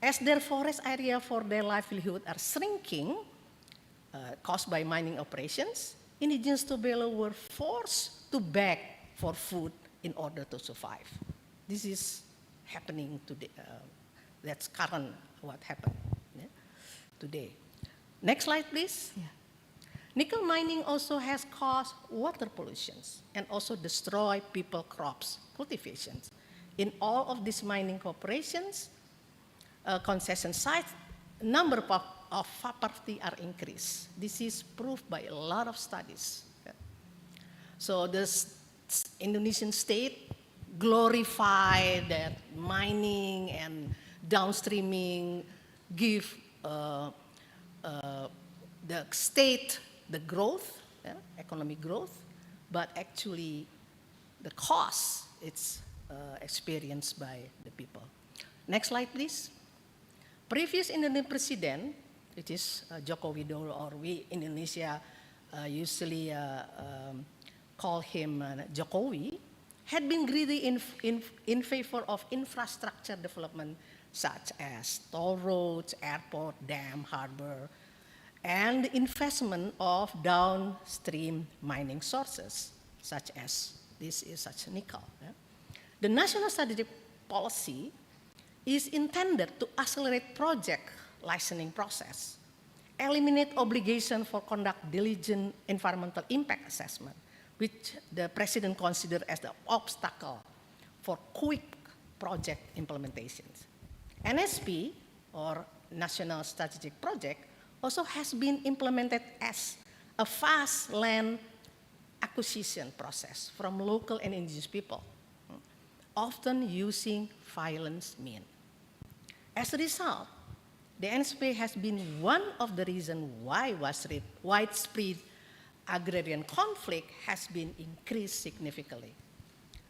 As their forest area for their livelihood are shrinking, caused by mining operations, indigenous Tobelo were forced to beg for food in order to survive. This is happening today. That's current what happened today. Next slide, please. Yeah. Nickel mining also has caused water pollution and also destroy people crops cultivations. In all of these mining corporations, concession sites, number of poverty are increased. This is proved by a lot of studies. Yeah. So the Indonesian state glorify that mining and downstreaming give the state the growth, economic growth, but actually the cost it's experienced by the people. Next slide, please. Previous Indonesian president, which is Joko Widodo, or we in Indonesia usually call him Jokowi, had been greedy in favor of infrastructure development such as toll roads, airport, dam, harbor, and the investment of downstream mining sources, such as this is such nickel. Yeah. The national strategic policy is intended to accelerate project licensing process, eliminate obligation for conduct diligent environmental impact assessment, which the president considered as the obstacle for quick project implementations. NSP, or National Strategic Project, also has been implemented as a fast land acquisition process from local and indigenous people, often using violence means. As a result, the NSP has been one of the reasons why widespread agrarian conflict has been increased significantly.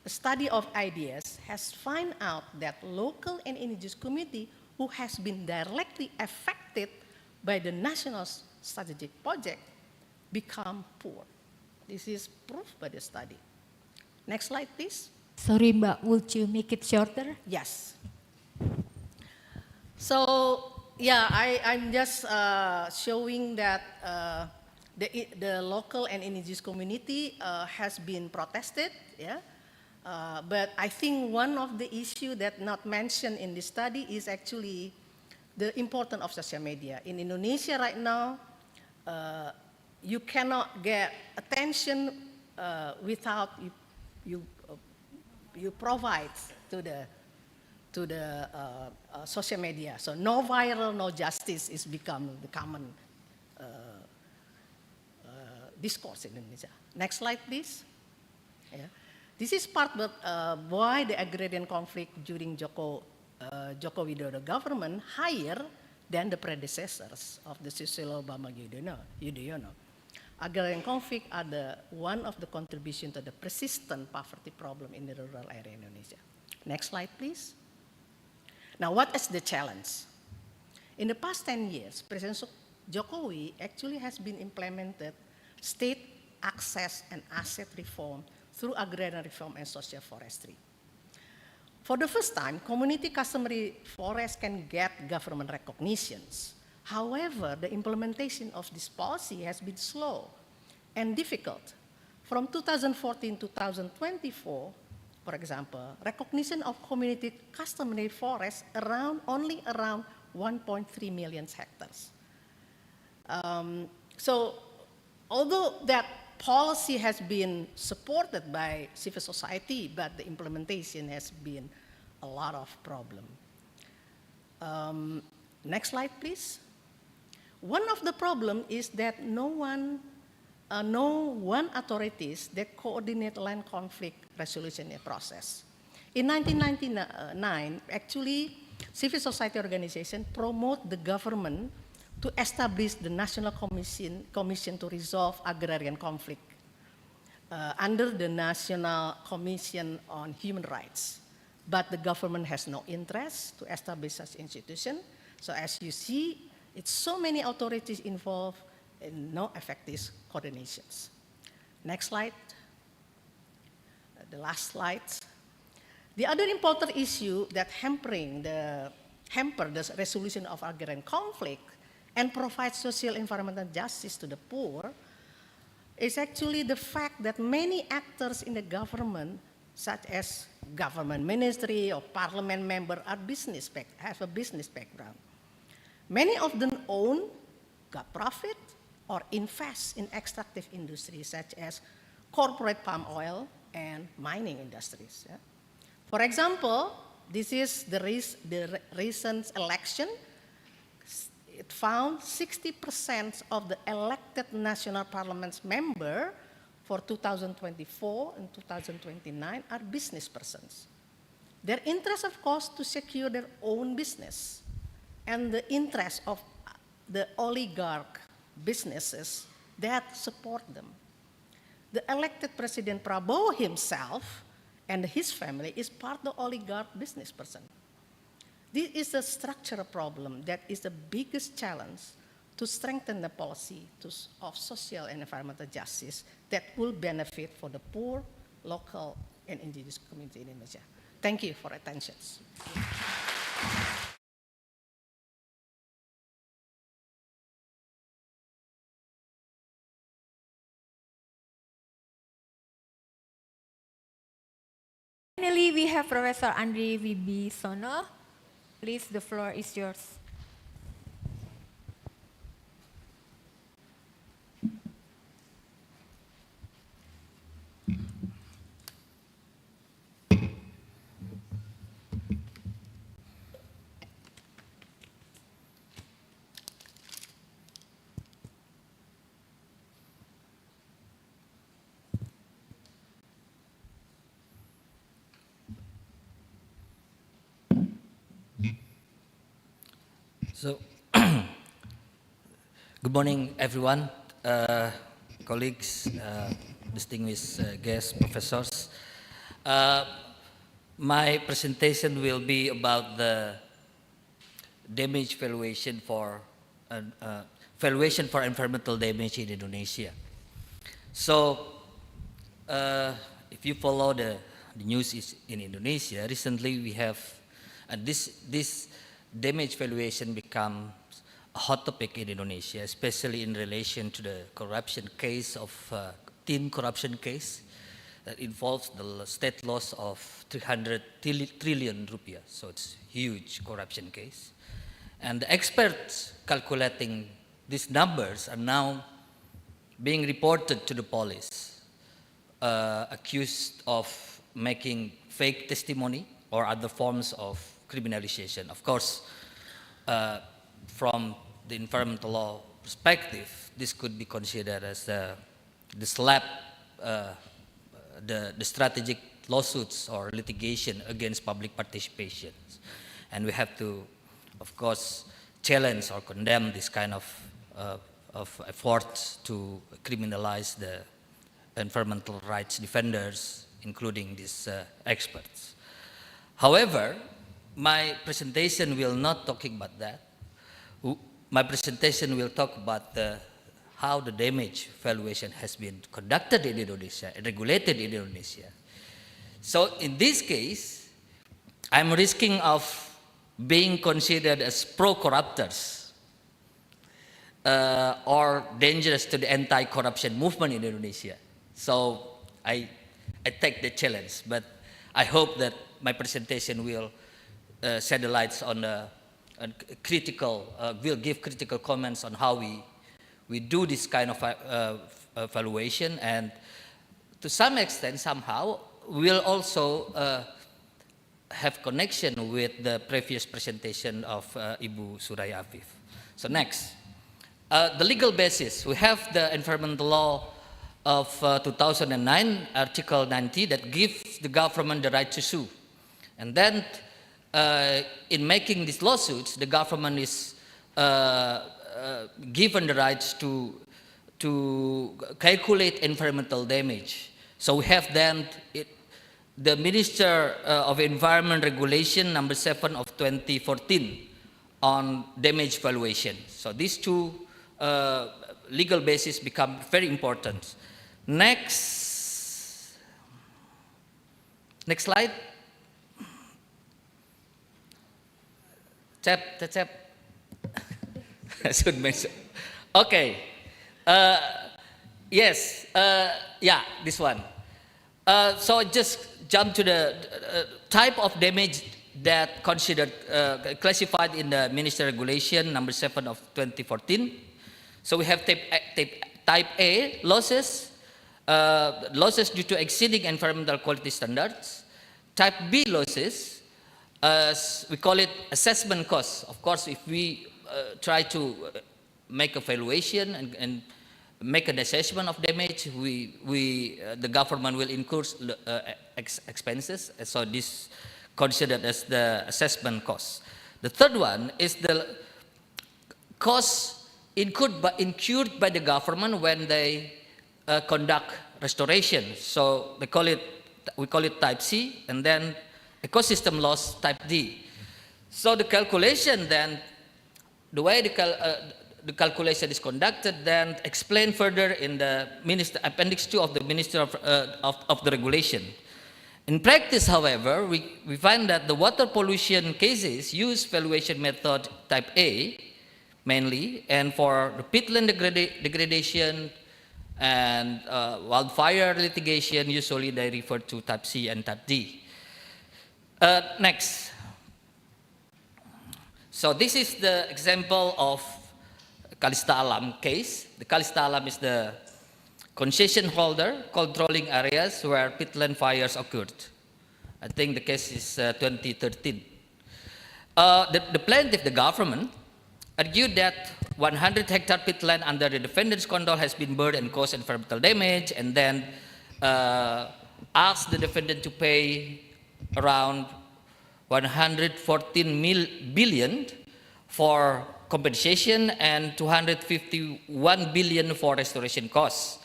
A study of ideas has found out that local and indigenous community who has been directly affected by the national strategic project become poor. This is proved by the study. Next slide, please. Sorry, Mbak, would you make it shorter? Yes. So, yeah, I'm just showing that the local and indigenous community has been protested, yeah. But I think one of the issues that not mentioned in this study is actually the importance of social media. In Indonesia right now, you cannot get attention without you provide to the social media. So no viral, no justice is become the common discourse in Indonesia. Next slide, please. Yeah. This is part of why the agrarian conflict during Joko Widodo government higher than the predecessors of the Susilo Bambang Yudhoyono. Agrarian conflict are one of the contribution to the persistent poverty problem in the rural area in Indonesia. Next slide, please. Now, what is the challenge? In the past 10 years, President Jokowi actually has been implemented state access and asset reform through agrarian reform and social forestry. For the first time, community customary forests can get government recognitions. However, the implementation of this policy has been slow and difficult. From 2014 to 2024, for example, recognition of community customary forests only around 1.3 million hectares. So, although that policy has been supported by civil society, but the implementation has been a lot of problem. Next slide, please. One of the problem is that no one authorities that coordinate land conflict resolution process. In 1999, actually, civil society organization promote the government to establish the National Commission to resolve agrarian conflict under the National Commission on Human Rights. But the government has no interest to establish such institution. So as you see, it's so many authorities involved and no effective coordinations. Next slide. The last slide. The other important issue that hamper the resolution of agrarian conflict and provide social environmental justice to the poor is actually the fact that many actors in the government, such as government ministry or parliament member, have a business background. Many of them own, got profit, or invest in extractive industries such as corporate palm oil and mining industries. Yeah. For example, this is the recent election. It found 60% of the elected national parliament's member for 2024 and 2029 are business persons. Their interest, of course, to secure their own business and the interest of the oligarch businesses that support them. The elected President Prabowo himself and his family is part of the oligarch business person. This is a structural problem that is the biggest challenge to strengthen the policy of social and environmental justice that will benefit for the poor, local, and indigenous community in Indonesia. Thank you for attention. Finally, we have Professor Andre Wibisono. Please, the floor is yours. So, good morning, everyone, colleagues, distinguished guests, professors. My presentation will be about the damage valuation for environmental damage in Indonesia. So, if you follow the news in Indonesia, recently we have, and this damage valuation becomes a hot topic in Indonesia, especially in relation to the corruption case of teen corruption case that involves the state loss of 300 trillion rupiah. So it's huge corruption case. And the experts calculating these numbers are now being reported to the police, accused of making fake testimony or other forms of criminalization. Of course, from the environmental law perspective, this could be considered as the strategic lawsuits or litigation against public participation. And we have to, of course, challenge or condemn this kind of efforts to criminalize the environmental rights defenders, including these experts. However, my presentation will not talking about that. My presentation will talk about how the damage valuation has been conducted in Indonesia, regulated in Indonesia. So in this case, I'm risking of being considered as pro-corruptors or dangerous to the anti-corruption movement in Indonesia. So I take the challenge, but I hope that my presentation will shed the lights on will give critical comments on how we do this kind of evaluation, and to some extent, somehow, will also have connection with the previous presentation of Ibu Suraya Afif. So next, the legal basis. We have the environmental law of 2009, Article 90, that gives the government the right to sue. And then, in making these lawsuits, the government is given the rights to calculate environmental damage. So we have then the Minister of Environment Regulation number 7 of 2014 on damage valuation. So these two legal bases become very important. Next slide. Tap. I should mention. Okay. Yes. Yeah, this one. So just jump to the type of damage that considered classified in the Minister Regulation number 7 of 2014. So we have type A, losses due to exceeding environmental quality standards. Type B, losses, we call it assessment costs. Of course, if we try to make a valuation and make an assessment of damage, the government will incur expenses. So this considered as the assessment cost. The third one is the costs incurred by the government when they conduct restoration. So we call it type C, and then ecosystem loss type D. So the calculation then, the way the calculation is conducted, then explained further in the Appendix 2 of the Minister of the Regulation. In practice, however, we find that the water pollution cases use valuation method type A mainly, and for the peatland degradation and wildfire litigation, usually they refer to type C and type D. Next. So this is the example of Kalista Alam case. The Kalista Alam is the concession holder controlling areas where peatland fires occurred. I think the case is 2013. The plaintiff, the government, argued that 100 hectare peatland under the defendant's control has been burned and caused environmental damage, and then asked the defendant to pay around 114 billion for compensation and 251 billion for restoration costs.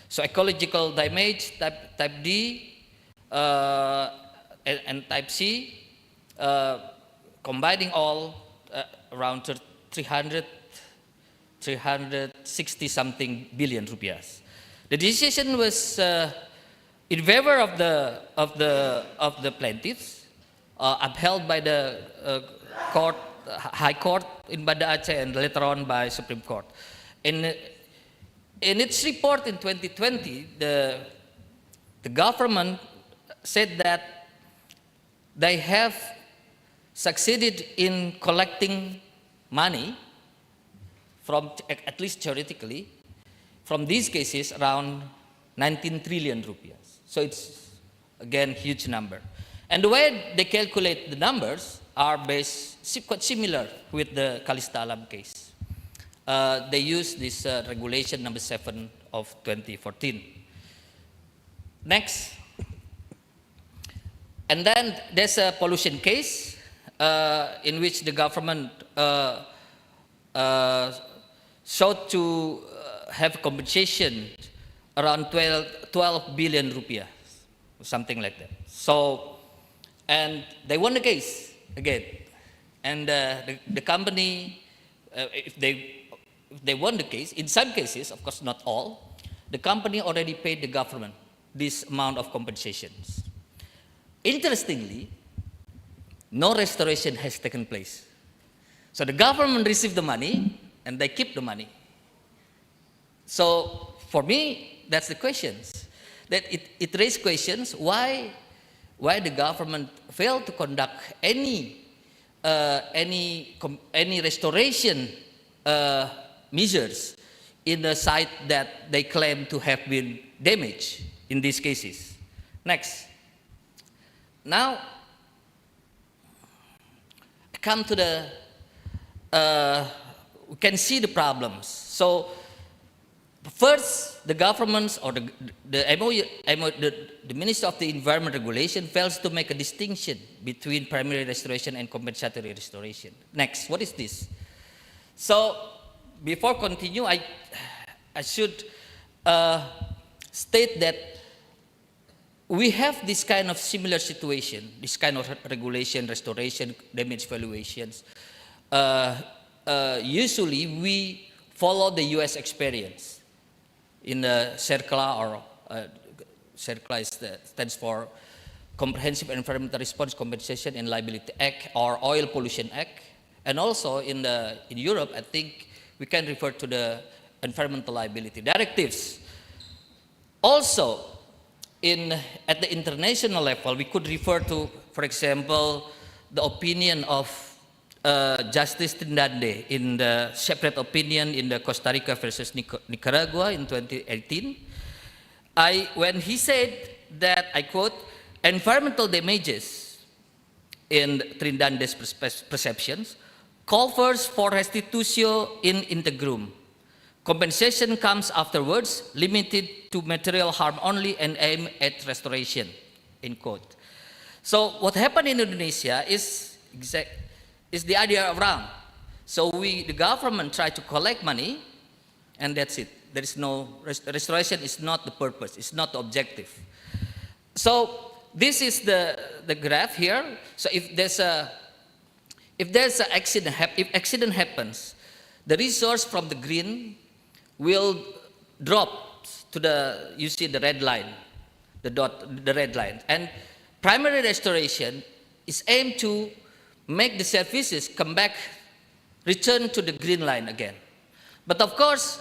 So ecological damage type D and type C, combining all around 360 something billion rupiahs. The decision was in favor of the plaintiffs, upheld by the High Court in Banda Aceh and later on by Supreme Court. In its report in 2020, the government said that they have succeeded in collecting money from, at least theoretically, from these cases around 19 trillion rupiahs. So it's again huge number. And the way they calculate the numbers are quite similar with the Kalista Alam case. They use this regulation number 7 of 2014. Next. And then there's a pollution case in which the government sought to have compensation around 12 billion rupiah, something like that. So, and they won the case again. And the company, if they won the case, in some cases, of course not all, the company already paid the government this amount of compensations. Interestingly, no restoration has taken place. So the government received the money and they keep the money. So for me, that's the questions. That it raised questions why the government failed to conduct any restoration measures in the site that they claim to have been damaged in these cases. Next. Now, come to the, we can see the problems. So, first, the governments or the Minister of the Environment Regulation fails to make a distinction between primary restoration and compensatory restoration. Next, what is this? So, before continue, I should state that we have this kind of similar situation, this kind of regulation, restoration, damage valuations. Usually, we follow the US experience. In the CERCLA, or CERCLA stands for Comprehensive Environmental Response Compensation and Liability Act, or Oil Pollution Act. And also in Europe, I think we can refer to the Environmental Liability Directives. Also, at the international level, we could refer to, for example, the opinion of Justice Trindade in the separate opinion in the Costa Rica versus Nicaragua in 2018. When he said that, I quote, environmental damages in Trindade's perceptions call first for restitutio in integrum. Compensation comes afterwards, limited to material harm only and aim at restoration, end quote. So what happened in Indonesia is the idea around. So the government tried to collect money, and that's it. There is no, restoration is not the purpose, it's not the objective. So this is the graph here. So if accident happens, the resource from the green will drop to you see the red line, the red line. And primary restoration is aimed to make the services come back, return to the green line again. But of course,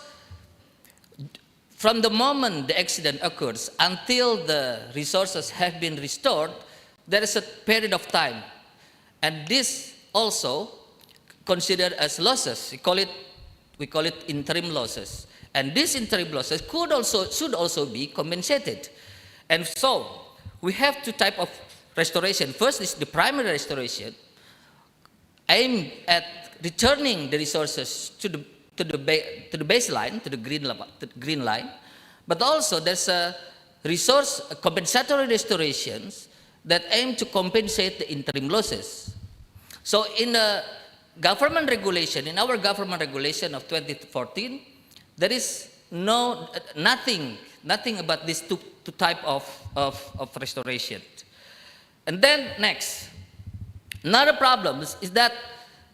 from the moment the accident occurs until the resources have been restored, there is a period of time, and this also considered as losses. We call it interim losses, and these interim losses should also be compensated. And so we have two types of restoration. First is the primary restoration, aimed at returning the resources to the baseline, to the green line. But also there's a compensatory restorations that aim to compensate the interim losses. So in the government regulation, in our government regulation of 2014, there is nothing about these two type of restoration. And then next, another problem is that,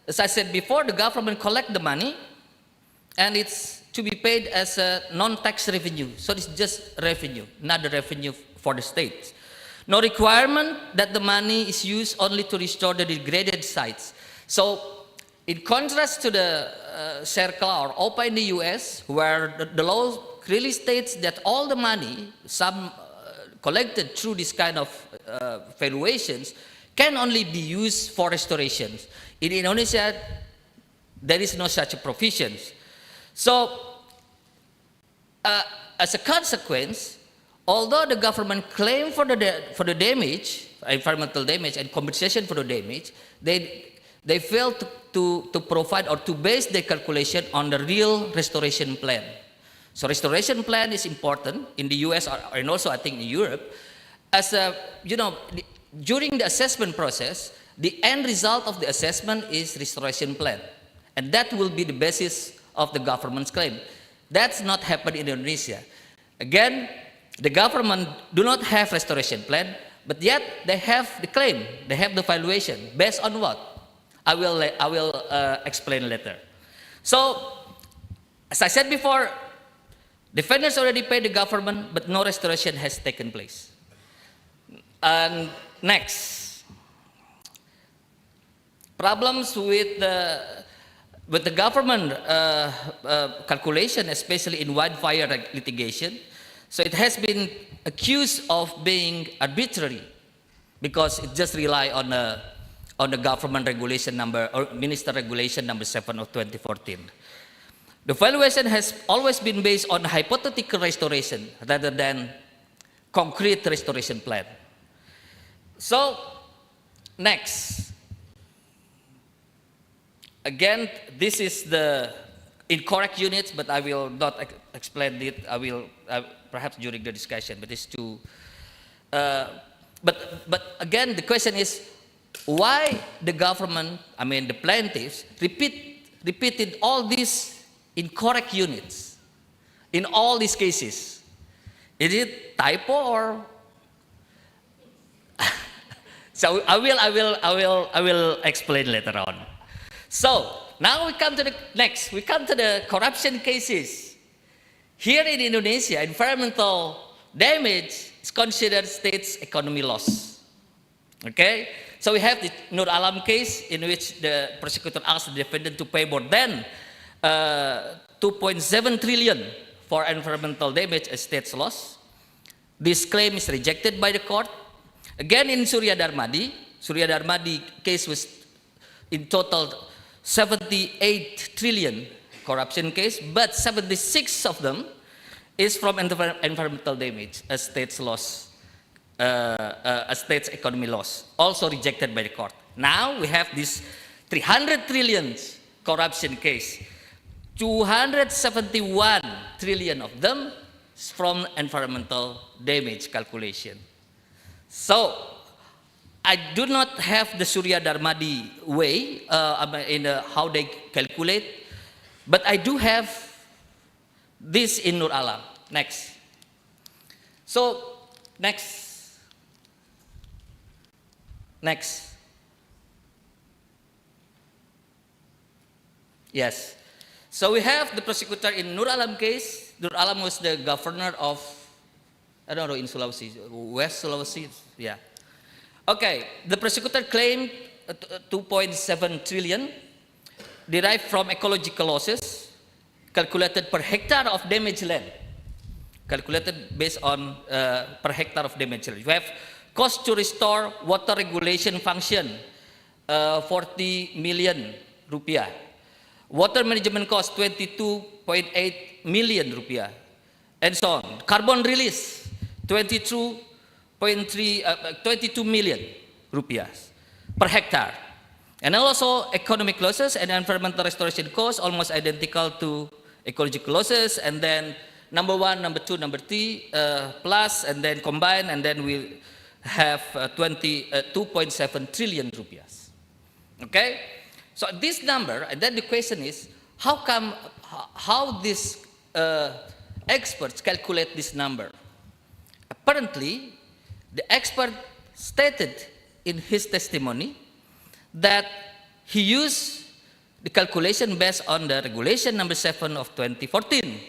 as I said before, the government collect the money and it's to be paid as a non-tax revenue. So it's just revenue, not the revenue for the state. No requirement that the money is used only to restore the degraded sites. So in contrast to the CERCLA or OPA in the US, where the law clearly states that all the money, some collected through this kind of valuations, can only be used for restorations. In Indonesia, there is no such provision. So, as a consequence, although the government claimed for the damage, environmental damage, and compensation for the damage, they failed to provide or to base their calculation on the real restoration plan. So restoration plan is important in the US and also I think in Europe. As during the assessment process, the end result of the assessment is restoration plan, and that will be the basis of the government's claim. That's not happening in Indonesia. Again, the government do not have restoration plan, but yet they have the claim, they have the valuation. Based on what? I will explain later. So, as I said before, defendants already paid the government, but no restoration has taken place. And next, problems with the government calculation, especially in wildfire litigation. So it has been accused of being arbitrary because it just rely on the government regulation number or minister regulation number 7 of 2014. The valuation has always been based on hypothetical restoration rather than concrete restoration plan. So, next. Again, this is the incorrect units, but I will not explain it. I will perhaps during the discussion. But it's too. But again, the question is why the government, I mean the plaintiffs, repeated all these incorrect units in all these cases. Is it typo or? So I will explain later on. So now we come to the next. We come to the corruption cases. Here in Indonesia, environmental damage is considered state's economy loss. Okay, so we have the Nur Alam case in which the prosecutor asked the defendant to pay more than 2.7 trillion for environmental damage as state's loss. This claim is rejected by the court. Again, in Surya Darmadi case was in total 78 trillion corruption case, but 76 of them is from environmental damage, a state's loss, a state's economy loss, also rejected by the court. Now we have this 300 trillion corruption case. 271 trillion of them is from environmental damage calculation. So, I do not have the Surya Darmadi way in how they calculate, but I do have this in Nur Alam. Next. So, next. Yes. So we have the prosecutor in Nur Alam case. Nur Alam was the governor of, I don't know, in Sulawesi, West Sulawesi, yeah. Okay, the prosecutor claimed 2.7 trillion derived from ecological losses calculated per hectare of damaged land. Calculated based on per hectare of damaged land. You have Cost to restore water regulation function, 40 million rupiah. Water management cost, 22.8 million rupiah. And so on. Carbon release, 22 million rupiah per hectare. And also economic losses and environmental restoration costs almost identical to ecological losses, and then number 1, number 2, number 3 plus, and then combine, and then we'll have 2.7 trillion rupiahs. Okay? So this number, and then the question is, how these experts calculate this number? Apparently, the expert stated in his testimony that he used the calculation based on the regulation number 7 of 2014.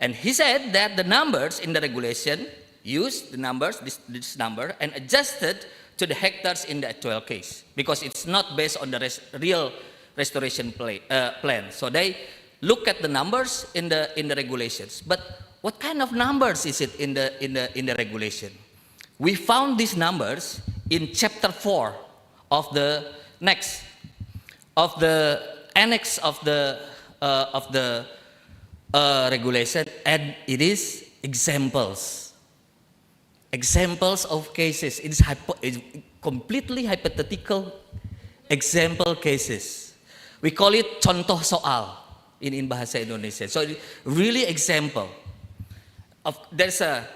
And he said that the numbers in the regulation used the numbers, this number, and adjusted to the hectares in the actual case, because it's not based on the real restoration plan. So they look at the numbers in the regulations. But what kind of numbers is it in the regulation? We found these numbers in chapter 4 of the annex of the regulation, and it is examples of cases. It's completely hypothetical example cases. We call it contoh soal in bahasa Indonesia. So really example of, there's a,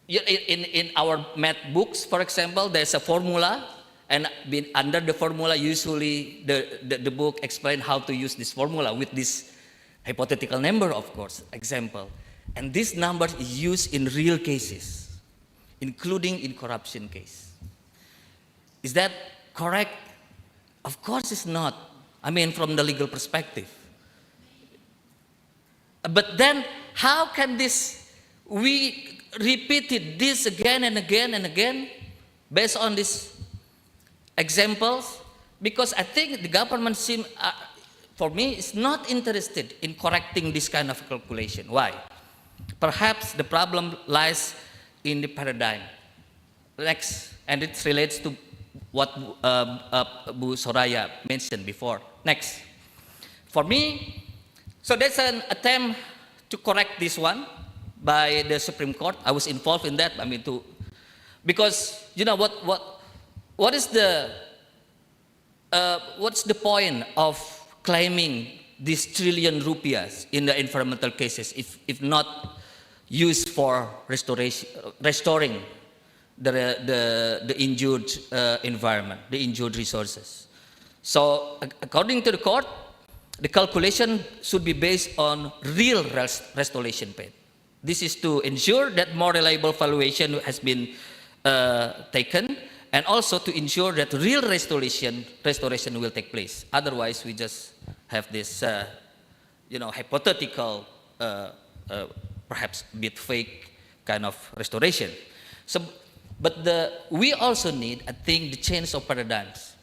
in our math books, for example, there's a formula, and under the formula, usually the book explains how to use this formula with this hypothetical number, of course, example. And this number is used in real cases, including in corruption case. Is that correct? Of course it's not. I mean, from the legal perspective. But then, how can we repeated this again and again and again based on these examples? Because I think the government for me, is not interested in correcting this kind of calculation. Why? Perhaps the problem lies in the paradigm. Next, and it relates to what Bu Soraya mentioned before. Next. For me, so there's an attempt to correct this one by the Supreme Court. I was involved in that. I mean, because what is what's the point of claiming these trillion rupiahs in the environmental cases if not used for restoring the injured environment, the injured resources? So according to the court, the calculation should be based on real restoration plan. This is to ensure that more reliable valuation has been taken, and also to ensure that real restoration will take place. Otherwise, we just have this, hypothetical, perhaps a bit fake kind of restoration. So, but we also need, I think, the change of paradigms.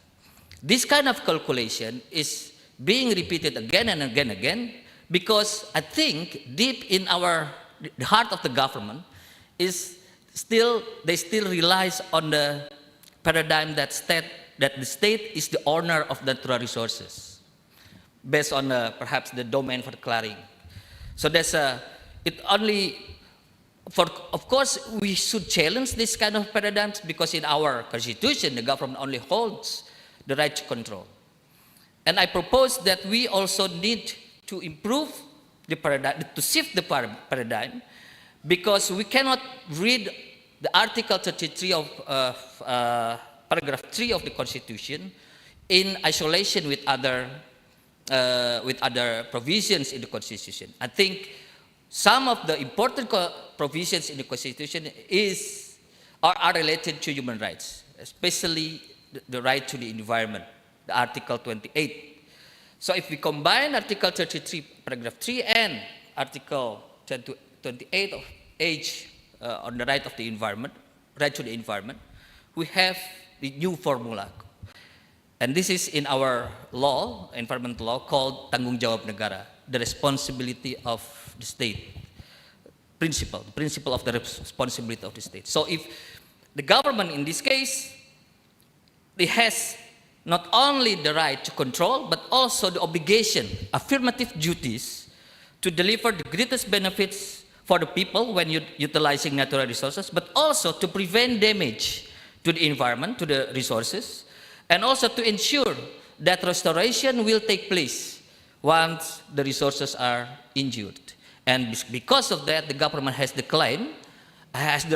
This kind of calculation is being repeated again and again and again, because I think deep in the heart of the government is they still relies on the paradigm that the state is the owner of the natural resources, based on perhaps the domain for clearing. So of course, we should challenge this kind of paradigms, because in our constitution, the government only holds the right to control. And I propose that we also need to improve the paradigm, to shift the paradigm, because we cannot read the Article 33 of paragraph 3 of the Constitution in isolation with other provisions in the Constitution. I think some of the important provisions in the Constitution are related to human rights, especially the right to the environment, the Article 28. So if we combine Article 33, paragraph 3, and Article 28 of age on the right of the environment, right to the environment, we have the new formula. And this is in our law, environmental law, called tanggung jawab negara, the responsibility of the state. principle, the principle of the responsibility of the state. So if the government in this case, it has not only the right to control, but also the obligation, affirmative duties, to deliver the greatest benefits for the people when utilizing natural resources, but also to prevent damage to the environment, to the resources, and also to ensure that restoration will take place once the resources are injured. And because of that, the government has the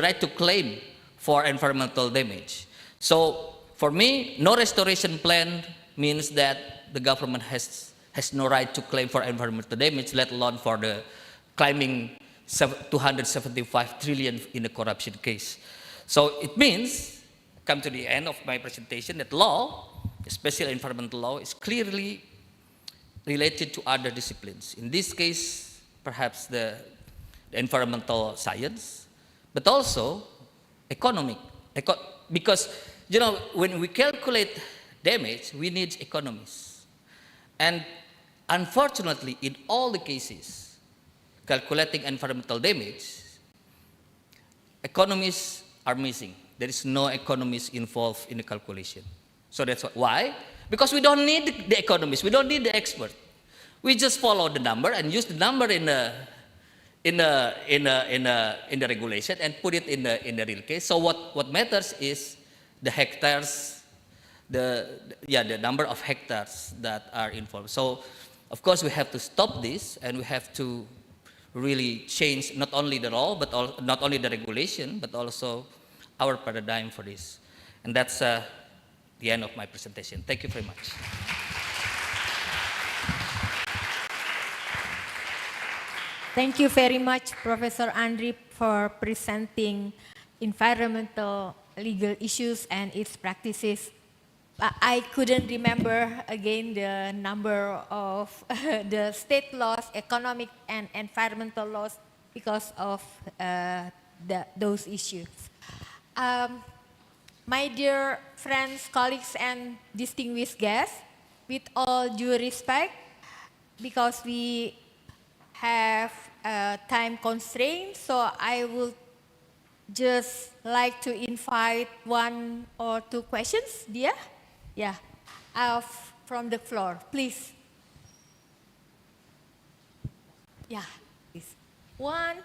right to claim for environmental damage. So for me, no restoration plan means that the government has no right to claim for environmental damage, let alone for the claiming 275 trillion in a corruption case. So it means, come to the end of my presentation, that law, especially environmental law, is clearly related to other disciplines. In this case, perhaps the environmental science, but also economic. Because, you know, when we calculate damage, we need economies. And unfortunately, in all the cases, calculating environmental damage, economies are missing. There is no economies involved in the calculation. So that's why? Because we don't need the economists, we don't need the expert. We just follow the number and use the number in the regulation and put it in the real case. So what matters is the hectares, the number of hectares that are involved. So of course we have to stop this, and we have to really change not only the law, but not only the regulation, but also our paradigm for this. And that's the end of my presentation. Thank you very much. Thank you very much, Professor Andri, for presenting environmental legal issues and its practices. I couldn't remember again the number of the state laws, economic and environmental laws, because of those issues. My dear friends, colleagues, and distinguished guests, with all due respect, because we have time constraints, so I would just like to invite one or two questions, Dia? Yeah, from the floor, please. Yeah, please. One,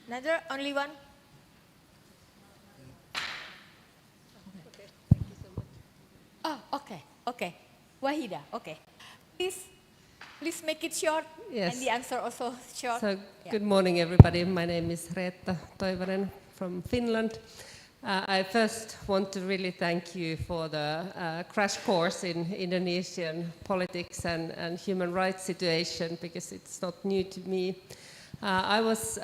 another, only one? Oh, okay. Wahida, okay. Please make it short, Yes. and the answer also short. So, Yeah. good morning, everybody. My name is Reetta Toivonen from Finland. I first want to really thank you for the crash course in Indonesian politics and human rights situation, because it's not new to me. I was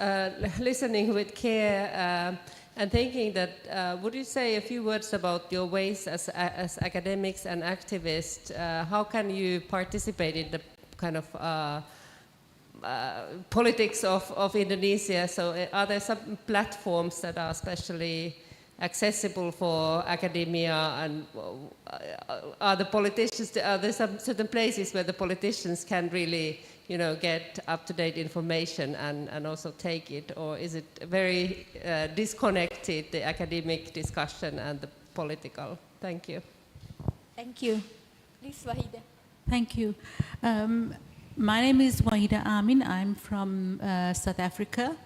listening with care and thinking that, would you say a few words about your ways as academics and activists? How can you participate in the kind of politics of Indonesia? So are there some platforms that are especially accessible for academia, and are there some certain places where the politicians can really, you know, get up-to-date information and also take it, or is it very disconnected, the academic discussion and the political? Thank you. Thank you. Please, Wahida. Thank you. My name is Wahida Amin. I'm from South Africa.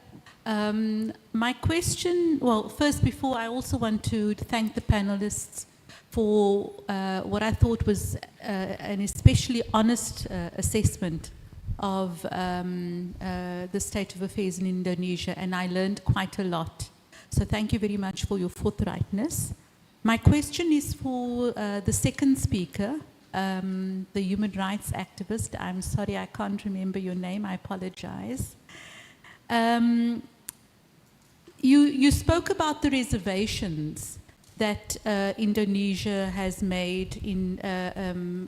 My question, well, first, before, I also want to thank the panelists for what I thought was an especially honest assessment of the state of affairs in Indonesia, and I learned quite a lot. So thank you very much for your forthrightness. My question is for the second speaker, the human rights activist. I'm sorry, I can't remember your name. I apologize. You spoke about the reservations that Indonesia has made in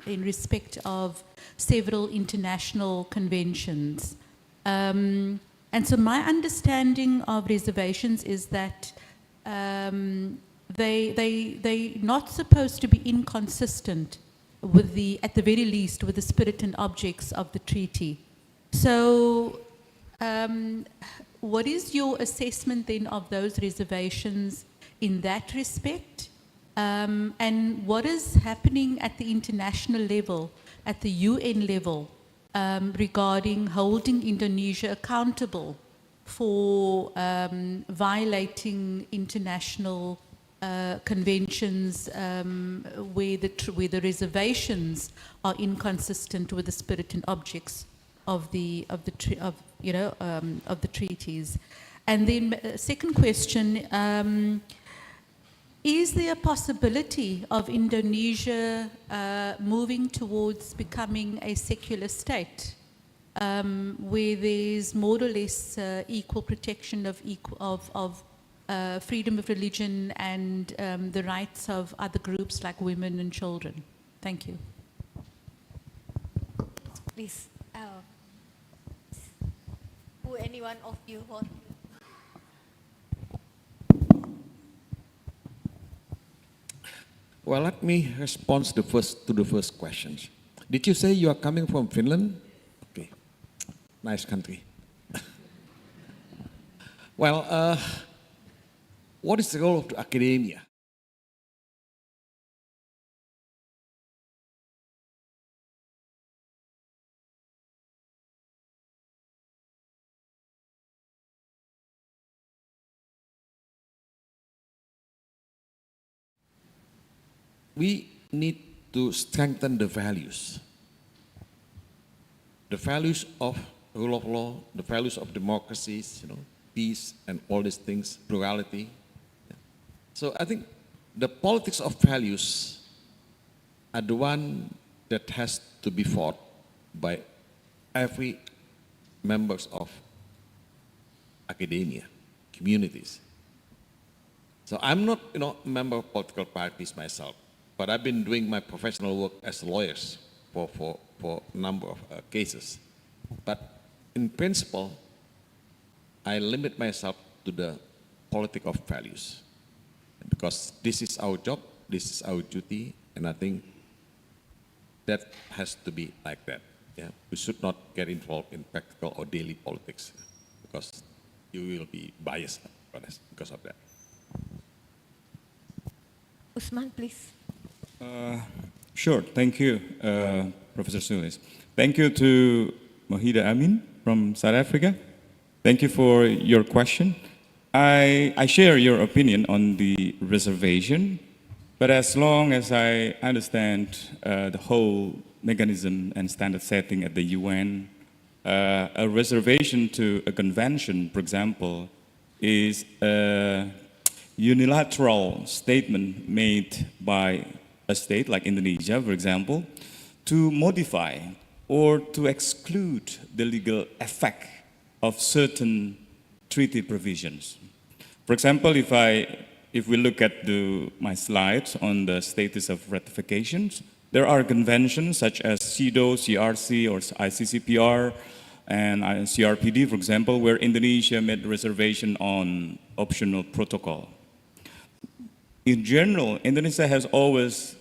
respect of several international conventions. And so my understanding of reservations is that they're not supposed to be inconsistent with at the very least, with the spirit and objects of the treaty. So what is your assessment then of those reservations in that respect? And what is happening at the international level, at the UN level, regarding holding Indonesia accountable for violating international conventions where the reservations are inconsistent with the spirit and objects of the treaties? And then second question. Is there a possibility of Indonesia moving towards becoming a secular state, where there's more or less equal protection of freedom of religion and the rights of other groups like women and children? Thank you. Please, who anyone of you want? Well, let me respond to the first question. Did you say you are coming from Finland? Okay, nice country. Well, what is the role of the academia? We need to strengthen the values of rule of law, the values of democracies, peace and all these things, plurality. So I think the politics of values are the one that has to be fought by every members of academia, communities. So I'm not, a member of political parties myself, but I've been doing my professional work as lawyers for a number of cases. But in principle, I limit myself to the politics of values, because this is our job, this is our duty, and I think that has to be like that. Yeah, we should not get involved in practical or daily politics, because you will be biased because of that. Usman, please. Sure, thank you, Professor Sulis. Thank you to Wahida Amin from South Africa. Thank you for your question. I share your opinion on the reservation, but as long as I understand the whole mechanism and standard setting at the UN, a reservation to a convention, for example, is a unilateral statement made by a state like Indonesia, for example, to modify or to exclude the legal effect of certain treaty provisions. For example, if we look at my slides on the status of ratifications, there are conventions such as CEDAW, CRC, or ICCPR, and CRPD, for example, where Indonesia made reservation on optional protocol. In general, Indonesia has always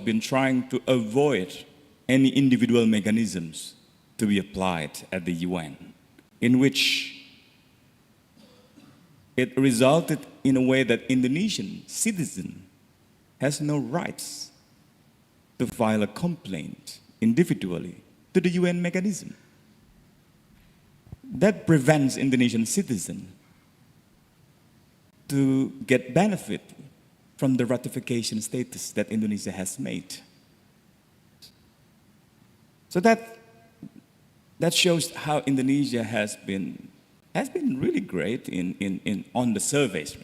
been trying to avoid any individual mechanisms to be applied at the UN, in which it resulted in a way that Indonesian citizen has no rights to file a complaint individually to the UN mechanism. That prevents Indonesian citizen to get benefit from the ratification status that Indonesia has made. So that shows how Indonesia has been really great on the surveys,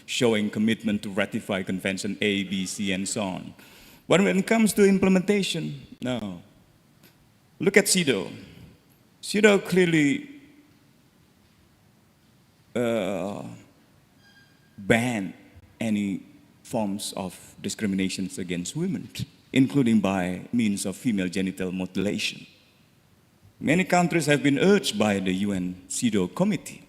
showing commitment to ratify Convention A, B, C, and so on. But when it comes to implementation, no. Look at CEDAW. CEDAW clearly ban any forms of discriminations against women, including by means of female genital mutilation. Many countries have been urged by the UN CEDAW Committee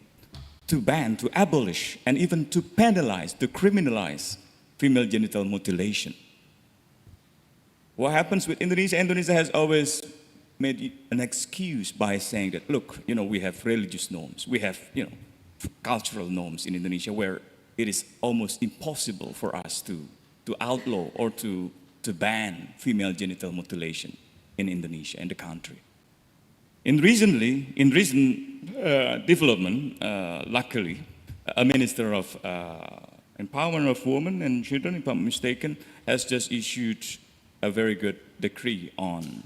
to ban, to abolish, and even to penalize, to criminalize female genital mutilation. What happens with Indonesia? Indonesia has always made an excuse by saying that, look, we have religious norms, we have, cultural norms in Indonesia where it is almost impossible for us to outlaw or to ban female genital mutilation in Indonesia, in the country. In recent development, luckily, a minister of empowerment of women and children, if I'm mistaken, has just issued a very good decree on,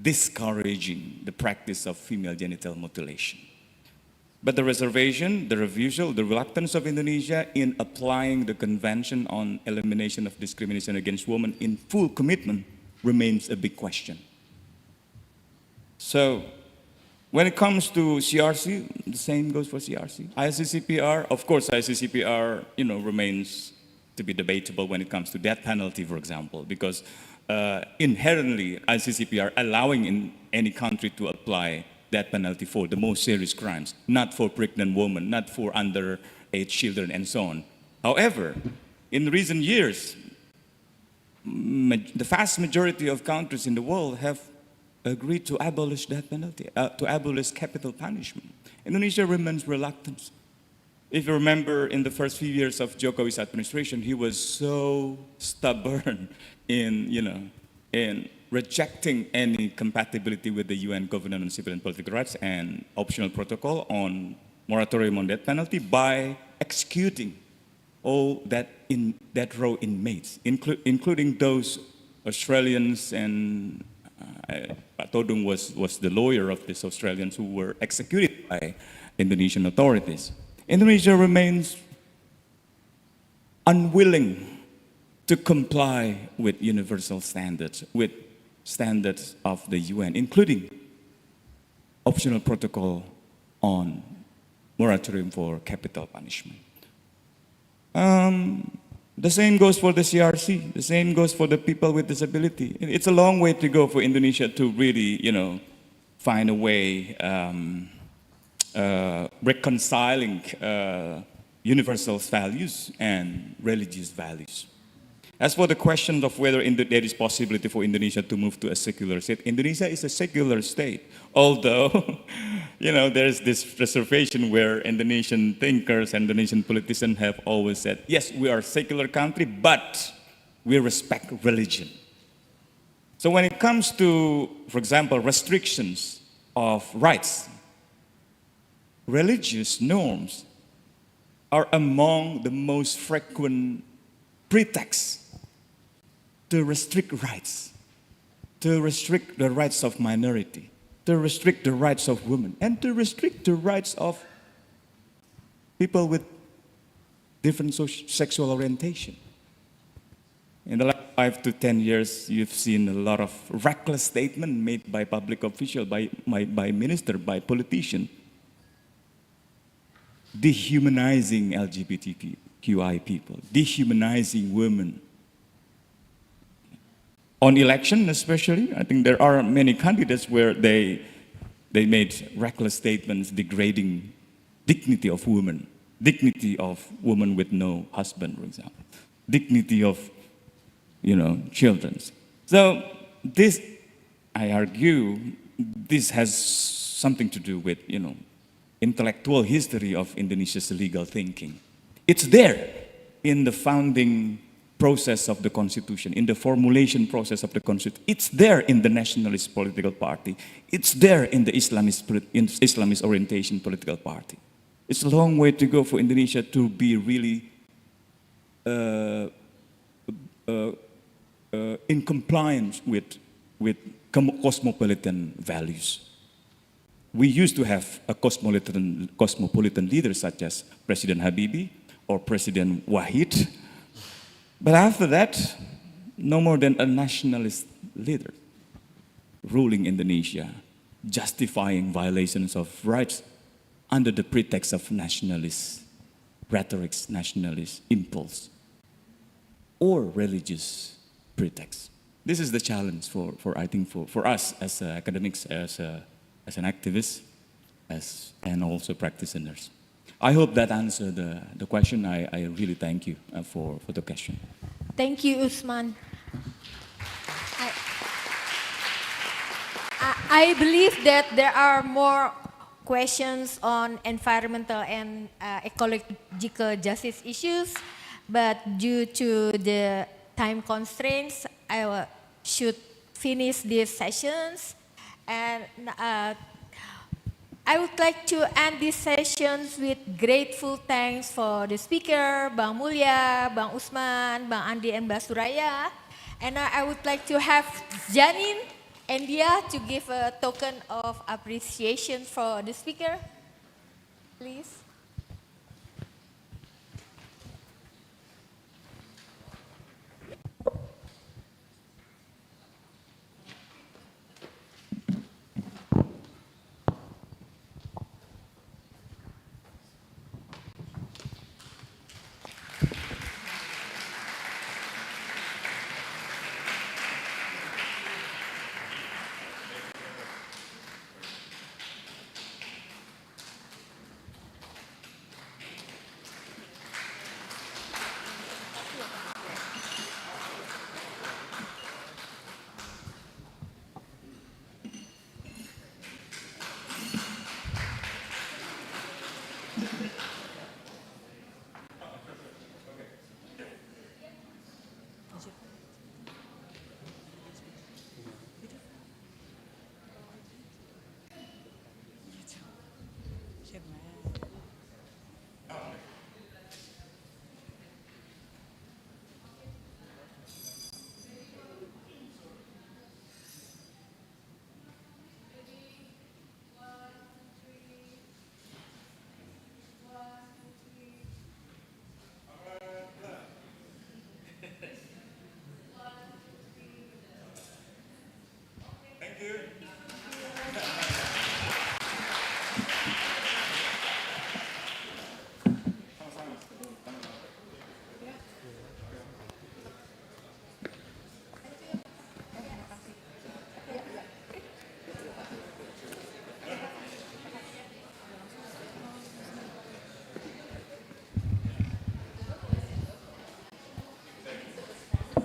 discouraging the practice of female genital mutilation. But the reservation, the refusal, the reluctance of Indonesia in applying the Convention on Elimination of Discrimination Against Women in full commitment remains a big question. So, when it comes to CRC, the same goes for CRC. ICCPR, of course, ICCPR, remains to be debatable when it comes to death penalty, for example, because inherently, ICCPR allowing in any country to apply death penalty for the most serious crimes, not for pregnant women, not for underage children, and so on. However, in recent years, the vast majority of countries in the world have agreed to abolish death penalty, to abolish capital punishment. Indonesia remains reluctant. If you remember, in the first few years of Jokowi's administration, he was so stubborn in rejecting any compatibility with the UN Covenant on Civil and Political Rights and optional protocol on moratorium on death penalty by executing all death row inmates, including those Australians, and Pak Todung was the lawyer of these Australians who were executed by Indonesian authorities. Indonesia remains unwilling to comply with universal standards, with standards of the UN, including optional protocol on moratorium for capital punishment. The same goes for the CRC. The same goes for the people with disability. It's a long way to go for Indonesia to really, find a way reconciling universal values and religious values. As for the question of whether there is possibility for Indonesia to move to a secular state, Indonesia is a secular state. Although, there's this reservation where Indonesian thinkers and Indonesian politicians have always said, yes, we are a secular country, but we respect religion. So when it comes to, for example, restrictions of rights, religious norms are among the most frequent pretexts to restrict rights, to restrict the rights of minority, to restrict the rights of women, and to restrict the rights of people with different sexual orientation. In the last 5 to 10 years, you've seen a lot of reckless statements made by public officials, by ministers, by politicians, dehumanizing LGBTQI people, dehumanizing women. On election especially, I think there are many candidates where they made reckless statements degrading dignity of women with no husband, for example, dignity of, children. So this, I argue, this has something to do with, intellectual history of Indonesia's legal thinking. It's there in the founding process of the Constitution, in the formulation process of the Constitution. It's there in the nationalist political party. It's there in the Islamist orientation political party. It's a long way to go for Indonesia to be really in compliance with cosmopolitan values. We used to have a cosmopolitan leader such as President Habibie or President Wahid. But after that, no more than a nationalist leader ruling Indonesia, justifying violations of rights under the pretext of nationalist rhetoric, nationalist impulse, or religious pretext. This is the challenge for us as academics, as an activist, and also practitioners. I hope that answered the question. I really thank you for the question. Thank you, Usman. I believe that there are more questions on environmental and ecological justice issues, but due to the time constraints, I should finish these sessions. And I would like to end these sessions with grateful thanks for the speaker, Bang Mulya, Bang Usman, Bang Andi, and Mbak Suraya. And I would like to have Janin and Dia to give a token of appreciation for the speaker, please.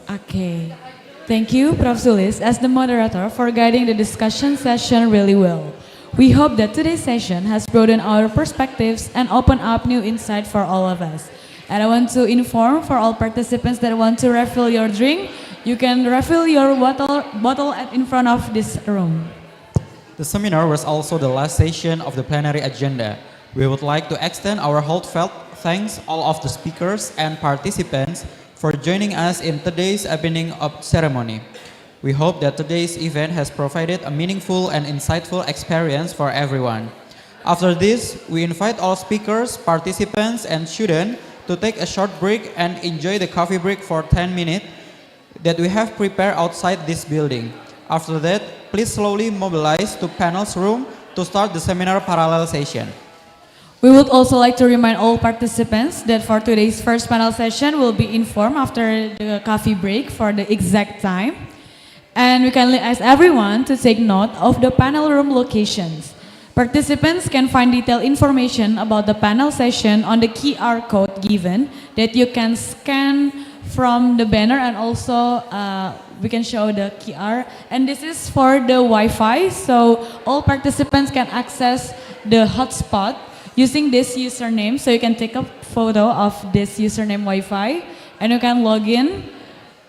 Okay. Thank you, Prof. Sulis, as the moderator for guiding the discussion session really well. We hope that today's session has broadened our perspectives and opened up new insight for all of us. And I want to inform for all participants that want to refill your drink, you can refill your bottle in front of this room. The seminar was also the last session of the plenary agenda. We would like to extend our heartfelt thanks all of the speakers and participants for joining us in today's evening of ceremony. We hope that today's event has provided a meaningful and insightful experience for everyone. After this, we invite all speakers, participants, and students to take a short break and enjoy the coffee break for 10 minutes that we have prepared outside this building. After that, please slowly mobilize to panels room to start the seminar parallel session. We would also like to remind all participants that for today's first panel session will be informed after the coffee break for the exact time. And we kindly ask everyone to take note of the panel room locations. Participants can find detailed information about the panel session on the QR code given that you can scan from the banner, and also we can show the QR. And this is for the Wi-Fi, so all participants can access the hotspot using this username. So you can take a photo of this username Wi-Fi, and you can log in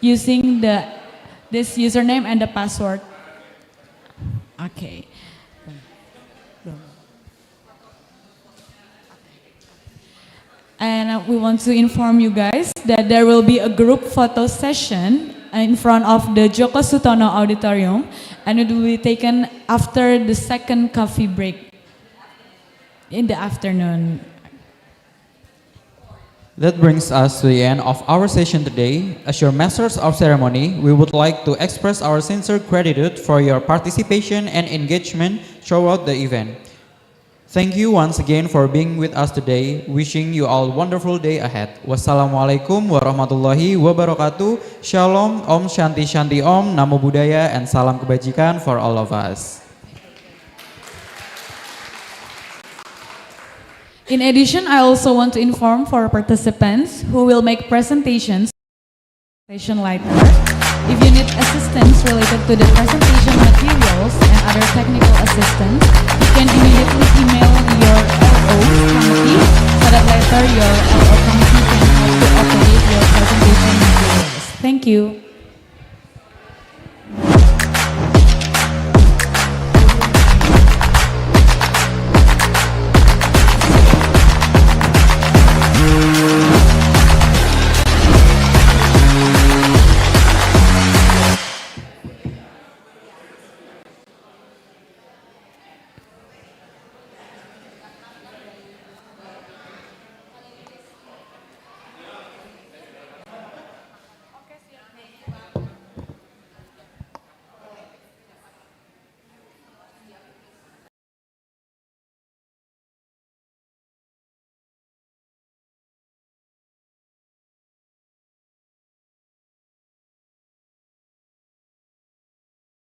using this username and the password. Okay. And we want to inform you guys that there will be a group photo session in front of the Joko Sutono Auditorium, and it will be taken after the second coffee break in the afternoon. That brings us to the end of our session today. As your masters of ceremony, we would like to express our sincere gratitude for your participation and engagement throughout the event. Thank you once again for being with us today. Wishing you all a wonderful day ahead. Wassalamualaikum warahmatullahi wabarakatuh. Shalom, Om Shanti Shanti Om, Namo Buddhaya, and salam kebajikan for all of us. In addition, I also want to inform for participants who will make presentations Presentation later. If you need assistance related to the presentation materials and other technical assistance, you can immediately email your LO committee so that later your LO committee can help to update your presentation materials. Thank you.